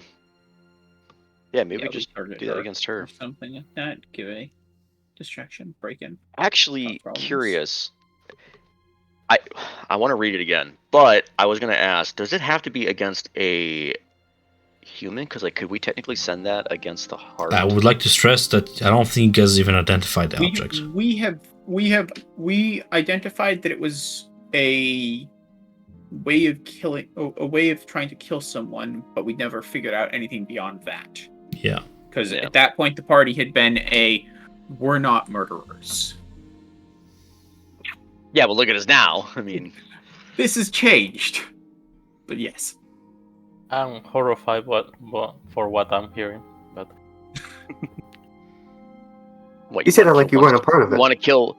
maybe Yeah, just we target do that her against her. or something like that. Give a distraction, break in. Actually, problems. curious. I want to read it again, but I was gonna ask: does it have to be against a human? Because like, could we technically send that against the heart? I would like to stress that I don't think you guys even identified the object. We identified that it was a way of killing, a way of trying to kill someone, but we never figured out anything beyond that. Yeah. Because Yeah. at that point, the party had been we're not murderers. Yeah, but look at us now. I mean, This has changed. But yes. I'm horrified for what I'm hearing, but what, You said wanna it like kill you one weren't a part of You it. want to kill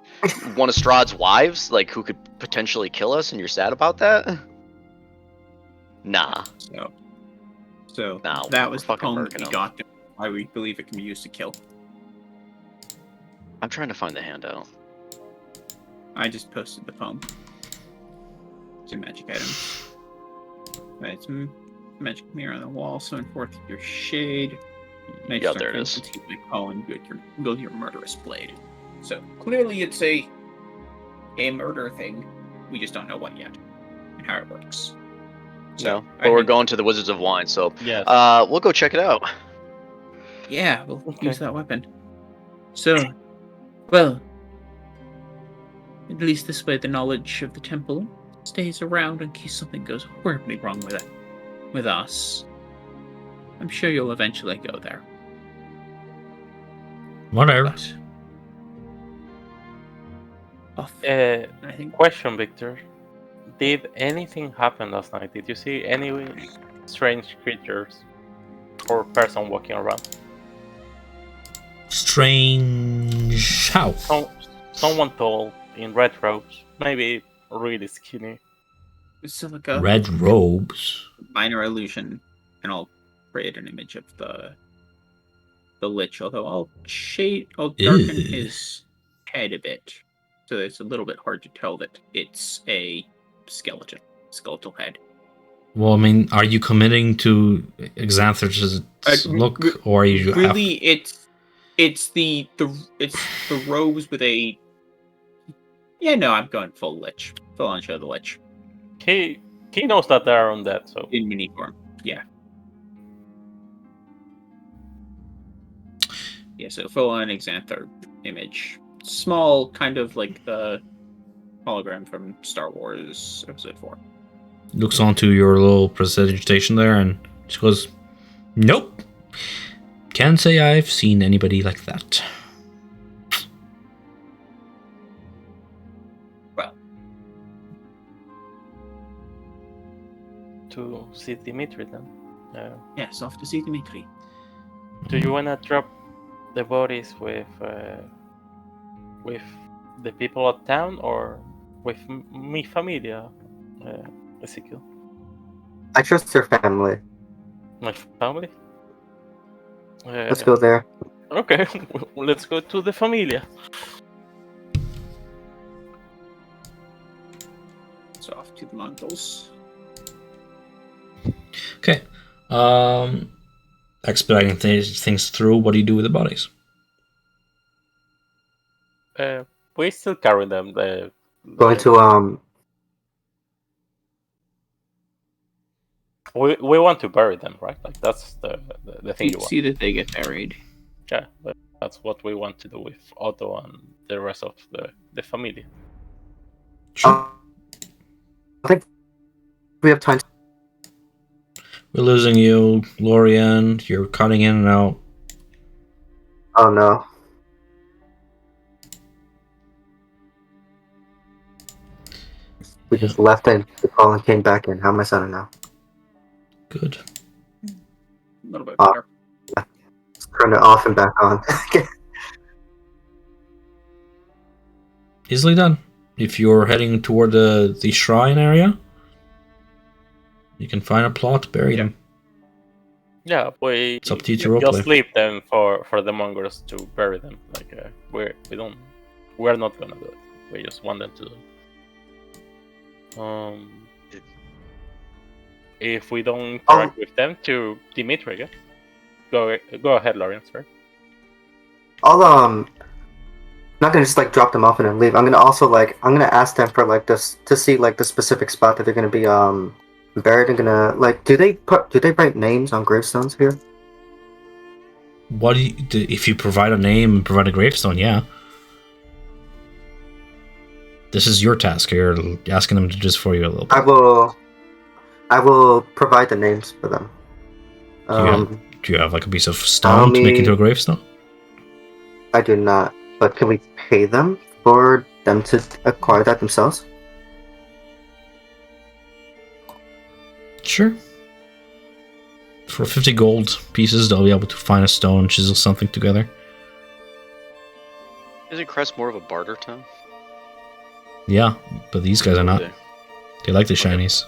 one of Strahd's wives, like who could potentially kill us, and you're sad about that? Nah. So No, that we're was the fucking poem that murking we them. got. Why we believe it can be used to kill. I'm trying to find the handout. I just posted the poem. It's a magic item. Right, it's a magic mirror on the wall. Summon forth your shade. Yeah, there it is. My call and build your murderous blade. So clearly, it's a murder thing. We just don't know what yet and how it works. So No, I but we're think- going to the Wizards of Wine, so yes. we'll go check it out. Yeah, we'll Okay. use that weapon. So, well, at least this way the knowledge of the temple stays around in case something goes horribly wrong with us. I'm sure you'll eventually go there. Whatever. But off. Uh, I think question, Victor. Did anything happen last night? Did you see any strange creatures or person walking around? Strange. How? Someone tall in red robes, maybe really skinny. Basilica. Red robes. Minor illusion, and I'll create an image of the lich. Although I'll darken Ew. his head a bit, so it's a little bit hard to tell that it's a skeletal head. Well, I mean, are you committing to Xanther's look, or are you Really, it's the robes with a. Yeah, no, I'm going full lich, full on show the lich He knows that they're undead, so in mini form. Yeah. Yeah, so full on Xanther image. Small, kind of like the hologram from Star Wars Episode 4. looks onto your little prestidigitation there and just goes, "Nope. Can't say I've seen anybody like that." Well, to see Dimitri then. yes, off to see Dimitri. Do you wanna drop the bodies with the people of town or with mi familia, Ezekiel? I trust your family. My family? Let's go there. Okay, let's go to the familia. So off to the Mongols. Okay. Expediting things through. What do you do with the bodies? We still carry them. Going to We want to bury them, right? Like that's the thing you want. See that they get buried. Yeah, that's what we want to do with Otto and the rest of the family. Sure. I think we have time. We're losing you, Lorian. You're cutting in and out. Oh no. We just left in the call and came back in. How am I sounding now? Good. A little bit better. Let's turn it off and back on. Easily done. If you're heading toward the shrine area, You can find a plot, bury them. Yeah, we It's up to you to just roleplay. leave them for the mongrels to bury them. Like we're not gonna do it. We just want them to do it. If we don't interact with them, to Dimitri, yeah? Go ahead, Lawrence. Sorry. I'll not gonna just like drop them off and then leave. I'm gonna also I'm gonna ask them for like this to see like the specific spot that they're gonna be buried. I'm gonna like do they write names on gravestones here? What do if you provide a name and provide a gravestone? Yeah. This is your task. You're asking them to do this for you a little bit. I will provide the names for them. Do you have like a piece of stone to make into a gravestone? I do not. But can we pay them for them to acquire that themselves? Sure. For 50 gold pieces, they'll be able to find a stone, chisel something together. Isn't Crest more of a barter town? Yeah, but these guys are not. Okay. They like the shinies.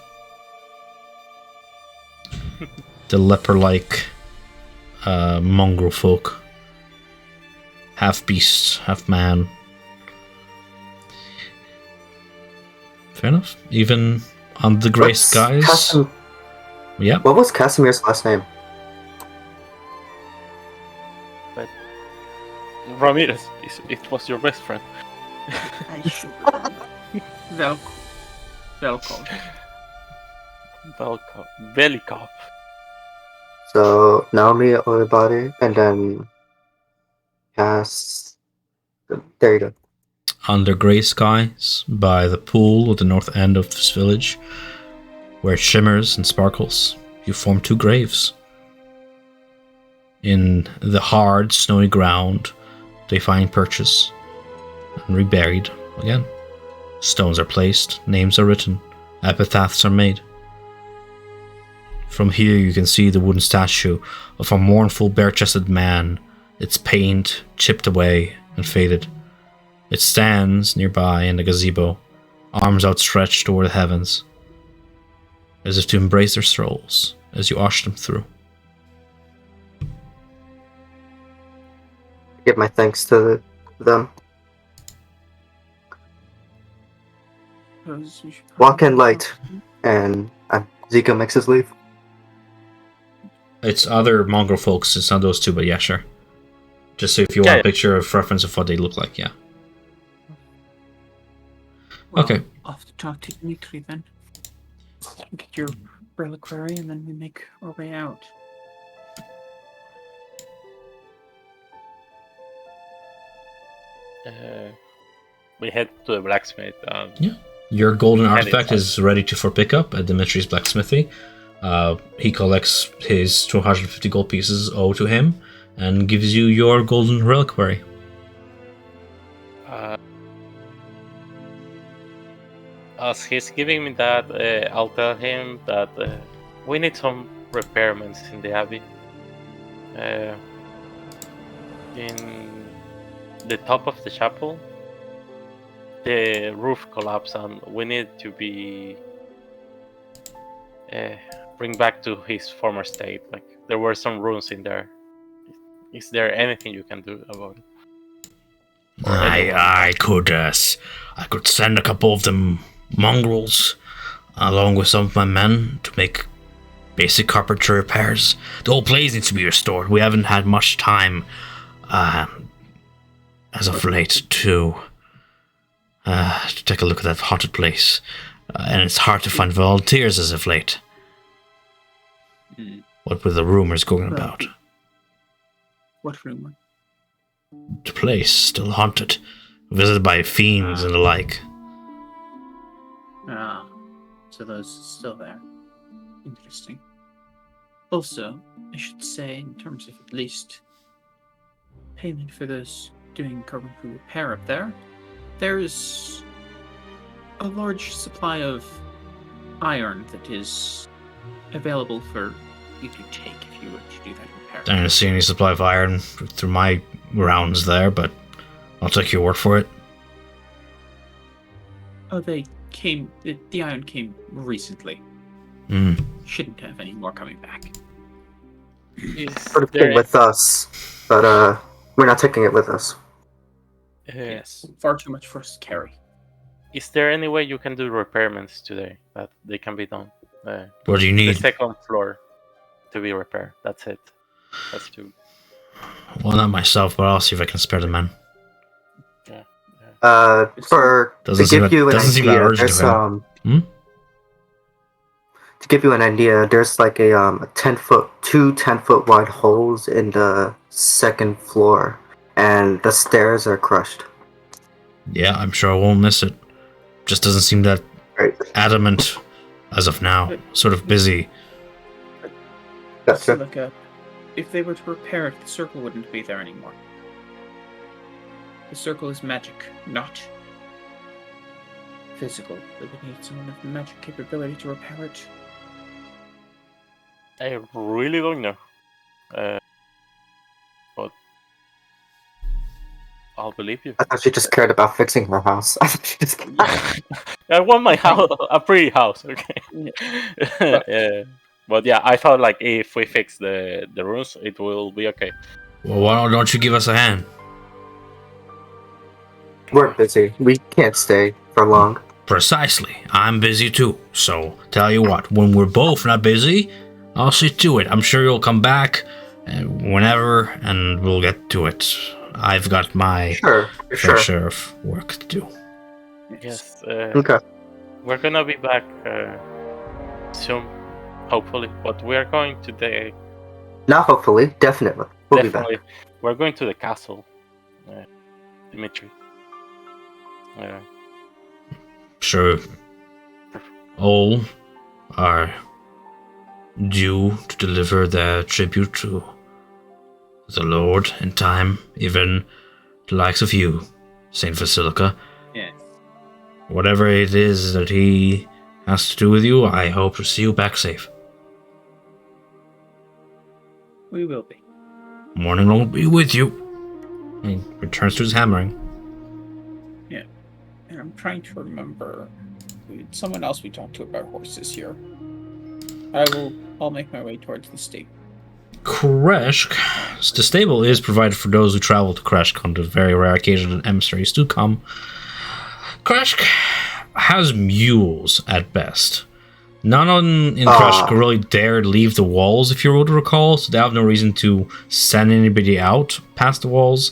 The leper-like mongrel folk. Half beast, half man. Fair enough. Even on the grey skies. Yeah. What was Casimir's last name? But Ramirez, it was your best friend. Velikov. So Naomi, everybody, and then Cass. There you go. Under grey skies, by the pool at the north end of this village, where it shimmers and sparkles, you form two graves. In the hard, snowy ground, they find purchase and reburied again. Stones are placed, names are written, epitaphs are made. From here you can see the wooden statue of a mournful, bare-chested man, its paint chipped away and faded. It stands nearby in the gazebo, arms outstretched toward the heavens, as if to embrace their souls as you usher them through. Give my thanks to them. Walk in light, and Zika makes his leave. It's other mongrel folks, it's not those two, but yeah, sure. Just so if you want a picture of reference of what they look like, yeah. Well, okay. Off to talk to Dimitri then. Get your reliquary and then we make our way out. We head to the blacksmith. Yeah. Your golden artifact is ready for pickup at Dimitri's blacksmithy. He collects his 250 gold pieces owed to him and gives you your golden reliquary. As he's giving me that, I'll tell him that we need some repairments in the abbey. In the top of the chapel, the roof collapsed and we need to be bring back to his former state. Like there were some runes in there. Is there anything you can do about it? I could send a couple of them mongrels along with some of my men to make basic carpentry repairs. The whole place needs to be restored. We haven't had much time as of late to take a look at that haunted place, and it's hard to find volunteers as of late. What were the rumors going about? What rumor? The place still haunted, visited by fiends and the like. Ah, so those are still there. Interesting. Also, I should say, in terms of at least payment for those doing carpentry repair up there, there's a large supply of iron that is available for you to take if you were to do that repair. I didn't see any supply of iron through my rounds there, but I'll take your word for it. Oh, they came. The iron came recently. Shouldn't have any more coming back. Would have been with us, but we're not taking it with us. Yes, far too much for us to carry. Is there any way you can do repairments today that they can be done? What do you The need? second floor to be repaired. That's it. That's two. Well, not myself, but I'll see if I can spare the men. To give you an idea, there's to give you an idea, there's like a 10-foot, 10-foot wide holes in the second floor, and the stairs are crushed. Yeah, I'm sure I won't miss it. Just doesn't seem that adamant as of now. Sort of busy. Gotcha. Like if they were to repair it, the circle wouldn't be there anymore. The circle is magic, not physical. They would need someone with magic capability to repair it. I really don't know. But I'll believe you. I thought she just cared about fixing her house. I thought she just I want my house, a pretty house, okay? Yeah. But yeah, I thought like if we fix the rooms, it will be okay. Well, why don't you give us a hand? We're busy. We can't stay for long. Precisely. I'm busy too. So, tell you what, when we're both not busy, I'll see to it. I'm sure you'll come back whenever, and we'll get to it. I've got my fair share of work to do. Yes. Okay. We're gonna be back soon, hopefully. But we are going today. Not hopefully, definitely. We'll be back. We're going to the castle, Dimitri. Sure. All are due to deliver their tribute to the Lord in time, even the likes of you, Saint Basilica. Yes. Whatever it is that he has to do with you, I hope to see you back safe. We will be. Morning will be with you. He returns to his hammering. Yeah. And I'm trying to remember someone else we talked to about horses here. I'll make my way towards the stable. Kreshk. The stable is provided for those who travel to Kreshk on the very rare occasion that emissaries do come. Kreshk has mules at best. None in Kreshk really dare leave the walls, if you were to recall, so they have no reason to send anybody out past the walls.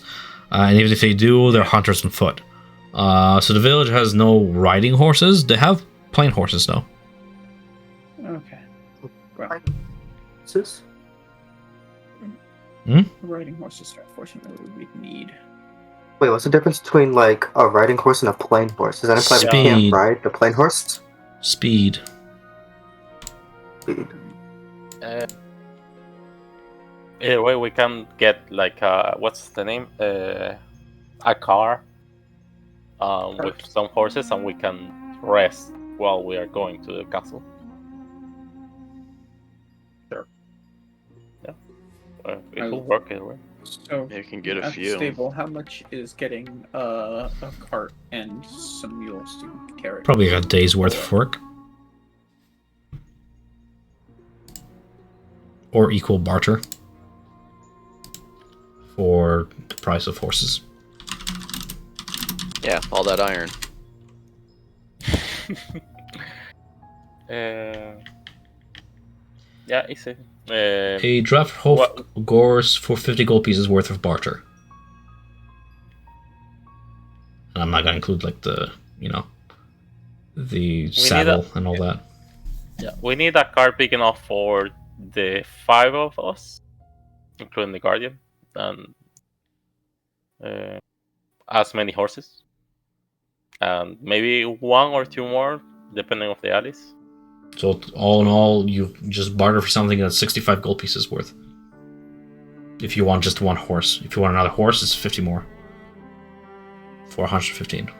And even if they do, they're hunters on foot. So the village has no riding horses. They have plain horses, though. Okay. Well, Sis? riding horses are unfortunately what we need. Wait, what's the difference between like a riding horse and a plain horse? Does that imply we can't ride the plain horse? Speed. Either way, we can get like what's the name? A car with some horses, and we can rest while we are going to the castle. Sure. Yeah, it will work either way. So you can get a at few. the stable, how much is getting a cart and some mules to carry? Probably a day's worth of work. Or equal barter for the price of horses. Yeah, all that iron. Yeah, easy. A draft hoof gores for 50 gold pieces worth of barter. And I'm not gonna include like the saddle and all that. Yeah, we need a car big enough for the 5 of us, including the guardian, and as many horses, and maybe 1 or 2 more, depending on the alleys. So all in all, you just barter for something that's 65 gold pieces worth. If you want just 1 horse. If you want another horse, it's 50 more. 415.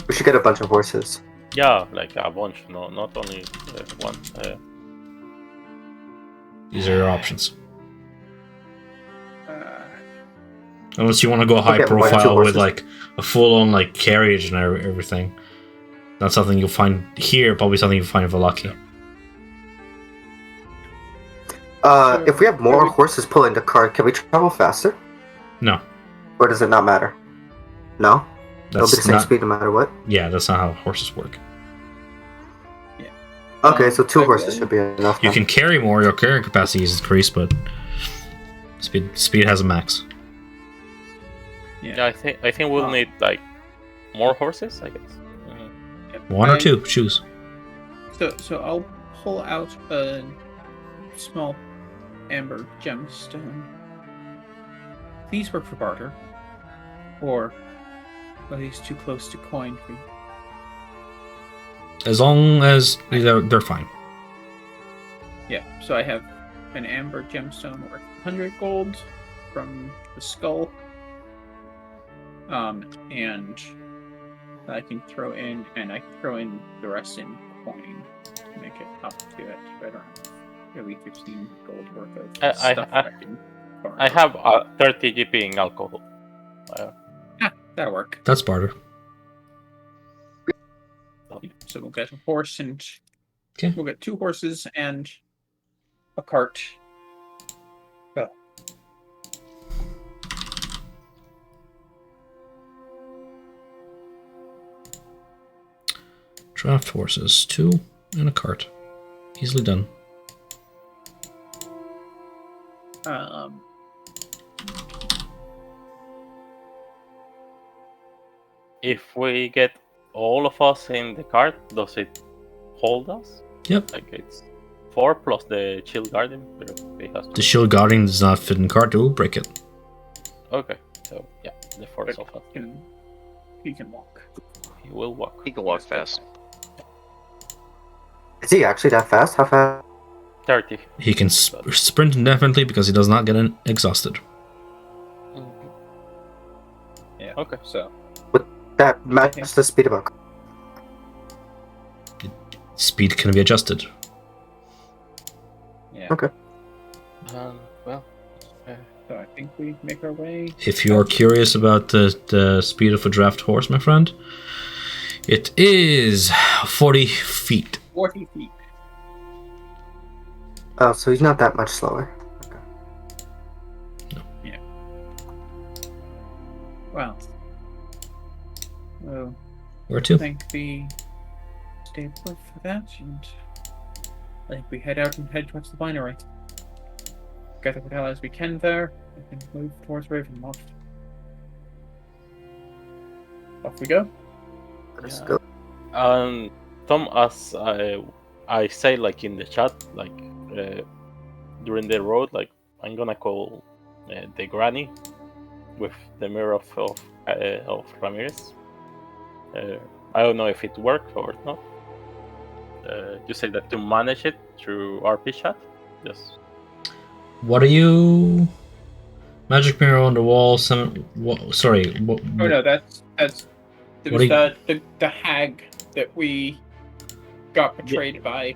We should get a bunch of horses. Yeah, like a bunch, no, not only 1. These are your options. Unless you want to go high profile with like a full-on like carriage and everything. Not something you'll find here, probably something you'll find in Valaki. If we have more horses pulling the cart, can we travel faster? No. Or does it not matter? No? It'll be the That's same not. speed no matter what? Yeah, that's not how horses work. Okay, so 2 I horses will. should be enough. You then. can carry more. Your carrying capacity is increased, but speed has a max. Yeah, I think we'll need like more horses, I guess. One or two, choose. So I'll pull out a small amber gemstone. These work for barter, or are these too close to coin for you? As long as they're fine. Yeah. So I have an amber gemstone worth 100 gold from the skull, and I can throw in, the rest in coin to make it up to it. But I don't have really 15 gold worth of stuff I can borrow. I have 30 GP in alcohol. That'll work. That's barter. So we'll get a horse and Okay. we'll get 2 horses and a cart. Well, Draft horses, 2 and a cart. Easily done. If we get all of us in the cart, does it hold us? Yep. Like it's 4 plus the shield guardian. The shield guardian does not fit in cart, it will break it. Okay, so yeah, the 4 of us. he can walk. He will walk. He can walk fast. Is he actually that fast? How fast? 30. He can sprint indefinitely because he does not get exhausted. Yeah. Okay. So That matches the speed of a car. Speed can be adjusted. yeah. Okay. Well, So I think we make our way. If you are curious about the speed of a draft horse, my friend, it is 40 feet. 40 feet. Oh, so he's not that much slower. Wow. Well, Where to? thank the stapler for that, and I think we head out and head towards the binary. Gather what allies we can there, and then move towards Ravenloft. Off we go. Let's Yeah. go. Tom, as I say, like in the chat, like during the road, like I'm gonna call the granny with the mirror of Ramirez. I don't know if it worked or not. You say that to manage it through RP chat. Yes. What are you? Magic mirror on the wall. Sorry. What, Oh no, that's it What was are the hag that we got betrayed by.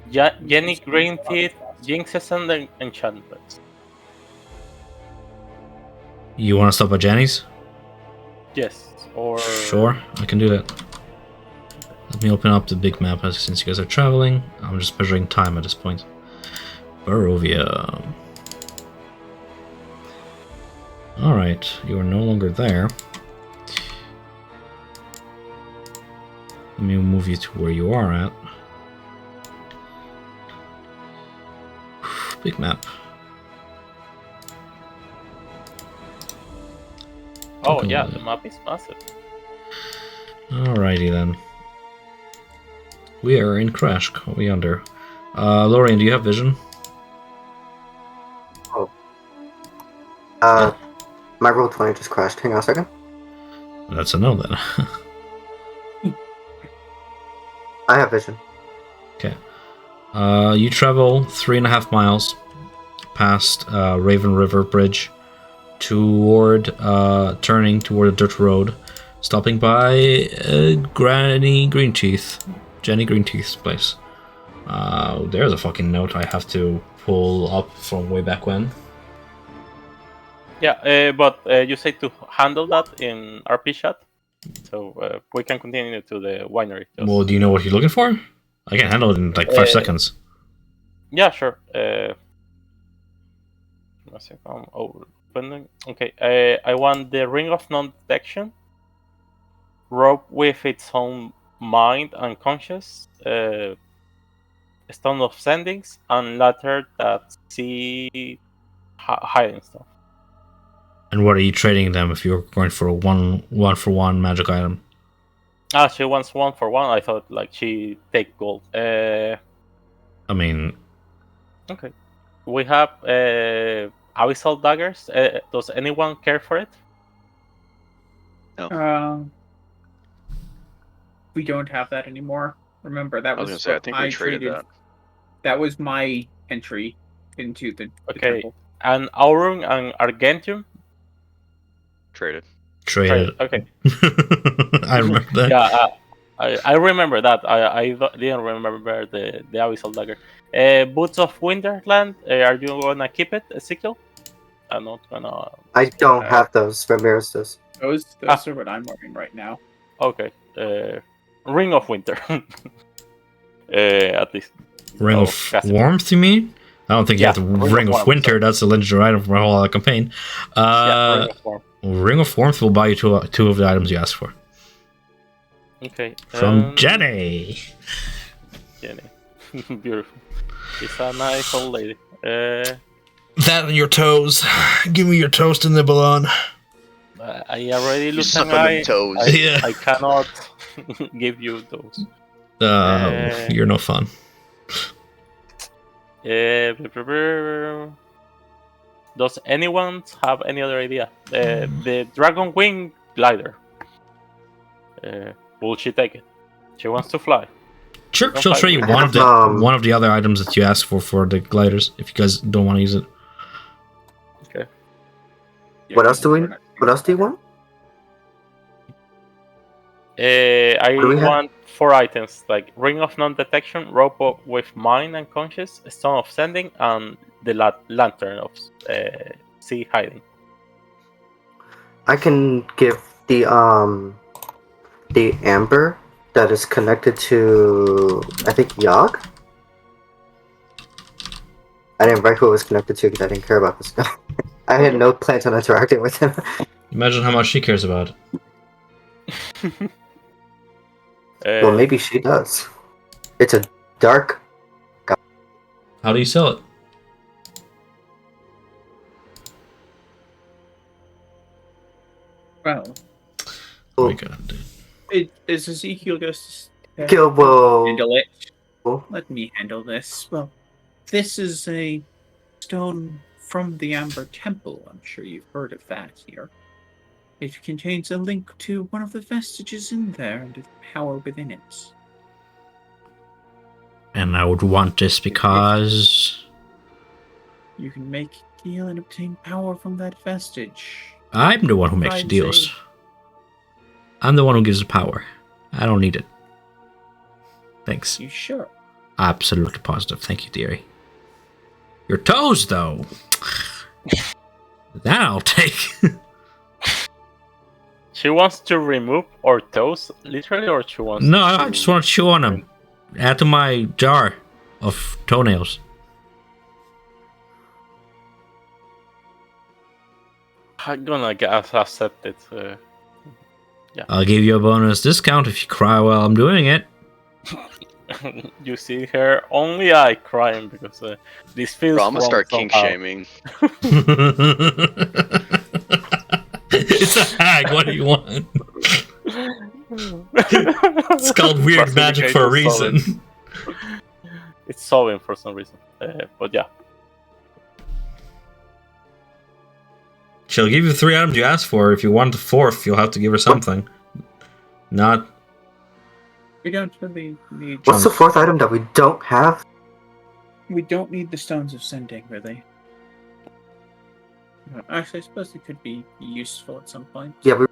Jenny Green Teeth, Jinxes and Enchantments. You want to stop at Jenny's? Yes. Or Sure, I can do that. Let me open up the big map since you guys are traveling. I'm just measuring time at this point. Barovia. Alright, you are no longer there. Let me move you to where you are at. Big map. Oh Take a yeah, look. the map is massive. Alrighty then. We are in Crash. What are we under? Lorian, do you have vision? My roll 20 just crashed. Hang on a second. That's a no then. I have vision. Okay. You travel 3.5 miles past Raven River Bridge toward turning toward a dirt road, stopping by Jenny Greenteeth's place. There's a fucking note I have to pull up from way back when. Yeah, but you say to handle that in RP chat. So we can continue to the winery. Well, do you know what you're looking for? I can handle it in like 5 seconds. Yeah, sure. One second. Opening. Okay. I want the ring of non-detection, rope with its own mind and conscious, stone of sendings, and ladder that see hiding stuff. And what are you trading them if you're going for a one for one magic item? Ah, she wants 1 for 1. I thought like she take gold. I mean, Okay. We have abyssal daggers. Does anyone care for it? We don't have that anymore. Remember, that I was was gonna say, I what think we traded that. That was my entry into the Okay. temple. And Aurum and Argentium? Traded. traded. Okay. I remember that. Yeah, I remember that. I didn't remember the abyssal dagger. Boots of Winterland. Are you gonna keep it, Ezekiel? I'm not gonna. I don't have those. Ramirez does. Those are what I'm wearing right now. Okay. Ring of Winter. At least. Ring of Cassie. Warmth, you mean? I don't think you Yeah, have the Ring Ring of of Warmth, Winter. sorry. That's a legendary item from the whole campaign. Yeah, Ring of Warmth. Ring of Warmth will buy you two of the items you asked for. Okay. From Jenny. Jenny. Beautiful. She's a nice old lady. That on your toes. Give me your toast to nibble on. I already You looked suck an on eye. them toes. Yeah. I cannot give you those. You're no fun. Does anyone have any other idea? The dragon wing glider. Will she take it? She wants to fly. Sure, Don't she'll fight show you me. one of the other items that you asked for the gliders. If you guys don't want to use it. Okay. What else do you want? I do we have? want 4 items like ring of non-detection, rope with mind and conscious, stone of sending, and the lantern of sea hiding. I can give the amber that is connected to, I think, Yogg. I didn't write who it was connected to because I didn't care about this guy. I had no plans on interacting with him. Imagine how much she cares about it. Well, maybe she does. It's a dark. How do you sell it? Well, Oh my god, dude. is Ezekiel just Kill will. handle it? Oh. Let me handle this. Well, this is a stone from the Amber Temple. I'm sure you've heard of that here. It contains a link to one of the vestiges in there and the power within it. And I would want this because You can make a deal and obtain power from that vestige. I'm the one who makes the deals. I'm the one who gives the power. I don't need it. Thanks. You sure? Absolutely positive. Thank you, dearie. Your toes, though. That I'll take. She wants to remove our toes, literally, or she wants No, to... I just want to chew on them. Add to my jar of toenails. I'm gonna accept it. Yeah. I'll give you a bonus discount if you cry while I'm doing it. You see her only eye crying because this feels Bro, I'm gonna wrong start kink somehow. shaming. It's a hag. What do you want? It's called weird magic for a reason. It's solving for some reason. But yeah. She'll give you 3 items you asked for. If you want the 4th, you'll have to give her something. Not. We don't really need. What's the 4th item that we don't have? We don't need the stones of sending, really. Actually, I suppose it could be useful at some point. Yeah, we.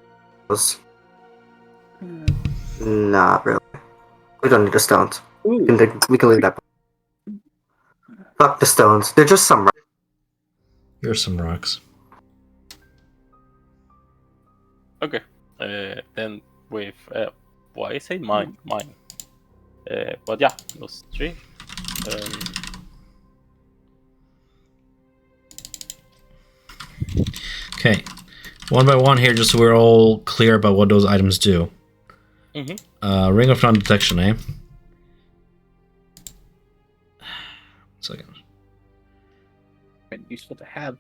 Not really. We don't need the stones. Ooh. We can leave that. Fuck the stones. They're just some. Here's some rocks. Okay. Then with why I say mine. But yeah, those 3. Okay, one by one here, just so we're all clear about what those items do. Ring of non-detection, eh? 1 second. Been useful to have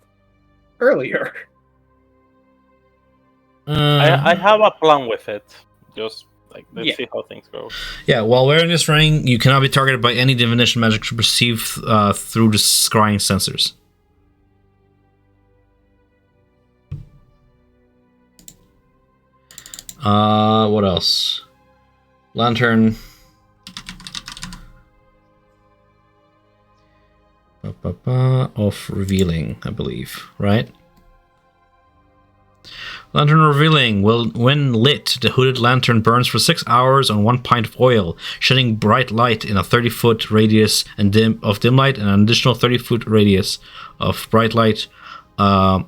earlier. I have a plan with it. Just like let's see how things go. Yeah, while wearing this ring, you cannot be targeted by any divination magic perceived through the scrying sensors. What else? Lantern. Of revealing, I believe, right? Lantern revealing. When lit, the hooded lantern burns for 6 hours on 1 pint of oil, shedding bright light in a 30-foot radius and dim light, and an additional 30-foot radius of bright light.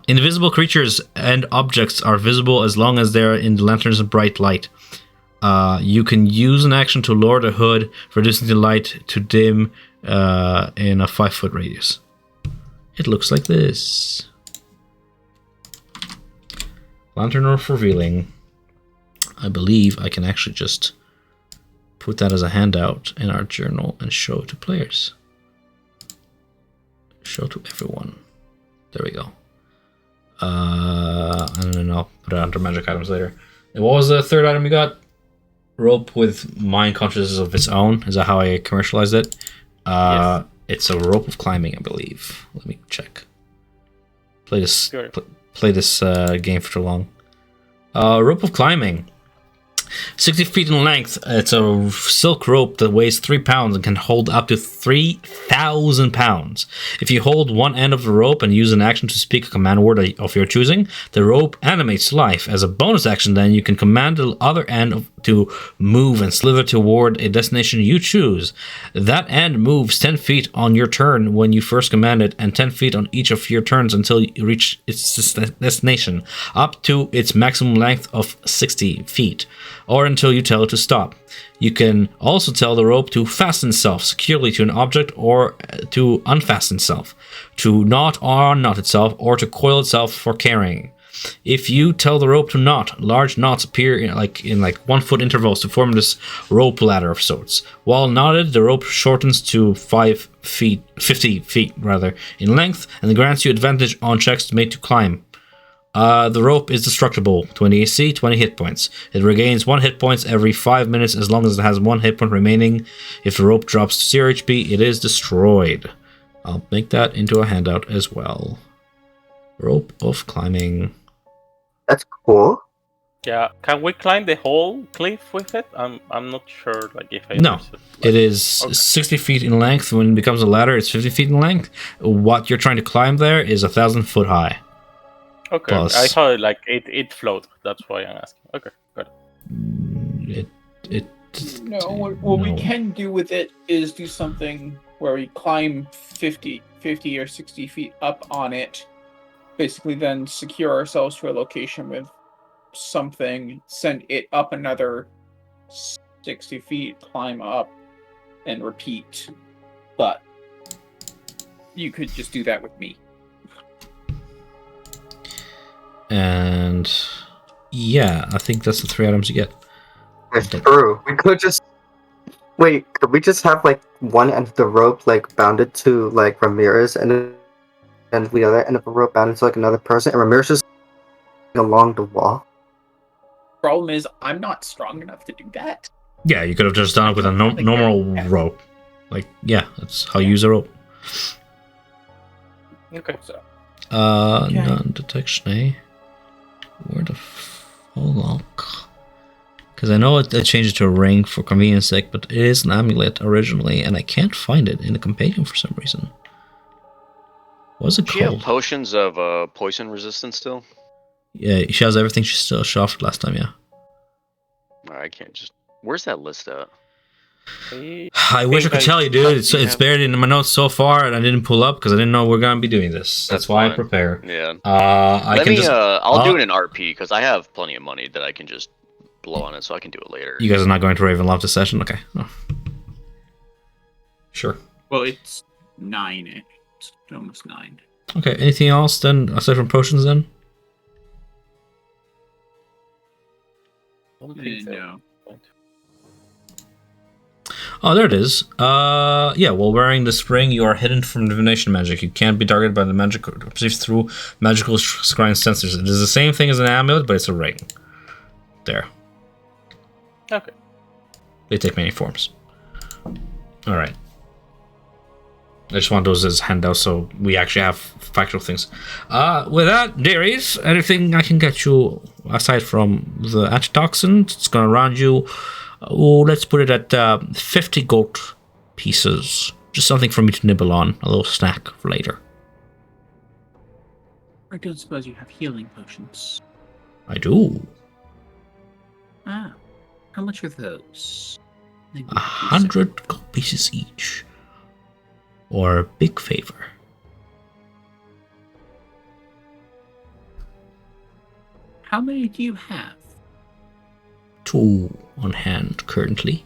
Invisible creatures and objects are visible as long as they're in the lantern's bright light. You can use an action to lower the hood, reducing the light to dim in a 5-foot radius. It looks like this. Lantern of revealing. I believe I can actually just put that as a handout in our journal and show it to players. Show to everyone. There we go. And then I'll put it under magic items later. And what was the third item we got? Rope with mind consciousness of its own. Is that how I commercialized it? Yes. It's a rope of climbing, I believe. Let me check. Play this. Sure. Play this game for too long. Rope of climbing. 60 feet in length. It's a silk rope that weighs 3 pounds and can hold up to 3,000 pounds. If you hold one end of the rope and use an action to speak a command word of your choosing, the rope animates life. As a bonus action, then, you can command the other end to move and slither toward a destination you choose. That end moves 10 feet on your turn when you first command it, and 10 feet on each of your turns until you reach its destination, up to its maximum length of 60 feet. Or until you tell it to stop. You can also tell the rope to fasten itself securely to an object, or to unfasten itself, to knot or unknot itself, or to coil itself for carrying. If you tell the rope to knot, large knots appear in 1 foot intervals to form this rope ladder of sorts. While knotted, the rope shortens to 50 feet in length, and grants you advantage on checks made to climb. The rope is destructible. 20 AC, 20 hit points. It regains 1 hit points every 5 minutes as long as it has 1 hit point remaining. If the rope drops to 0 HP, it is destroyed. I'll make that into a handout as well. Rope of climbing. That's cool. Yeah, can we climb the whole cliff with it? I'm not sure. Like if I No, understood, it is 60 feet in length. When it becomes a ladder, it's 50 feet in length. What you're trying to climb there is 1,000 foot high. Okay, Plus, I thought it floated. That's why I'm asking. Okay, got it. No, what we can do with it is do something where we climb 50 or 60 feet up on it. Basically, then secure ourselves to a location with something, send it up another 60 feet, climb up, and repeat. But you could just do that with me. And yeah, I think that's the 3 items you get. That's true. We could just wait. Could we just have like one end of the rope like bounded to like Ramirez, and then the other end of the rope bounded to like another person, and Ramirez just along the wall? Problem is, I'm not strong enough to do that. Yeah, you could have just done it with a normal rope. Like, yeah, that's how you use a rope. Okay, so. Non-detection, eh? Where the fuck? Because I know it changed to a ring for convenience sake, but it is an amulet originally, and I can't find it in the compendium for some reason. What's it Does she have called? potions of poison resistance still? Yeah, she has everything she still offered last time, yeah. I can't just... Where's that list at? I wish I could tell you, dude. It's buried in my notes so far, and I didn't pull up because I didn't know we're gonna be doing this. That's why I prepare. Yeah. I'll do it in RP because I have plenty of money that I can just low on it, so I can do it later. You guys are not going to Ravenloft this session? Okay. Oh. Sure. Well, it's 9. It's almost 9. Okay, anything else then, aside from potions then? Don't think so. No. Oh, there it is. Yeah, while wearing this ring, you are hidden from divination magic. You can't be targeted by the magic or perceived through magical scrying sensors. It is the same thing as an amulet, but it's a ring. There. Okay. They take many forms. Alright. I just want those as handouts so we actually have factual things. With that, dearies, anything I can get you aside from the antitoxin, it's gonna round you. Oh, let's put it at 50 gold pieces. Just something for me to nibble on, a little snack for later. I don't suppose you have healing potions. I do. Ah, how much are those? Maybe 100 gold pieces each. Or a big favor. How many do you have? 2 on hand currently.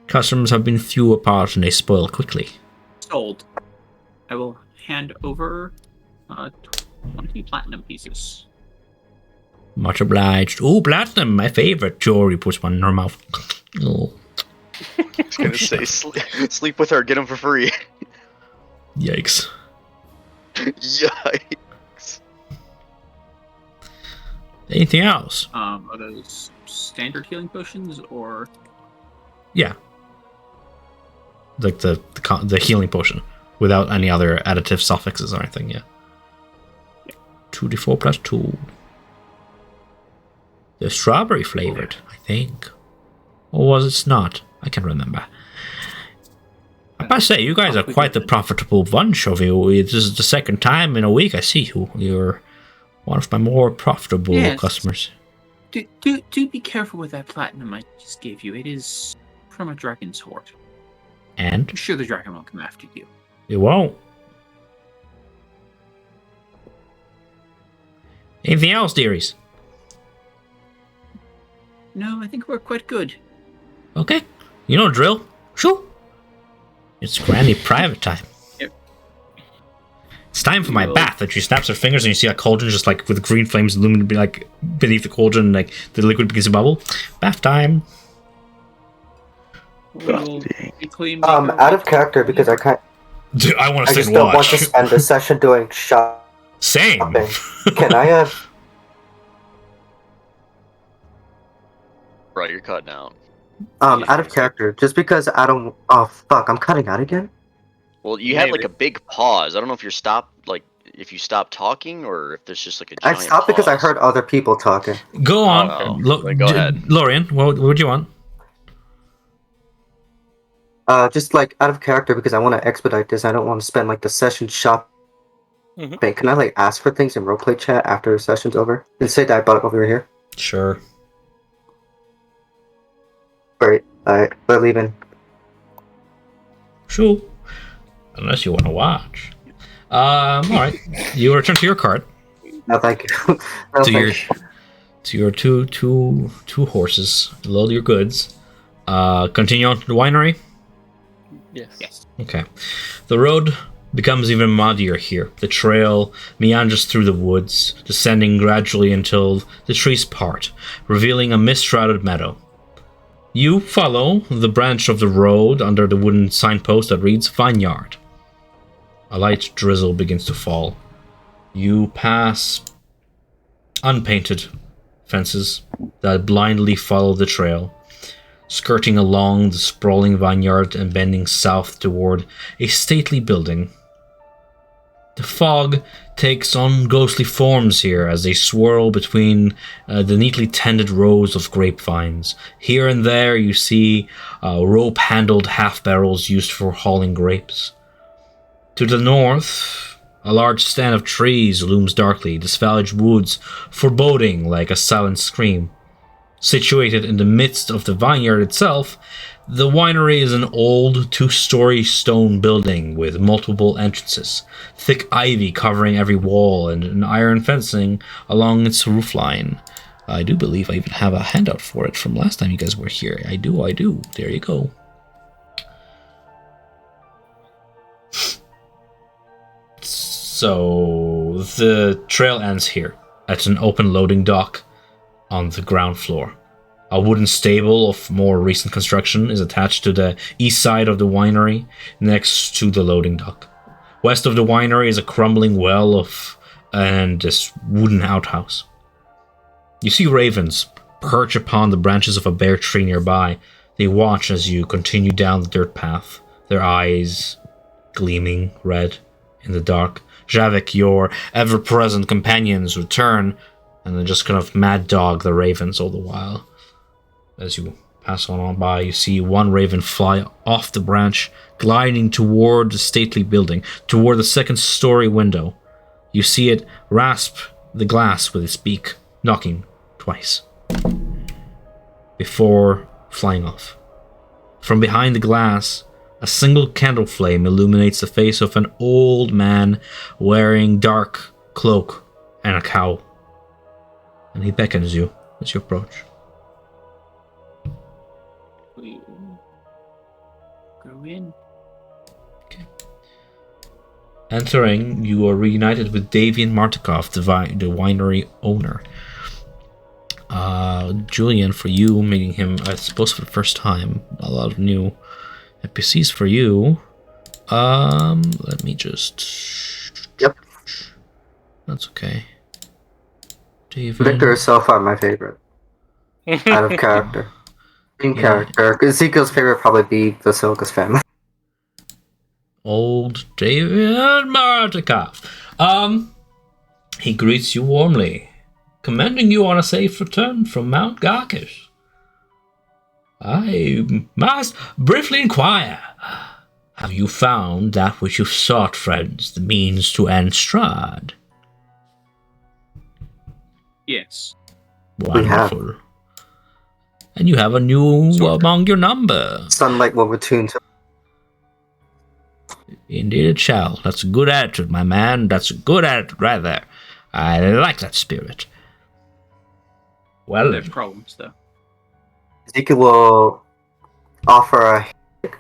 Customers have been few apart and they spoil quickly. Sold. I will hand over 20 platinum pieces. Much obliged. Oh, platinum, my favorite. Jory puts one in her mouth. Oh, I was gonna say, sleep with her, get them for free. yikes. Yikes. Anything else? Are those standard healing potions or? Yeah. Like the healing potion. Without any other additive suffixes or anything, yeah. 2d4 plus 2. They're strawberry flavored, I think. Or was it not? I can't remember. I must say, you guys are quite the profitable bunch of you. This is the second time in a week I see you. You're one of my more profitable customers. Do be careful with that platinum I just gave you. It is from a dragon's hoard. And? I'm sure the dragon will come after you. It won't. Anything else, dearies? No, I think we're quite good. Okay. You know drill. Shoo. It's granny private time. Yep. It's time for my bath. And she snaps her fingers and you see a cauldron just like with green flames illuminating like beneath the cauldron, like the liquid begins to bubble. Bath time. We'll be clean. Out of character because I can't. Dude, I want to I sit just and don't want watch. to spend the session doing shopping. Same. Can I have? Right, you're cutting out. Out of character, just because I don't. Oh fuck! I'm cutting out again. Well, you had like a big pause. I don't know if you're if you stopped talking or if there's just like a I giant stopped because I pause. heard other people talking. Go on. Oh, go ahead. Lorian, what would you want? Just like out of character because I want to expedite this. I don't want to spend like the session shopping. Can I like ask for things in roleplay chat after the session's over and say that I bought it over here? Sure. Alright, we're leaving. Sure. Unless you want to watch. Alright. You return to your cart. No, thank you. No, To your two horses. Load your goods. Continue on to the winery. Yes. Okay. The road becomes even muddier here. The trail meanders through the woods, descending gradually until the trees part, revealing a mist-shrouded meadow. You follow the branch of the road under the wooden signpost that reads Vineyard. A light drizzle begins to fall. You pass unpainted fences that blindly follow the trail, skirting along the sprawling vineyard and bending south toward a stately building. The fog takes on ghostly forms here as they swirl between the neatly tended rows of grapevines. Here and there you see rope-handled half-barrels used for hauling grapes. To the north, a large stand of trees looms darkly, the savage woods foreboding like a silent scream. Situated in the midst of the vineyard itself, the winery is an old two-story stone building with multiple entrances, thick ivy covering every wall and an iron fencing along its roofline. I do believe I even have a handout for it from last time you guys were here. I do. There you go. So the trail ends here at an open loading dock on the ground floor. A wooden stable of more recent construction is attached to the east side of the winery, next to the loading dock. West of the winery is a crumbling well and this wooden outhouse. You see ravens perch upon the branches of a bare tree nearby. They watch as you continue down the dirt path, their eyes gleaming red in the dark. Javik, your ever-present companions, return and then just kind of mad dog the ravens all the while. As you pass on by, you see one raven fly off the branch, gliding toward the stately building, toward the second-story window. You see it rasp the glass with its beak, knocking twice, before flying off. From behind the glass, a single candle flame illuminates the face of an old man wearing dark cloak and a cowl. And he beckons you as you approach. We go in. Okay. Entering, you are reunited with Davian Martikov, the winery owner. Julian, for you, meeting him, I suppose, for the first time. A lot of new NPCs for you. Let me just... Yep. That's okay. Davian. Victor is so far my favorite. Out of character. In character. Ezekiel's favorite probably be the Silkus family. Old Davian Martikov. He greets you warmly, commending you on a safe return from Mount Garkish. I must briefly inquire, have you found that which you sought, friends, the means to end Strahd? Yes. Wonderful. And you have a new among your number. Sunlight will return to... Indeed it shall. That's a good attitude, my man. That's a good attitude right there. I like that spirit. Well, There's problems, though. Ezekiel will offer a hand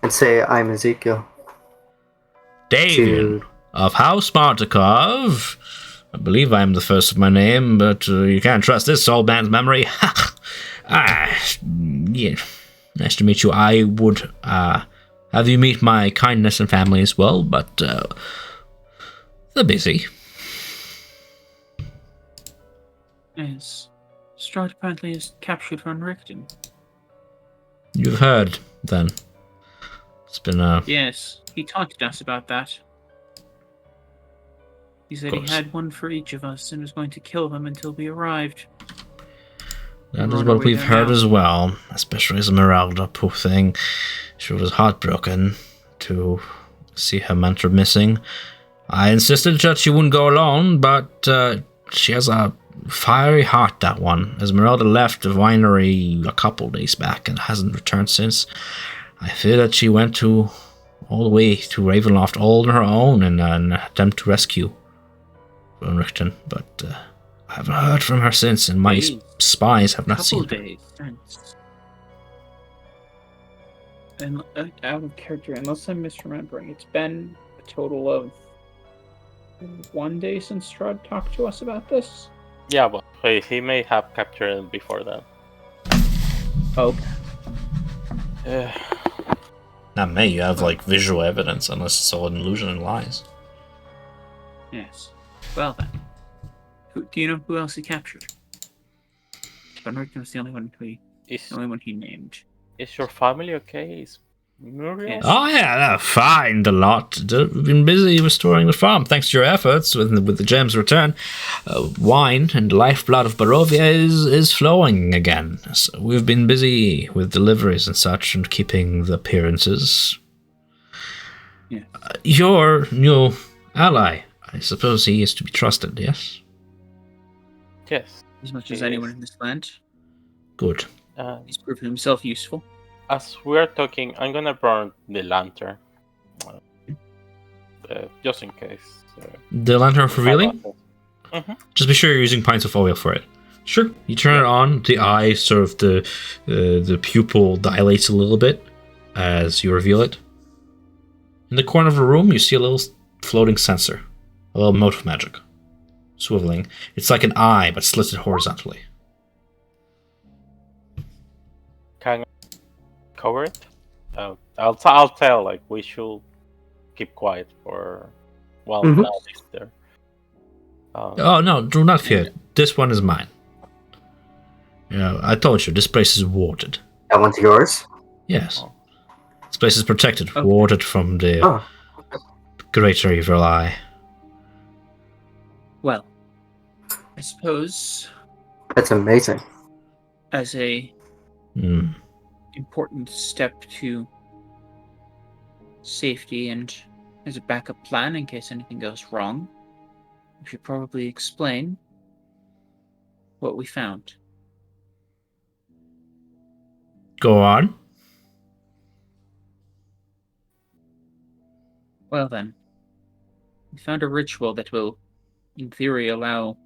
and say, I'm Ezekiel. Davian of House Martikov. I believe I am the first of my name, but you can't trust this old man's memory. Yeah. Nice to meet you. I would have you meet my kindness and family as well, but they're busy. Yes. Strahd apparently has captured Van Richten. You've heard, then. It's been Yes, he talked to us about that. He said he had one for each of us and was going to kill them until we arrived. That is what we've heard as well, especially Esmeralda, poor thing. She was heartbroken to see her mentor missing. I insisted that she wouldn't go alone, but she has a fiery heart, that one. Esmeralda left the winery a couple days back and hasn't returned since. I fear that she went all the way to Ravenloft all on her own in an attempt to rescue Van Richten, but I haven't heard from her since, and my spies have not seen her. Days since. And out of character, unless I'm misremembering, it's been a total of 1 day since Strahd talked to us about this. Yeah, but he may have captured it before that. Okay. Not me, you have like visual evidence, unless it's all an illusion and lies. Yes. Well then. Do you know who else he captured? Van Richten was the only one he named. Is your family okay? Is Muriel? Yes. Oh yeah, they're fine a lot. We've been busy restoring the farm, thanks to your efforts with the gems return. Wine and the lifeblood of Barovia is flowing again. So we've been busy with deliveries and such and keeping the appearances. Yes. Your new ally, I suppose he is to be trusted, yes? Yes. As much as anyone in this land. Good. He's proven himself useful. As we're talking, I'm gonna burn the lantern. Just in case. The lantern for revealing? Mm-hmm. Just be sure you're using pints of oil for it. Sure. You turn it on. The eye, sort of the pupil dilates a little bit as you reveal it. In the corner of the room, you see a little floating sensor, a little mote of magic, swiveling. It's like an eye, but slitted horizontally. Can I cover it? I'll tell. Like we should keep quiet for while Mhm. Vlad is there. Oh no, do not fear. This one is mine. I told you, this place is warded. That one's yours? Yes. This place is protected, Okay. warded from the Oh, greater evil eye. Well, I suppose that's amazing. as a Hmm. important step to safety and as a backup plan in case anything goes wrong, we should probably explain what we found. Go on. Well then, we found a ritual that will, in theory, allow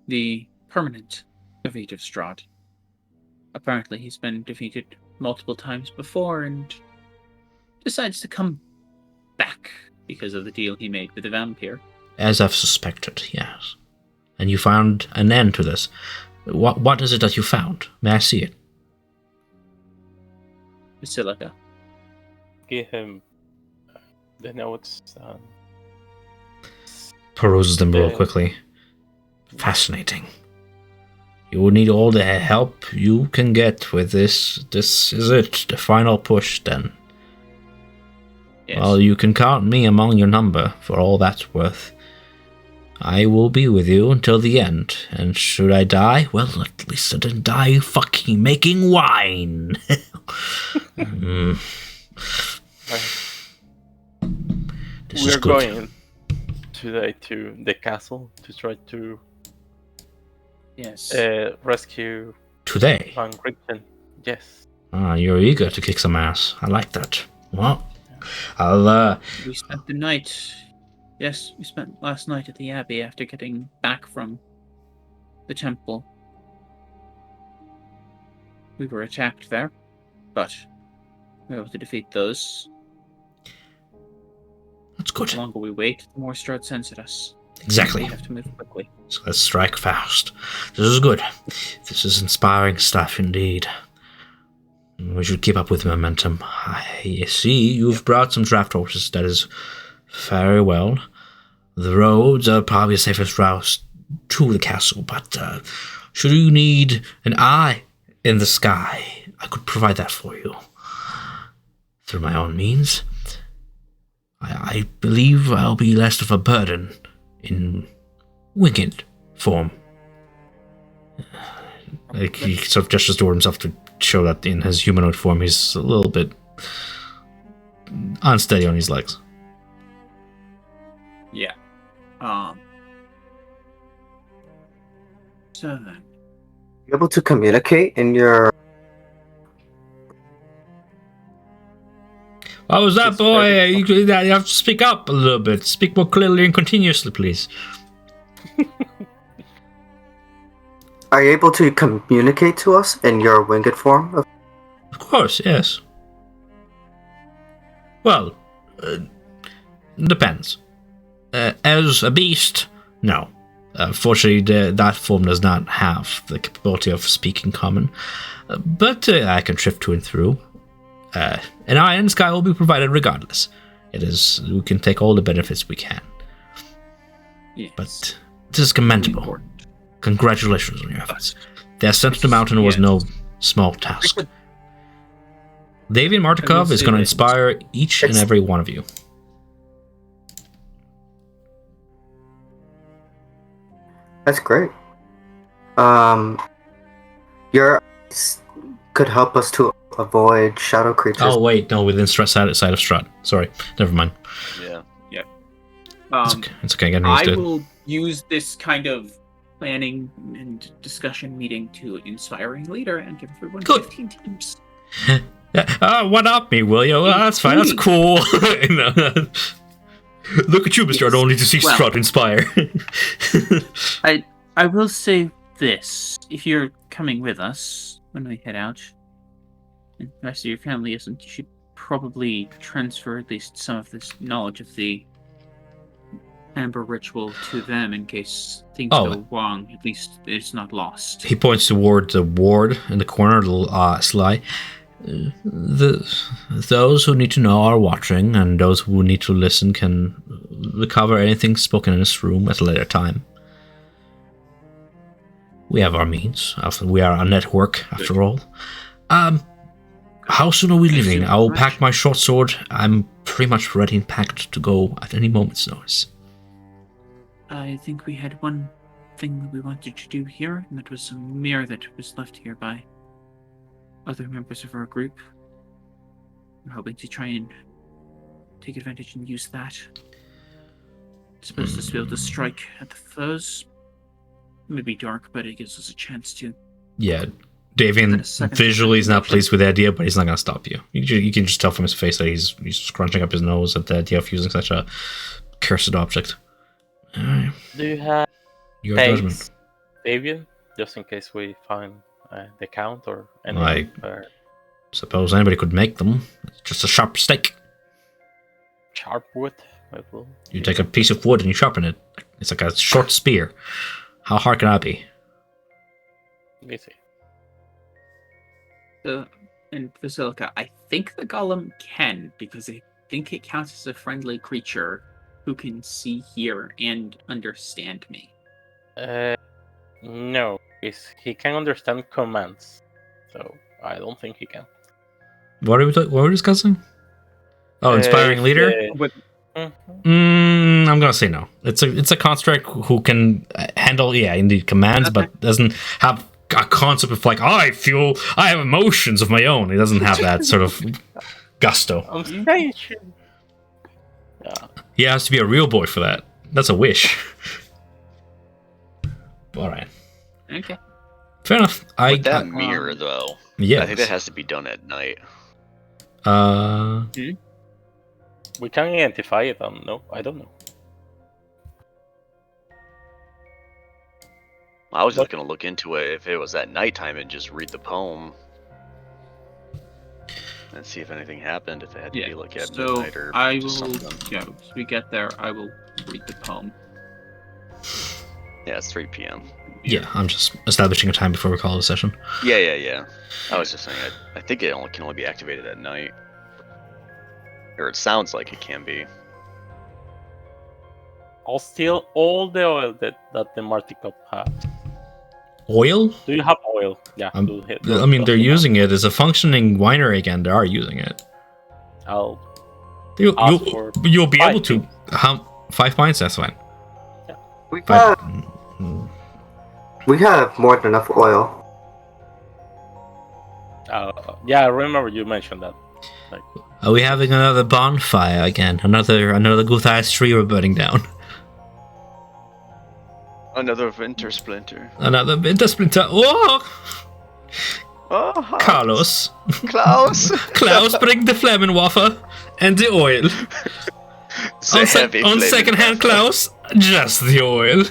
the permanent defeat of Strahd. Apparently he's been defeated multiple times before and decides to come back because of the deal he made with the vampire. As I've suspected, yes. And you found an end to this. What is it that you found? May I see it? Basilica. Give him the notes. Peruses them real Yeah. quickly. Fascinating. You will need all the help you can get with this. This is it, the final push then. Yes. Well, you can count me among your number for all that's worth. I will be with you until the end, and should I die, well, at least I didn't die fucking making wine. Mm. This is We're good. going today to the castle to try to Yes. rescue Today? Van Gripen. Yes. You're eager to kick some ass. I like that. Well, I'll, We spent the night. Yes, we spent last night at the Abbey after getting back from the temple. We were attacked there, but we were able to defeat those. that's good. The longer we wait, the more Strahd sends at us. Exactly. We have to move quickly. So let's strike fast. This is good. This is inspiring stuff indeed. We should keep up with momentum. I see you've brought some draft horses. That is very well. The roads are probably the safest route to the castle, but should you need an eye in the sky, I could provide that for you. Through my own means. I believe I'll be less of a burden in winged form. Like he sort of gestures toward himself to show that in his humanoid form he's a little bit unsteady on his legs. Yeah. So then, You able to communicate in your. What was that, It's boy? very- You have to speak up a little bit. Speak more clearly and continuously, please. Are you able to communicate to us in your winged form? Of course, yes. Well, depends. As a beast, no. Fortunately, that form does not have the capability of speaking common. But I can drift to and through. An eye in the sky will be provided regardless. We can take all the benefits we can. yes. But this is commendable. Important. Congratulations on your efforts. The ascent to the mountain was Yes. no small task. David Martikov is say going to that- inspire each and every one of you. That's great. Your eyes could help us to avoid shadow creatures. Oh wait, no, within side of Strahd. Sorry, never mind. Yeah. It's okay. Getting I used to it. will use this kind of planning and discussion meeting to inspire a leader and give everyone Good. 15 tips. One up me, will you? That's fine. That's cool. Look at you, Mr. I don't need to see Well- Strahd inspire. I will say this. If you're coming with us when we head out, and the rest of your family isn't, you should probably transfer at least some of this knowledge of the Amber Ritual to them in case things go wrong. At least it's not lost. He points toward the ward in the corner, Sly. Those who need to know are watching, and those who need to listen can recover anything spoken in this room at a later time. We have our means. We are a network, after all. How soon are we leaving? I will pack my short sword. I'm pretty much ready and packed to go at any moment's notice. I think we had one thing that we wanted to do here, and that was a mirror that was left here by other members of our group. I'm hoping to try and take advantage and use that. It's supposed to be able to strike at the foes. It may be dark, but it gives us a chance to. Yeah, Davian visually is not pleased with the idea, but he's not going to stop you. You can just tell from his face that he's scrunching up his nose at the idea of using such a cursed object. Alright. Do you have your judgment, Davian, just in case we find the count or anything? I suppose anybody could make them. It's just a sharp stake. Sharp wood. You take a piece of wood and you sharpen it. It's like a short spear. How hard can that be? Easy. And Basilica, I think the golem can, because I think it counts as a friendly creature who can see, hear, and understand me. No, he can understand commands, so I don't think he can. What are we discussing? Oh, inspiring leader. I'm gonna say no. It's a construct who can handle, indeed, commands, but doesn't have a concept of like, I have emotions of my own. He doesn't have that sort of gusto. Yeah. He has to be a real boy for that. That's a wish. All right. Okay. Fair enough. With that mirror, though, yeah, I think that has to be done at night. We can identify it. No, I don't know. I was just gonna look into it if it was at nighttime and just read the poem and see if anything happened. If it had to be like at midnight or something. As we get there, I will read the poem. Yeah, it's 3 p.m. Yeah, I'm just establishing a time before we call it a session. Yeah. I was just saying, I think it can only be activated at night. Or it sounds like it can be. I'll steal all the oil that the Marty Cup has. Oil? Do you have oil? Yeah. I mean, they're using it as a functioning winery again. They are using it. You'll be able to. 5 pints, that's fine. Yeah. We have more than enough oil. Yeah, I remember you mentioned that. Are we having another bonfire again? Another good-sized tree we're burning down? Another winter splinter. Another winter splinter. Whoa! Oh, Carlos. Klaus. Klaus, bring the Flammenwaffe and the oil. On second hand, Klaus, just the oil.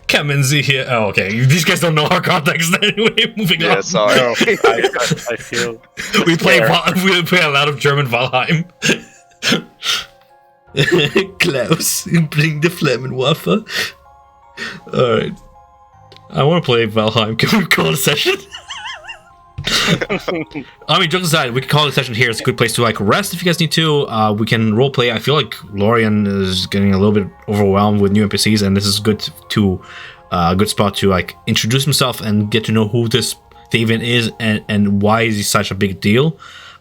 Come and see here. Oh, okay. These guys don't know our context anyway. Moving on. Yeah, sorry. No, I feel. We play a lot of German Valheim. Klaus, bring the Flammenwaffe. Alright. I want to play Valheim. Can we call it a session? I mean, jokes aside, we can call it a session here. It's a good place to like rest if you guys need to. We can roleplay. I feel like Lorian is getting a little bit overwhelmed with new NPCs, and this is good to a good spot to like introduce himself and get to know who this Davian is and why is he such a big deal.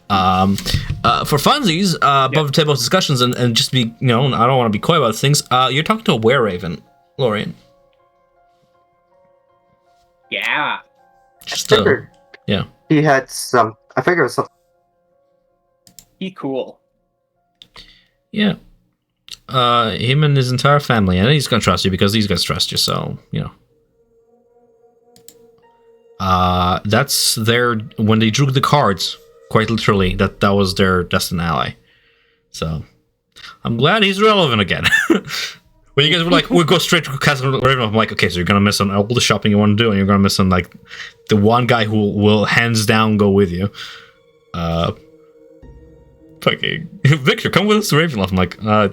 For funsies, above the table discussions and just be, I don't want to be coy about things. You're talking to a were-raven, Lorian. Yeah. Just yeah. He had some. I figured it was something. Be cool. Yeah. Him and his entire family, and he's gonna trust you because these guys trust you. So that's their when they drew the cards. Quite literally, that was their destined ally. So I'm glad he's relevant again. When you guys were like, we'll go straight to Castle Ravenloft, I'm like, okay, so you're gonna miss on all the shopping you want to do, and you're gonna miss on like the one guy who will hands down go with you. Fucking Victor, come with us to Ravenloft. I'm like, I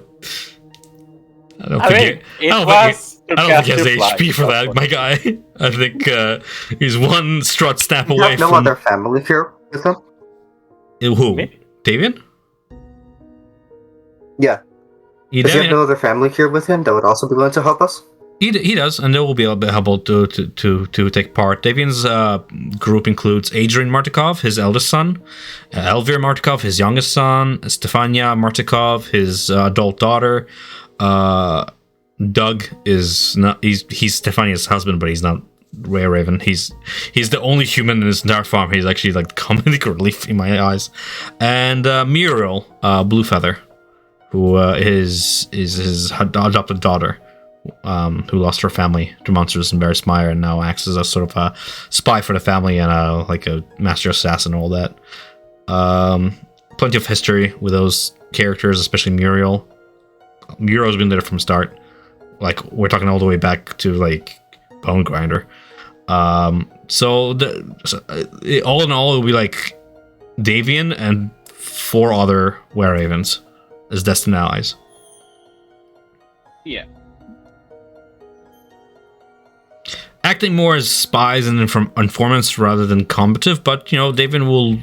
don't think he has HP for that, my guy. I think he's one strut step You away have no from other family here with him? who? Me? Davian? Yeah. He, Does he have no other family here with him that would also be willing to help us? he does, and they will be able to take part. Davian's group includes Adrian Martikov, his eldest son, Elvir Martikov, his youngest son, Stefania Martikov, his adult daughter. Doug is not. He's Stefania's husband, but he's not Ray Raven. He's the only human in this entire farm. He's actually like comedic relief in my eyes. And Muriel Bluefeather, who is his adopted daughter, who lost her family to monsters in Bearsmire and now acts as a sort of a spy for the family and like a master assassin and all that. Plenty of history with those characters, especially Muriel. Muriel's been there from start. Like, we're talking all the way back to like Bone Grinder. All in all, it'll be like Davian and 4 other Were-Ravens as destined allies. Yeah. Acting more as spies and informants rather than combative, but Davian will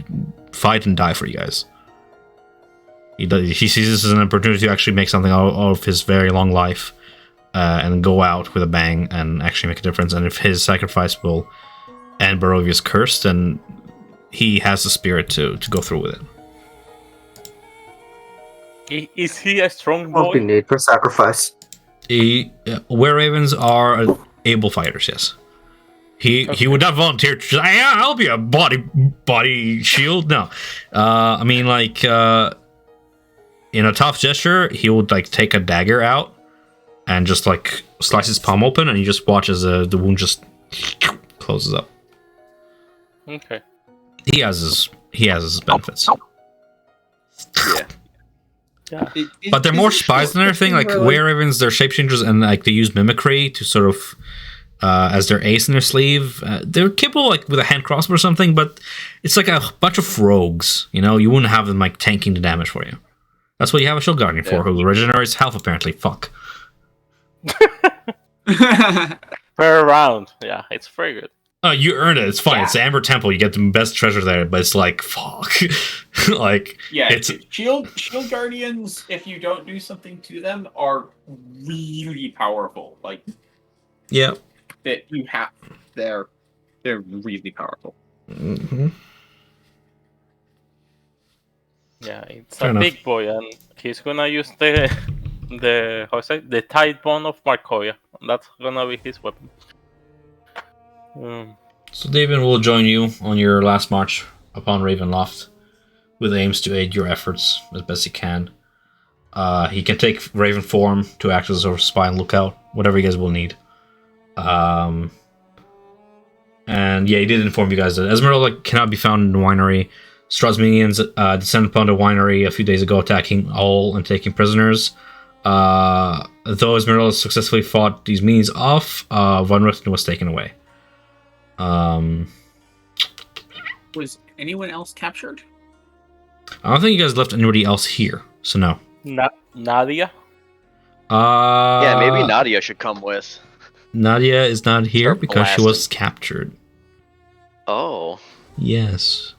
fight and die for you guys. He sees this as an opportunity to actually make something out of his very long life, and go out with a bang and actually make a difference. And if his sacrifice will end Barovia's curse, then he has the spirit to go through with it. Is he a strong Won't be boy? need for sacrifice. Were-Ravens are able fighters, yes. He would not volunteer to just, yeah, I'll be a body shield. No. I mean, like, in a tough gesture, he would like take a dagger out and just like slice his palm open, and you just watch as the wound just closes up. Okay. He has his benefits. Yeah. But they're more spies than everything. Like Were-Ravens, they're shapechangers, and like they use mimicry to sort of as their ace in their sleeve. They're capable like with a hand crossbow or something, but it's like a bunch of rogues. You wouldn't have them like tanking the damage for you. That's what you have a Shield Guardian for, who regenerates health apparently. Fuck. Per round. Yeah, it's very good. Oh, you earned it. It's fine. Yeah. It's the Amber Temple. You get the best treasure there, but it's like, fuck. Like, Yeah, it's shield guardians, if you don't do something to them, are really powerful. Like, yeah. that you have, they're really powerful. Mm-hmm. Yeah, it's Fair a enough. big boy, and he's gonna use the the Tide Bone of Markovia. That's gonna be his weapon. So David will join you on your last march upon Ravenloft, with aims to aid your efforts as best he can. He can take Raven form to act as a sort of spy and lookout, whatever you guys will need. And yeah, he did inform you guys that Esmeralda cannot be found in the winery. Strahd's minions descended upon the winery a few days ago, attacking all and taking prisoners. Though Esmeralda successfully fought these minions off, Von Richten was taken away. Was anyone else captured? I don't think you guys left anybody else here, so no. Nadia? Yeah, maybe Nadia should come with. Nadia is not here Start because she blasting. was captured. Oh. Yes.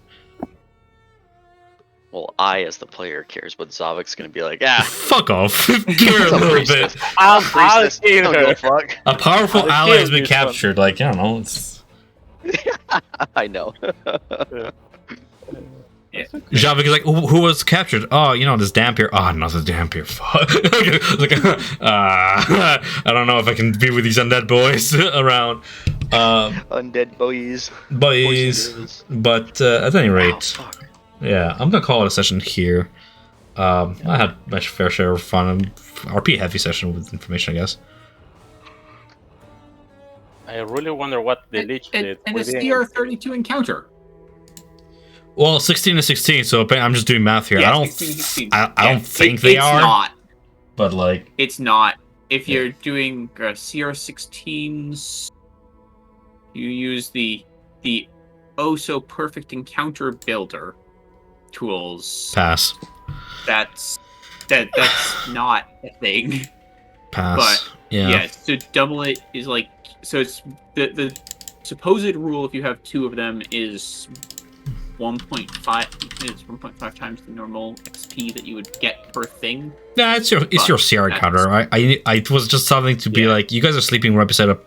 Well, I, as the player, cares, but Zavok's gonna be like, ah, Fuck off. Give her a little bit. I'll priestess, kill don't give her. a fuck. A powerful I'll ally kill has been this one. captured. Like, I don't know. It's... I know. Javik is like, who was captured? Oh, this Dampier. Oh, another Dampier. Fuck. Like, I don't know if I can be with these undead boys around. Undead boys. Boys. But at any Oh, rate, fuck. yeah, I'm gonna call it a session here. I had my fair share of fun. RP heavy session with information, I guess. I really wonder what the Lich did. And a within- CR32 encounter. Well, 16 to 16, so I'm just doing math here. Yeah, I don't, 16, 16. I don't Yeah, think they it's are, not. but like, It's not. if you're doing CR16s, you use the oh so perfect encounter builder tools. Pass. That's not a thing. Pass. But yeah. so double it is like, so it's the supposed rule if you have two of them is 1.5. It's 1.5 times the normal XP that you would get per thing. Yeah, it's your CR that's- counter. I it was just something to be like, you guys are sleeping right beside a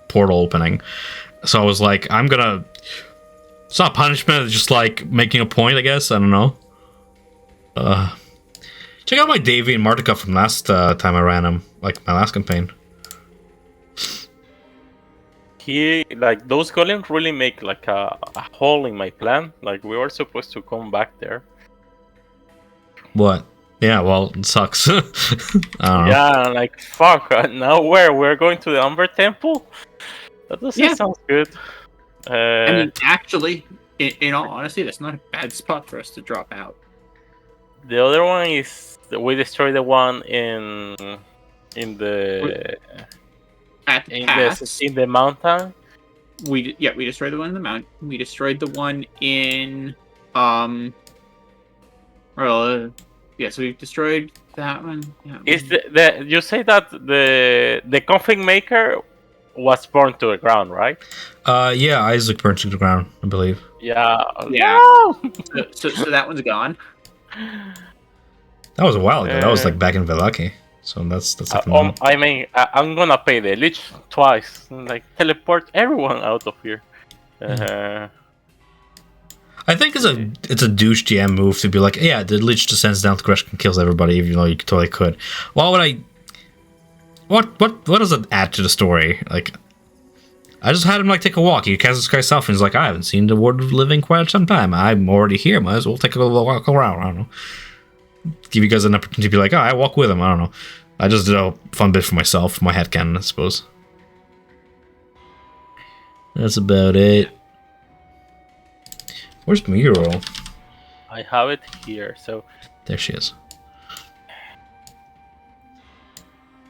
portal opening, so I was like, I'm gonna. It's not punishment. It's just like making a point, I guess. I don't know. Check out my Davy and Martika from last time I ran him, like my last campaign. Like those golems really make like a hole in my plan. Like we were supposed to come back there. What? Yeah, well, it sucks. I don't know. Yeah, like fuck. Now where? We're going to the Umber Temple? That doesn't sound good. I mean, actually, in all honesty, that's not a bad spot for us to drop out. The other one is we destroyed the one in the At the pass, in the mountain. we destroyed the one in the mountain. We destroyed the one in so we destroyed that one. Yeah. Is the you say that the config maker was burned to the ground, right? Yeah, Isaac burnt to the ground, I believe. Yeah. No! so that one's gone. That was a while ago. That was like back in Velaki. So that's like I mean, I'm gonna pay the Lich twice. Like teleport everyone out of here. I think it's a douche GM move to be like, yeah, the Lich descends down to crush and kills everybody, even though you totally could. Why would I? What does that add to the story? Like, I just had him like take a walk. He casts his guy's self and he's like, I haven't seen the Word of Living quite some time. I'm already here. Might as well take a little walk around. I don't know. Give you guys an opportunity to be like, oh, I walk with him. I don't know. I just did a fun bit for myself, my headcanon, I suppose. That's about it. Where's Miro? I have it here, so There she is.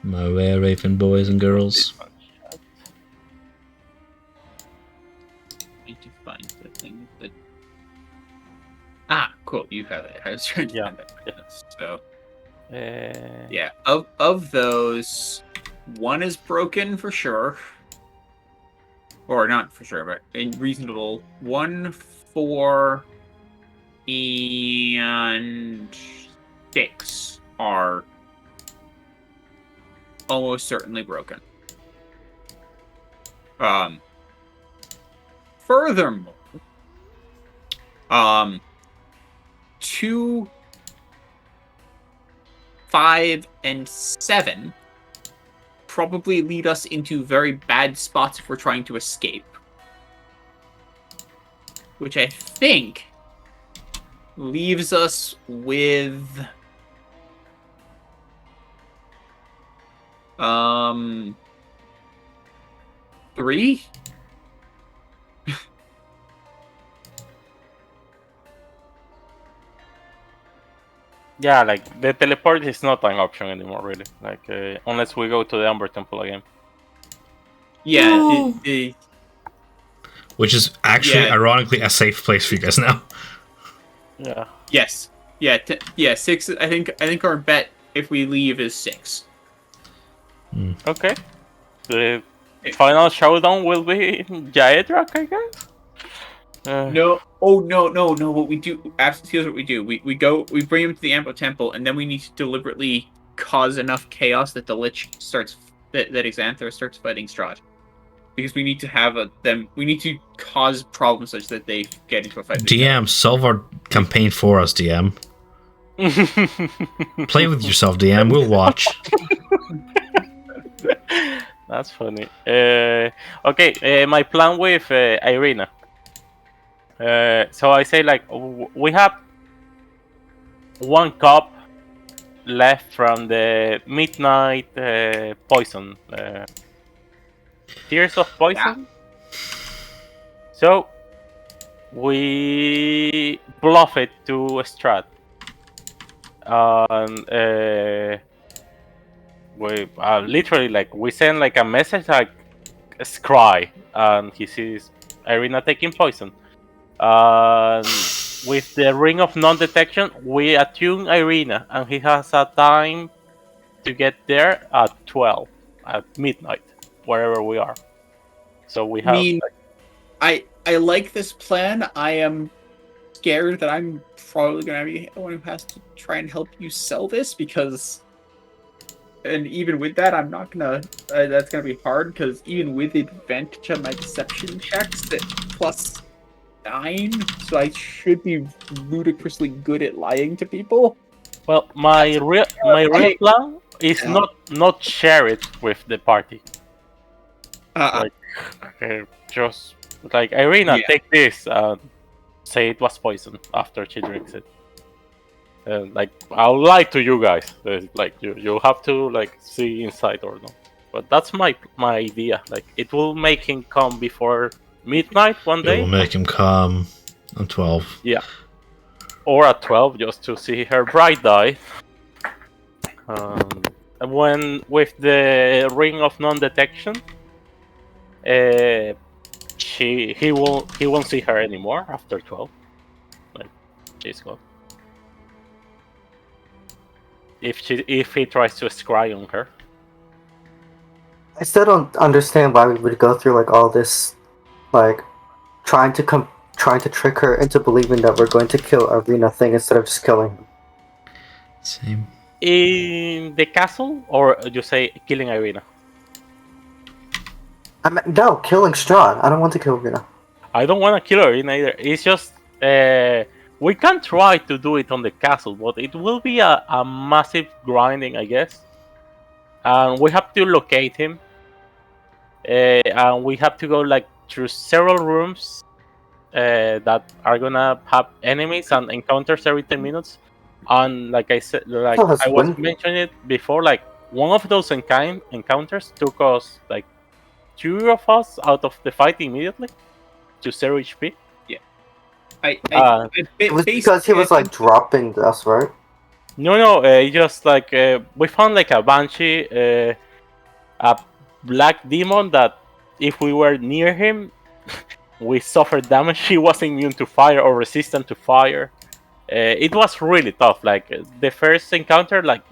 My rare Raven boys and girls. Need to find the thing that. Cool. You have it. I was trying to find that. So. Yeah. Of those, one is broken for sure. Or not for sure, but in reasonable. 1, 4, and 6 are almost certainly broken. Furthermore, 2, 5, and 7 probably lead us into very bad spots if we're trying to escape. Which I think leaves us with 3. yeah, like the teleport is not an option anymore, really. Like unless we go to the Umber Temple again. Yeah, Which is actually, ironically, a safe place for you guys now. Yeah. Yes. Yeah. 6. I think our bet if we leave is 6. Okay. The final showdown will be Jaedrak, I guess. No. Oh no. What we do? Absolutely, here's what we do. We bring him to the Ampo Temple, and then we need to deliberately cause enough chaos that the Lich starts that Xanthar starts fighting Strahd. Because we need to have we need to cause problems such that they get into a fight. DM, solve our campaign for us, DM. Play with yourself, DM. We'll watch. That's funny. Okay, my plan with Irina. So I say like we have 1 cup left from the midnight poison. Tears of poison. Yeah. So we bluff it to Strahd. We literally like we send like a message like scry, and he sees Irina taking poison. With the ring of non-detection, we attune Irina, and he has a time to get there at 12 at midnight, wherever we are. So we I have. mean, I like this plan. I am scared that I'm probably gonna be the one who has to try and help you sell this because, and even with that, I'm not gonna. That's gonna be hard because even with the advantage of my deception checks, that +9, so I should be ludicrously good at lying to people. Well, my real plan is Yeah. not share it with the party. Uh, Just like Irina, Yeah. take this. Say it was poison after she drinks it. Like I'll lie to you guys. Like you have to like see inside or not. But that's my idea. Like it will make him come before midnight one It day. will make him come on 12. Yeah. Or at 12 just to see her bride die. When with the ring of non-detection, he won't see her anymore after 12. Like she's gone. If he tries to scry on her. I still don't understand why we would go through like all this, like trying to trick her into believing that we're going to kill Arena thing instead of just killing him. Same. In the castle, or you say killing Irina? No, killing Strahd. I don't want to kill Arena. I don't want to kill Irina either. It's just we can try to do it on the castle, but it will be a massive grinding, I guess. And we have to locate him, and we have to go like through several rooms that are gonna have enemies and encounters every 10 minutes. And like I said, like I was mentioning it before, like one of those encounters took us like 2 of us out of the fight immediately to 0 HP. Yeah. It was because he was like dropping us, right? No, just like we found like a banshee, a black demon that if we were near him, we suffered damage. He was immune to fire or resistant to fire. It was really tough. Like the first encounter, like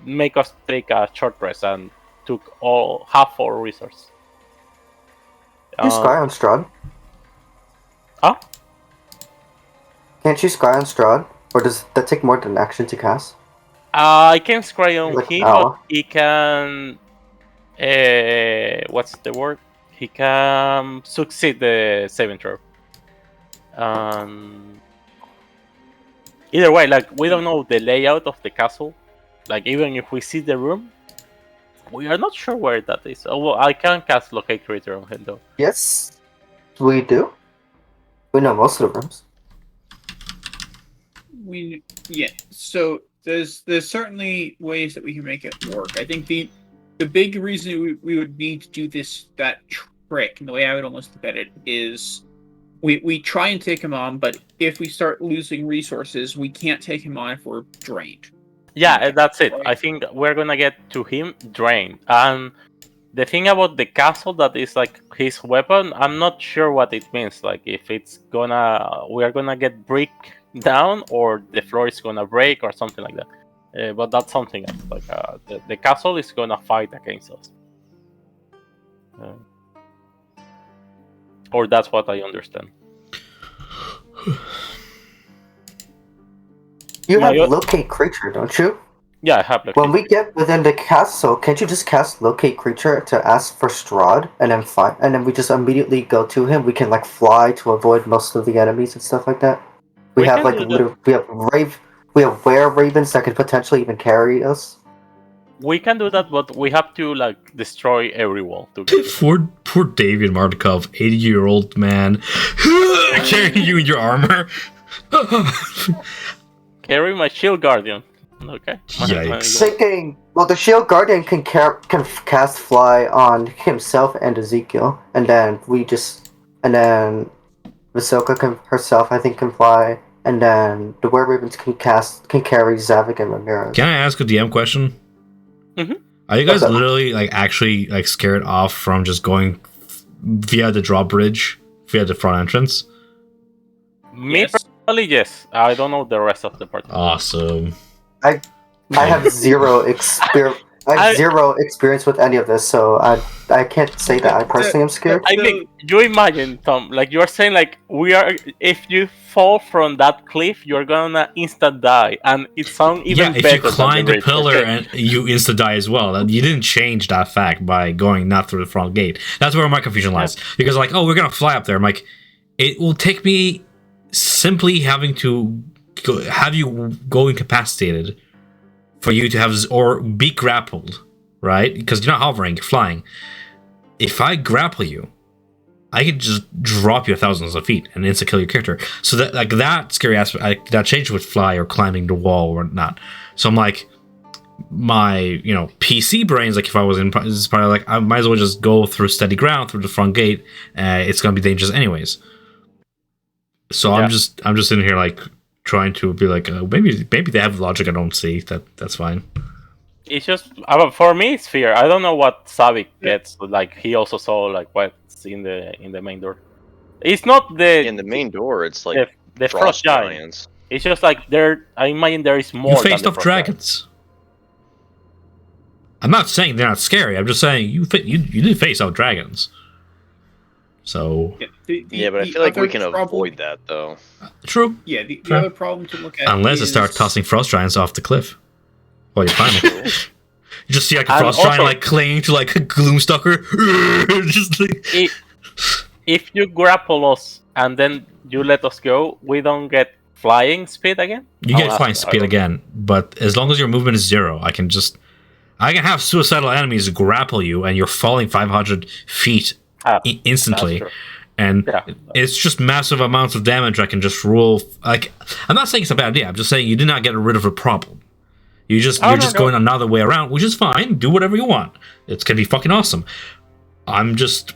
make us take a short rest and took half our resource. You scry on Strahd? Huh? Can't you scry on Strahd? Or does that take more than action to cast? I can scry on Like him, hour. but he can. What's the word? He can succeed the saving throw. Either way, like we don't know the layout of the castle. Like even if we see the room, we are not sure where that is. Oh, well, I can cast locate creature on him though. Yes, we do. We know most of the rooms. So there's certainly ways that we can make it work. I think the big reason we would need to do that trick, and the way I would almost look at it is we try and take him on, but if we start losing resources, we can't take him on if we're drained. Yeah, that's it. I think we're gonna get to him drained. And the thing about the castle that is like his weapon, I'm not sure what it means. Like if we're gonna get brick down or the floor is gonna break or something like that. But that's something else. Like the castle is gonna fight against us. Or that's what I understand. You have locate creature, don't you? Yeah, I have locate. When we get within the castle, can't you just cast locate creature to ask for Strahd and then fight, and then we just immediately go to him? We can like fly to avoid most of the enemies and stuff like that. We have like we have were ravens that could potentially even carry us. We can do that, but we have to like destroy every wall to get it. Poor David Martikov, 80-year-old man, carrying you in your armor. Carry my shield guardian. Okay. Yikes. Thinking, well, the shield guardian can cast fly on himself and Ezekiel, and then Vasilka herself, I think, can fly, and then the were ravens can carry Zavik and Ramirez. Can I ask a DM question? Mm-hmm. Are you guys What's up? literally like actually like scared off from just going via the drawbridge, via the front entrance? Me Yes. personally, yes. I don't know the rest of the party. Awesome. I have zero experience. I- Zero experience with any of this, so I can't say that I personally am scared. I mean, you imagine, Tom, like you're saying, like if you fall from that cliff, you're gonna instant die, and it sounds even Yeah, if better you climb than the bridge. pillar Okay. and you insta die as well, you didn't change that fact by going not through the front gate. That's where my confusion lies. Because like, oh, we're gonna fly up there. I'm like, it will take me simply having to have you go incapacitated for you to have or be grappled, right? Because you're not hovering, you're flying. If I grapple you, I can just drop you thousands of feet and insta kill your character. So that like that scary aspect that changed with fly or climbing the wall or not. So I'm like, my PC brain's like, if I was in, it's probably like I might as well just go through steady ground through the front gate. It's gonna be dangerous anyways. So Yeah. I'm just sitting here like trying to be like maybe they have logic I don't see. That's fine. It's just for me, it's fear. I don't know what Savik gets. But, like he also saw like what's in the main door. It's not In the main door, it's like the frost frost giant. giants. It's just like there. I imagine there is more. You faced than off the frost giant. dragons. I'm not saying they're not scary. I'm just saying you did face off dragons. So Yeah, but I feel like we can avoid that though. true. Yeah, the Sure. other problem to look at Unless is... it starts tossing frost giants off the cliff. While you're climbing. You just see like a And frost giant also- like clinging to like a gloomstalker. Just like If you grapple us and then you let us go, we don't get flying speed again. you I'll get ask flying you, I speed don't- again, but as long as your movement is 0, I can have suicidal enemies grapple you and you're falling 500 feet Ah, instantly. that's true. And Yeah. it's just massive amounts of damage I can just rule. Like, I'm not saying it's a bad idea. I'm just saying you did not get rid of a problem. You're just going another way around, which is fine. Do whatever you want. It's gonna be fucking awesome. I'm just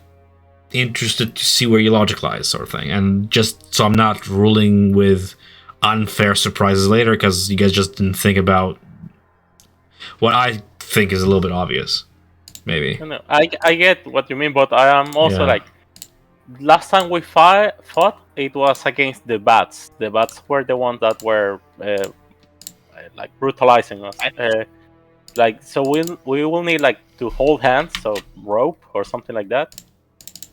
interested to see where your logic lies, sort of thing, and just so I'm not ruling with unfair surprises later because you guys just didn't think about what I think is a little bit obvious. Maybe. No, I get what you mean, but I am also Yeah. like, last time we fought, it was against the bats. The bats were the ones that were like brutalizing us. Like, so we will need like to hold hands, so rope or something like that,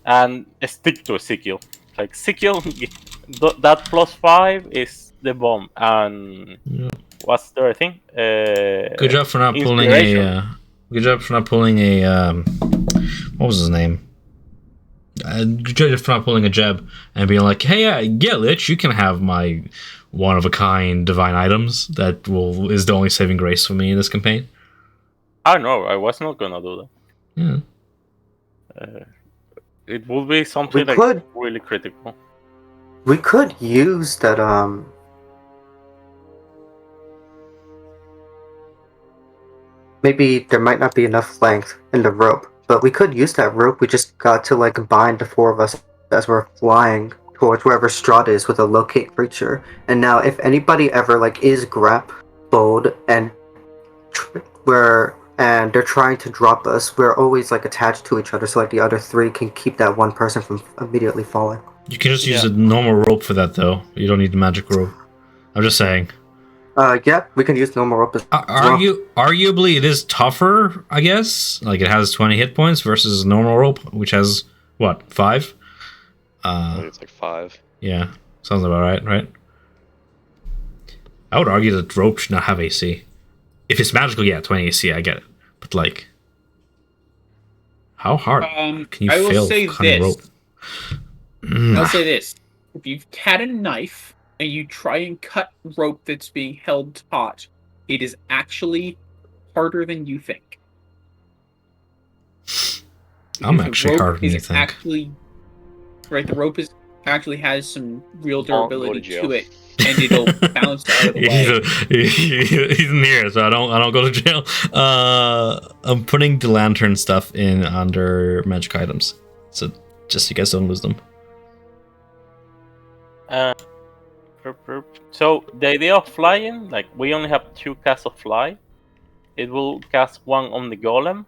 and stick to Ezekiel. Like Ezekiel, that +5 is the bomb, and Yeah. what's the other thing? Good job for not pulling inspiration. a. Good job for not pulling a. What was his name? Good job for not pulling a Jeb and being like, "Hey, yeah, Lich, you can have my one of a kind divine items that is the only saving grace for me in this campaign." I know, I was not gonna do that. Yeah. It would be something We like could- really critical. We could use that. Maybe there might not be enough length in the rope, but we could use that rope. We just got to like bind the 4 of us as we're flying towards wherever Strahd is with a locate creature. And now, if anybody ever like is grappled and they're trying to drop us, we're always like attached to each other, so like the other 3 can keep that one person from immediately falling. You can just use Yeah. a normal rope for that, though. You don't need the magic rope. I'm just saying. Yeah, we can use normal rope as well. Arguably, it is tougher, I guess. Like, it has 20 hit points versus normal rope, which has, what, 5? I think it's like 5. Yeah. Sounds about right? I would argue that rope should not have AC. If it's magical, yeah, 20 AC, I get it. But, like, how hard can you I will fail say cutting this. rope? I'll say this: if you've had a knife and you try and cut rope that's being held taut, it is actually harder than you think. I'm Because the actually rope harder than is you think. Actually, right, the rope actually has some real I'll go to durability jail. to it, and it'll bounce out of the way. He's in here, so I don't go to jail. I'm putting the lantern stuff in under magic items, so just so you guys don't lose them. So the idea of flying, like we only have 2 casts of fly, it will cast one on the golem,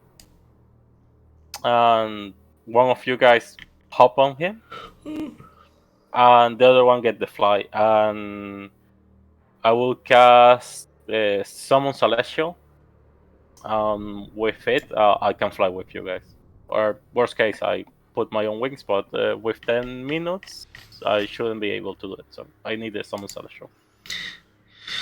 and one of you guys hop on him, and the other one get the fly. And I will cast Summon Celestial. With it, I can fly with you guys. Or worst case, I put my own wings, but with 10 minutes, I shouldn't be able to do it. So I need a Summon Celestial.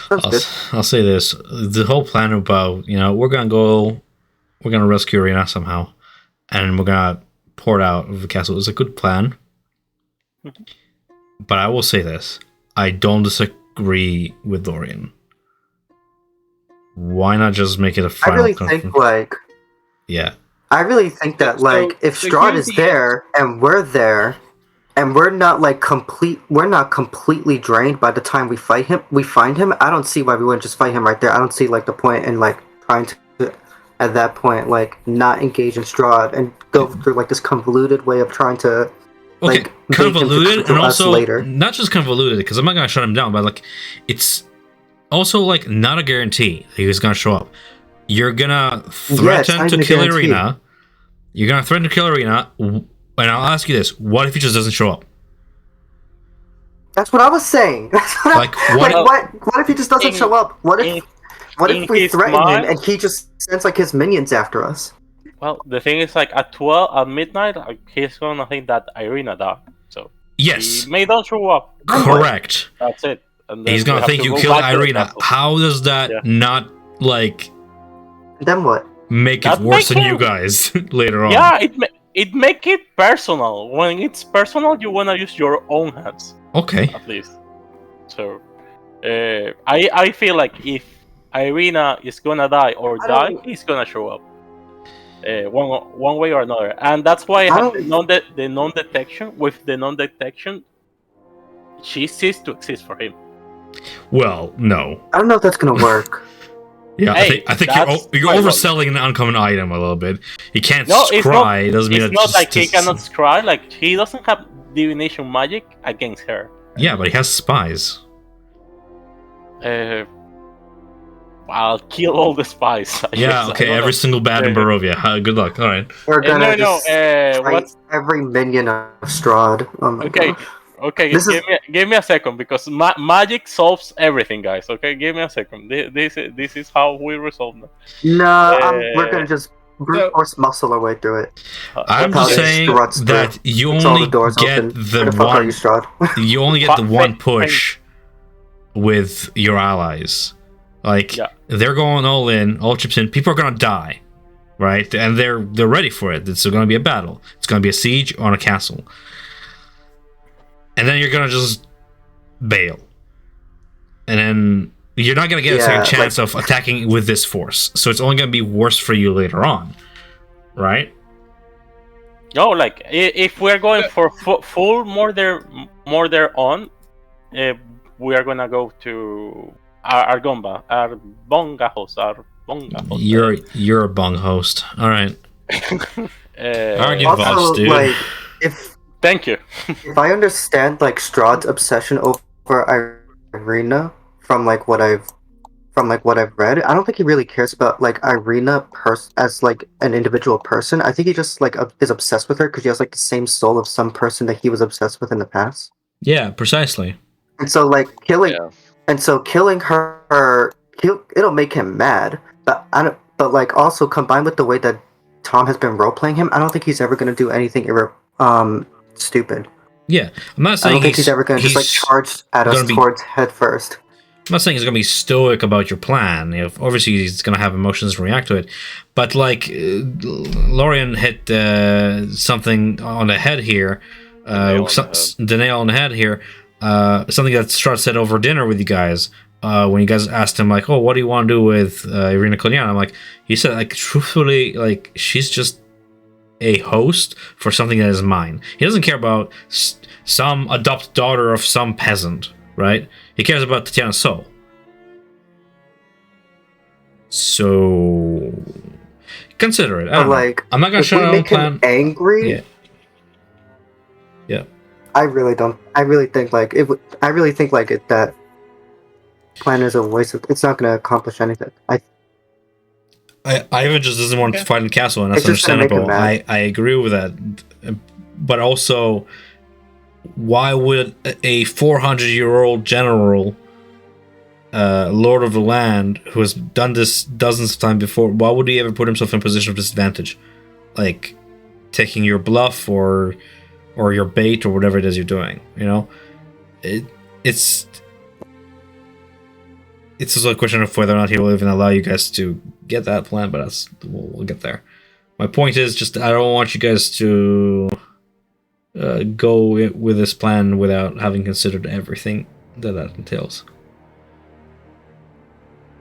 Sounds good. I'll say this: the whole plan about we're gonna rescue Arena somehow, and we're gonna pour it out of the castle is a good plan. But I will say this: I don't disagree with Dorian. Why not just make it a final? I really think like yeah. I really think that like if Strahd is there and we're there, and we're not completely drained by the time we find him. I don't see why we wouldn't just fight him right there. I don't see like the point in like trying to at that point like not engage in Strahd and go through like this convoluted way of trying to like convoluted and also later. Not just convoluted because I'm not gonna shut him down, but like it's also like not a guarantee that he's gonna show up. You're gonna threaten to kill Irina. You're gonna threaten to kill Irina, and I'll ask you this: what if he just doesn't show up? That's what I was saying. What if he just doesn't show up? What if we threaten him and he just sends like his minions after us? Well, the thing is, like at midnight, he's gonna think that Irina died. So yes, he may not show up. Correct. That's it. And he's gonna think you killed Irina. How does that not like? Then what? Make it worse than you guys later on. Yeah, it make it personal. When it's personal, you wanna use your own hands. Okay. At least. So, I feel like if Irina is gonna die or die, he's gonna show up. One way or another, and that's why I have the non-detection. With the non-detection, she ceased to exist for him. Well, no. I don't know if that's gonna work. Yeah, hey, I think you're overselling an uncommon item a little bit. He can't scry. Doesn't mean it's not like he cannot scry. Like he doesn't have divination magic against her. Yeah, but he has spies. I'll kill all the spies. Yeah, okay, every single bat in Barovia. Good luck. All right. We're gonna what's every minion of Strahd. Oh my God. Okay, give me a second because magic solves everything, guys. Okay, give me a second. This is how we resolve them. No, we're gonna just brute force muscle our way through it. I'm just saying that you only get the one. You only get the one push with your allies. Like they're going all in, all chips in. People are gonna die, right? And they're ready for it. It's gonna be a battle. It's gonna be a siege on a castle. And then you're gonna just bail, and then you're not gonna get a second chance of attacking with this force. So it's only gonna be worse for you later on, right? No, like if we're going for full murder on, we are gonna go to our bonga host. You're a bong host. All right. Argue also, dude. Like, Thank you. If I understand like Strahd's obsession over Irina from what I've read, I don't think he really cares about like Irina as like an individual person. I think he just like is obsessed with her because she has like the same soul of some person that he was obsessed with in the past. Yeah, precisely. And so like killing her, it'll make him mad. But like also combined with the way that Tom has been role playing him, I don't think he's ever going to do anything stupid. Yeah, I'm not saying I don't think he's ever going to just like charge at us towards head first. I'm not saying he's going to be stoic about your plan. Obviously he's going to have emotions and react to it, but like Lorian hit something on the head here, the nail on the head here. Something that Strahd said over dinner with you guys when you guys asked him like, "Oh, what do you want to do with Irina Kolyan?" I'm like, he said like truthfully, like she's just a host for something that is mine. He doesn't care about some adopted daughter of some peasant, right? He cares about Tatiana's soul. So consider it. I'm not gonna shut down the plan. Angry. Yeah. I really think that plan is a waste of. It's not gonna accomplish anything. Ivan just doesn't want to Okay. fight in the castle, and that's It's just gonna make him understandable. mad. I agree with that, but also, why would a 400-year-old general, lord of the land, who has done this dozens of times before, why would he ever put himself in a position of disadvantage, like taking your bluff or your bait or whatever it is you're doing? You know, it's also a question of whether or not he will even allow you guys to get that plan, but we'll get there. My point is just I don't want you guys to go with this plan without having considered everything that entails.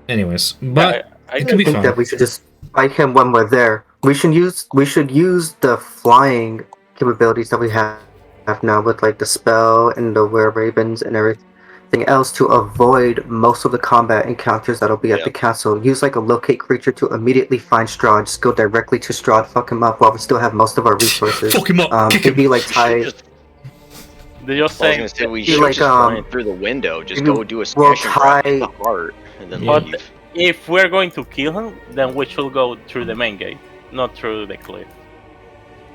Anyways, but I it could be think fun. that we should just fight him when we're there. We should use the flying capabilities that we have now with like the spell and the were ravens and everything else to avoid most of the combat encounters that'll be at the castle. Use like a locate creature to immediately find Strahd, just go directly to Strahd, fuck him up while we still have most of our resources. Fuck him up, kick him. Maybe like tie. They just I was say gonna say we Be should like, just fly through the window. Just maybe go do a we'll smash and grab tie- the heart, and then Yeah. leave. if we're going to kill him, then we should go through the main gate, not through the cliff,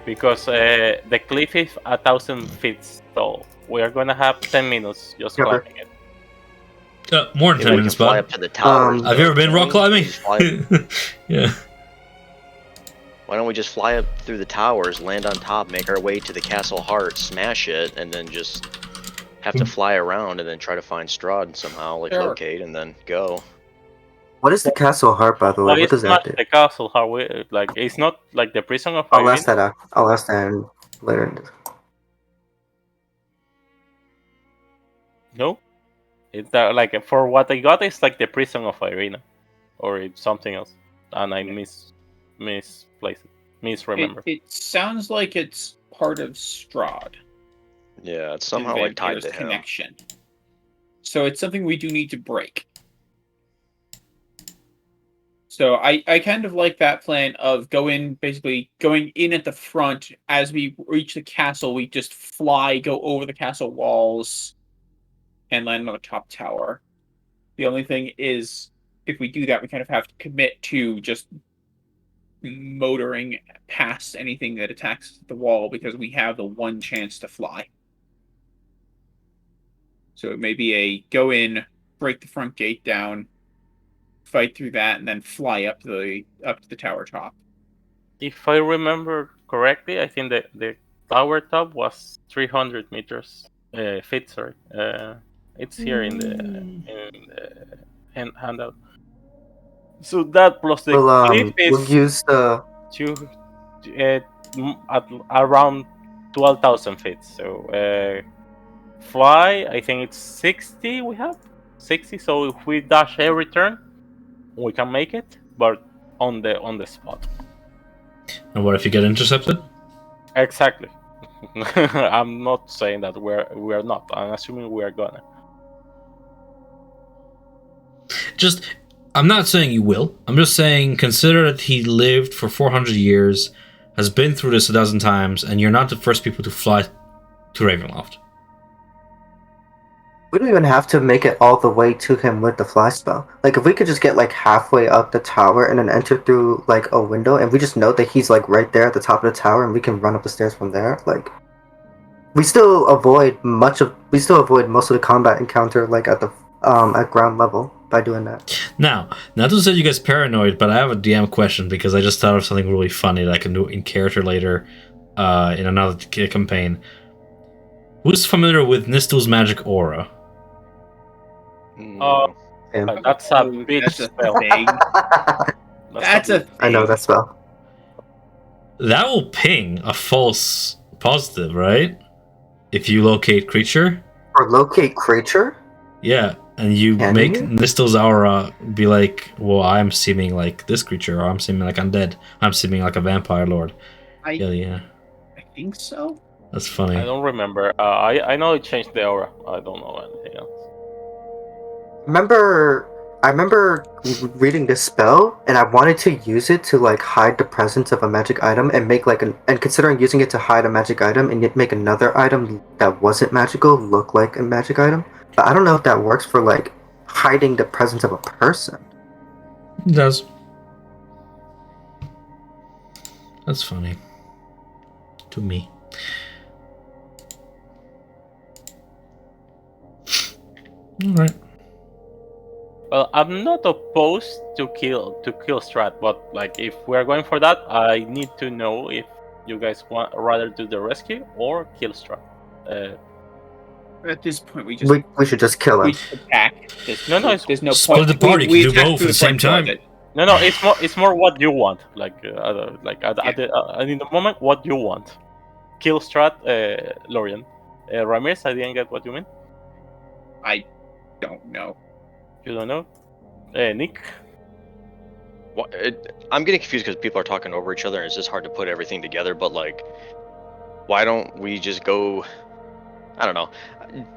because the cliff is 1,000 feet tall. We are gonna have 10 minutes just Yeah, climbing it. More than 10 Maybe we can minutes, fly bud. up to the towers. Have you ever been rock climbing? Yeah. Why don't we just fly up through the towers, land on top, make our way to the castle heart, smash it, and then just have to fly around and then try to find Strahd somehow, like Sure. locate, and then go. What is the castle heart, by the way? But What it's does not that do? the castle. How we like? It's not like the prison of I'll ask Irene. that. I'll ask that later. No, it's like for what I got, it's like the prison of Irina, or it's something else, and I misplaced it, misremember. It sounds like it's part of Strahd. Yeah, it's and somehow like tied Vampire's to him. connection. So it's something we do need to break. So I kind of like that plan of basically going in at the front. As we reach the castle, we just go over the castle walls, and land on the top tower. The only thing is, if we do that, we kind of have to commit to just motoring past anything that attacks the wall, because we have the one chance to fly. So it may be a go in, break the front gate down, fight through that, and then fly up to the tower top. If I remember correctly, I think that the tower top was 300 meters feet. Sorry, it's here in the handout. So that plus the cliff We'll is use the. at around 12,000 feet. So fly, I think it's 60. We have 60. So if we dash every turn, we can make it, but on the spot. And what if you get intercepted? Exactly. I'm not saying that we're not. I'm assuming we are gonna. I'm not saying you will. I'm just saying consider that he lived for 400 years, has been through this 1,000 times, and you're not the first people to fly to Ravenloft. We don't even have to make it all the way to him with the fly spell. Like, if we could just get like halfway up the tower and then enter through like a window, and we just know that he's like right there at the top of the tower, and we can run up the stairs from there. Like, we still avoid most of the combat encounter like at the at ground level by doing that. Now, not to say you guys paranoid, but I have a DM question because I just thought of something really funny that I can do in character later in another campaign. Who's familiar with Nistel's magic aura? Oh, Yeah. that's a bitch That's a spell. thing. That's a thing. I know that spell. That will ping a false positive, right? If you locate creature. Or locate creature? Yeah, and you Can make you? Nistel's aura be like, well, I'm seeming like this creature, or I'm seeming like undead. I'm seeming like a vampire lord. Yeah. I think so. That's funny. I don't remember. I know it changed the aura. I don't know anything else. I remember reading this spell, and I wanted to use it to like hide the presence of a magic item and make and considering using it to hide a magic item and yet make another item that wasn't magical look like a magic item. But I don't know if that works for like hiding the presence of a person. It does. That's funny. To me. Alright. Well, I'm not opposed to kill Strahd, but like if we're going for that, I need to know if you guys want rather do the rescue or kill Strahd. At this point, we just We should just kill him. we just attack. No, There's no Split point. the party, We do attack both through at the same front time. door no, it's more what you want. Like in the moment, what you want. Kill Strahd, Lorian. Ramirez, I didn't get what you mean. I don't know. You don't know? Nick? I'm getting confused because people are talking over each other and it's just hard to put everything together, but like, why don't we just go, I don't know,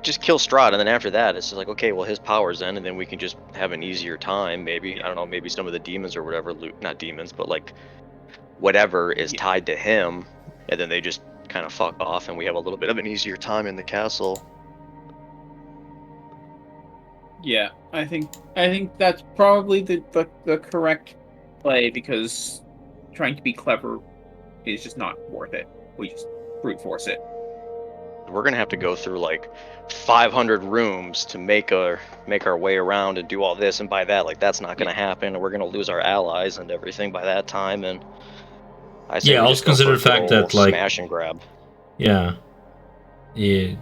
just kill Strahd, and then after that it's just like, okay, well his power's end, and then we can just have an easier time, maybe, I don't know, maybe some of the demons or whatever, not demons, but like, whatever is tied to him, and then they just kind of fuck off, and we have a little bit of an easier time in the castle. Yeah, I think that's probably the correct play, because trying to be clever is just not worth it. We just brute force it. We're gonna have to go through like 500 rooms to make our way around and do all this, and by that, like, that's not gonna happen, and we're gonna lose our allies and everything by that time. And I say, Yeah, we also just go consider for the fact a good that, like, smash and grab. Yeah.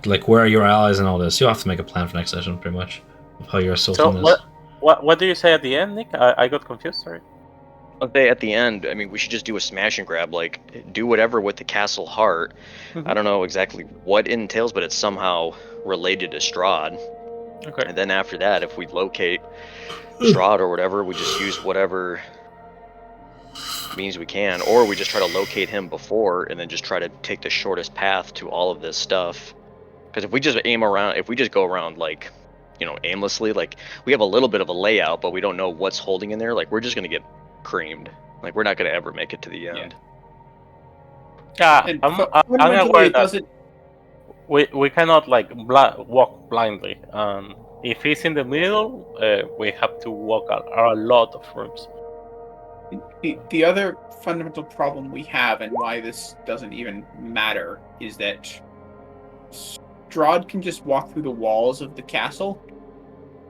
Like, where are your allies and all this? You'll have to make a plan for next session, pretty much, of how you're assaulting this. What do you say at the end, Nick? I got confused, sorry. I'll say at the end, I mean, we should just do a smash and grab, like, do whatever with the castle heart. Mhm. I don't know exactly what it entails, but it's somehow related to Strahd. Okay. And then after that, if we locate Strahd or whatever, we just use whatever means we can, or we just try to locate him before and then just try to take the shortest path to all of this stuff. Because if we just go around, like, you know, aimlessly, like, we have a little bit of a layout, but we don't know what's holding in there, like, we're just gonna get creamed. Like, we're not gonna ever make it to the end. Yeah, And I'm fundamentally, aware it that doesn't. we cannot like walk blindly. If he's in the middle, we have to walk a lot of rooms. The other fundamental problem we have, and why this doesn't even matter, is that Strahd can just walk through the walls of the castle.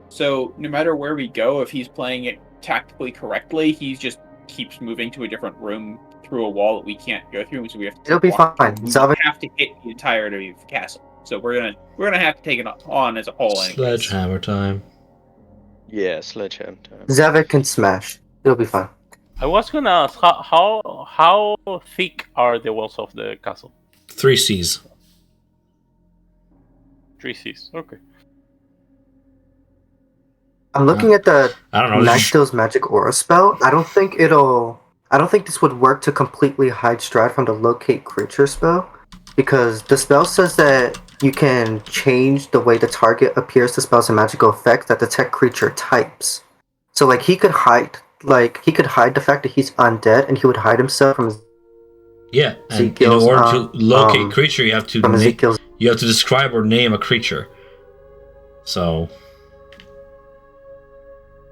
So no matter where we go, if he's playing it tactically correctly, he just keeps moving to a different room through a wall that we can't go through, so we have to. It'll be fine. We Zavik have to hit the entirety of the castle. So we're gonna have to take it on as a whole. Anyways. Sledgehammer time. Yeah, sledgehammer time. Zavik can smash. It'll be fine. I was gonna ask how thick are the walls of the castle? 3 Cs. 3 Cs. Okay. I'm looking at the I don't know. Nightstill's magic aura spell. I don't think this would work to completely hide Strahd from the locate creature spell, because the spell says that you can change the way the target appears to spells and magical effects that detect creature types. So like he could hide the fact that he's undead, and he would hide himself from Yeah, and in Ezekiel's, order to locate creature, you have to from Ezekiel's. you have to describe or name a creature. So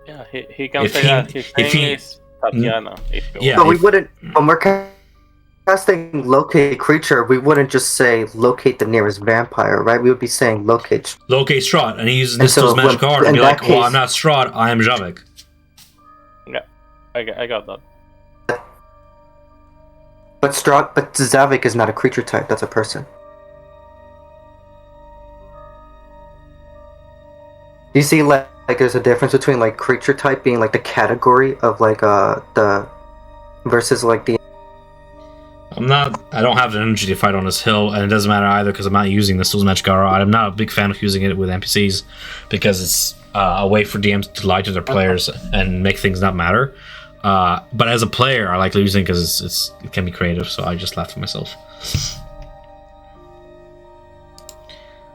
Yeah, he can If say he- that his if he- name is Tatiana. If you Yeah. But we if- wouldn't, when we're casting locate creature, we wouldn't just say locate the nearest vampire, right? We would be saying locate. locate Strahd, and he uses And so Nistel's magic when- card and in be that like, "Well, case- I'm not Strahd, I am Javik." I got that. But Zavik is not a creature type, that's a person. You see, like there's a difference between like creature type being like the category of like the versus like the. I don't have the energy to fight on this hill, and it doesn't matter either because I'm not using Nistel's magic card. I'm not a big fan of using it with NPCs because it's a way for DMs to lie to their players and make things not matter. But as a player, I like losing because it can be creative, so I just laugh at myself.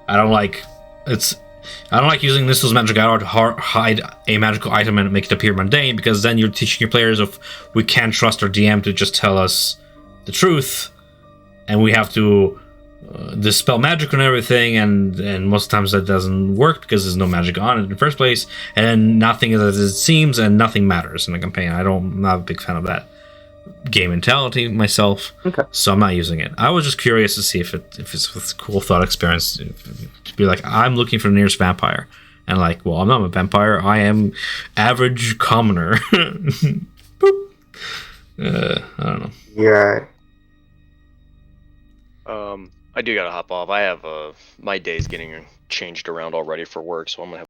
I don't like using Nistel's magic hour to hide a magical item and make it appear mundane, because then you're teaching your players we can't trust our DM to just tell us the truth, and we have to dispel magic and everything, and most times that doesn't work because there's no magic on it in the first place, and nothing is as it seems, and nothing matters in the campaign. I'm not a big fan of that. game mentality myself, Okay. so I'm not using it. I was just curious to see if it's a cool thought experience to be like, I'm looking for the nearest vampire, and like, well, I'm not a vampire. I am average commoner. Boop. I don't know. Yeah. I do gotta hop off. I have my day's getting changed around already for work, so I'm gonna have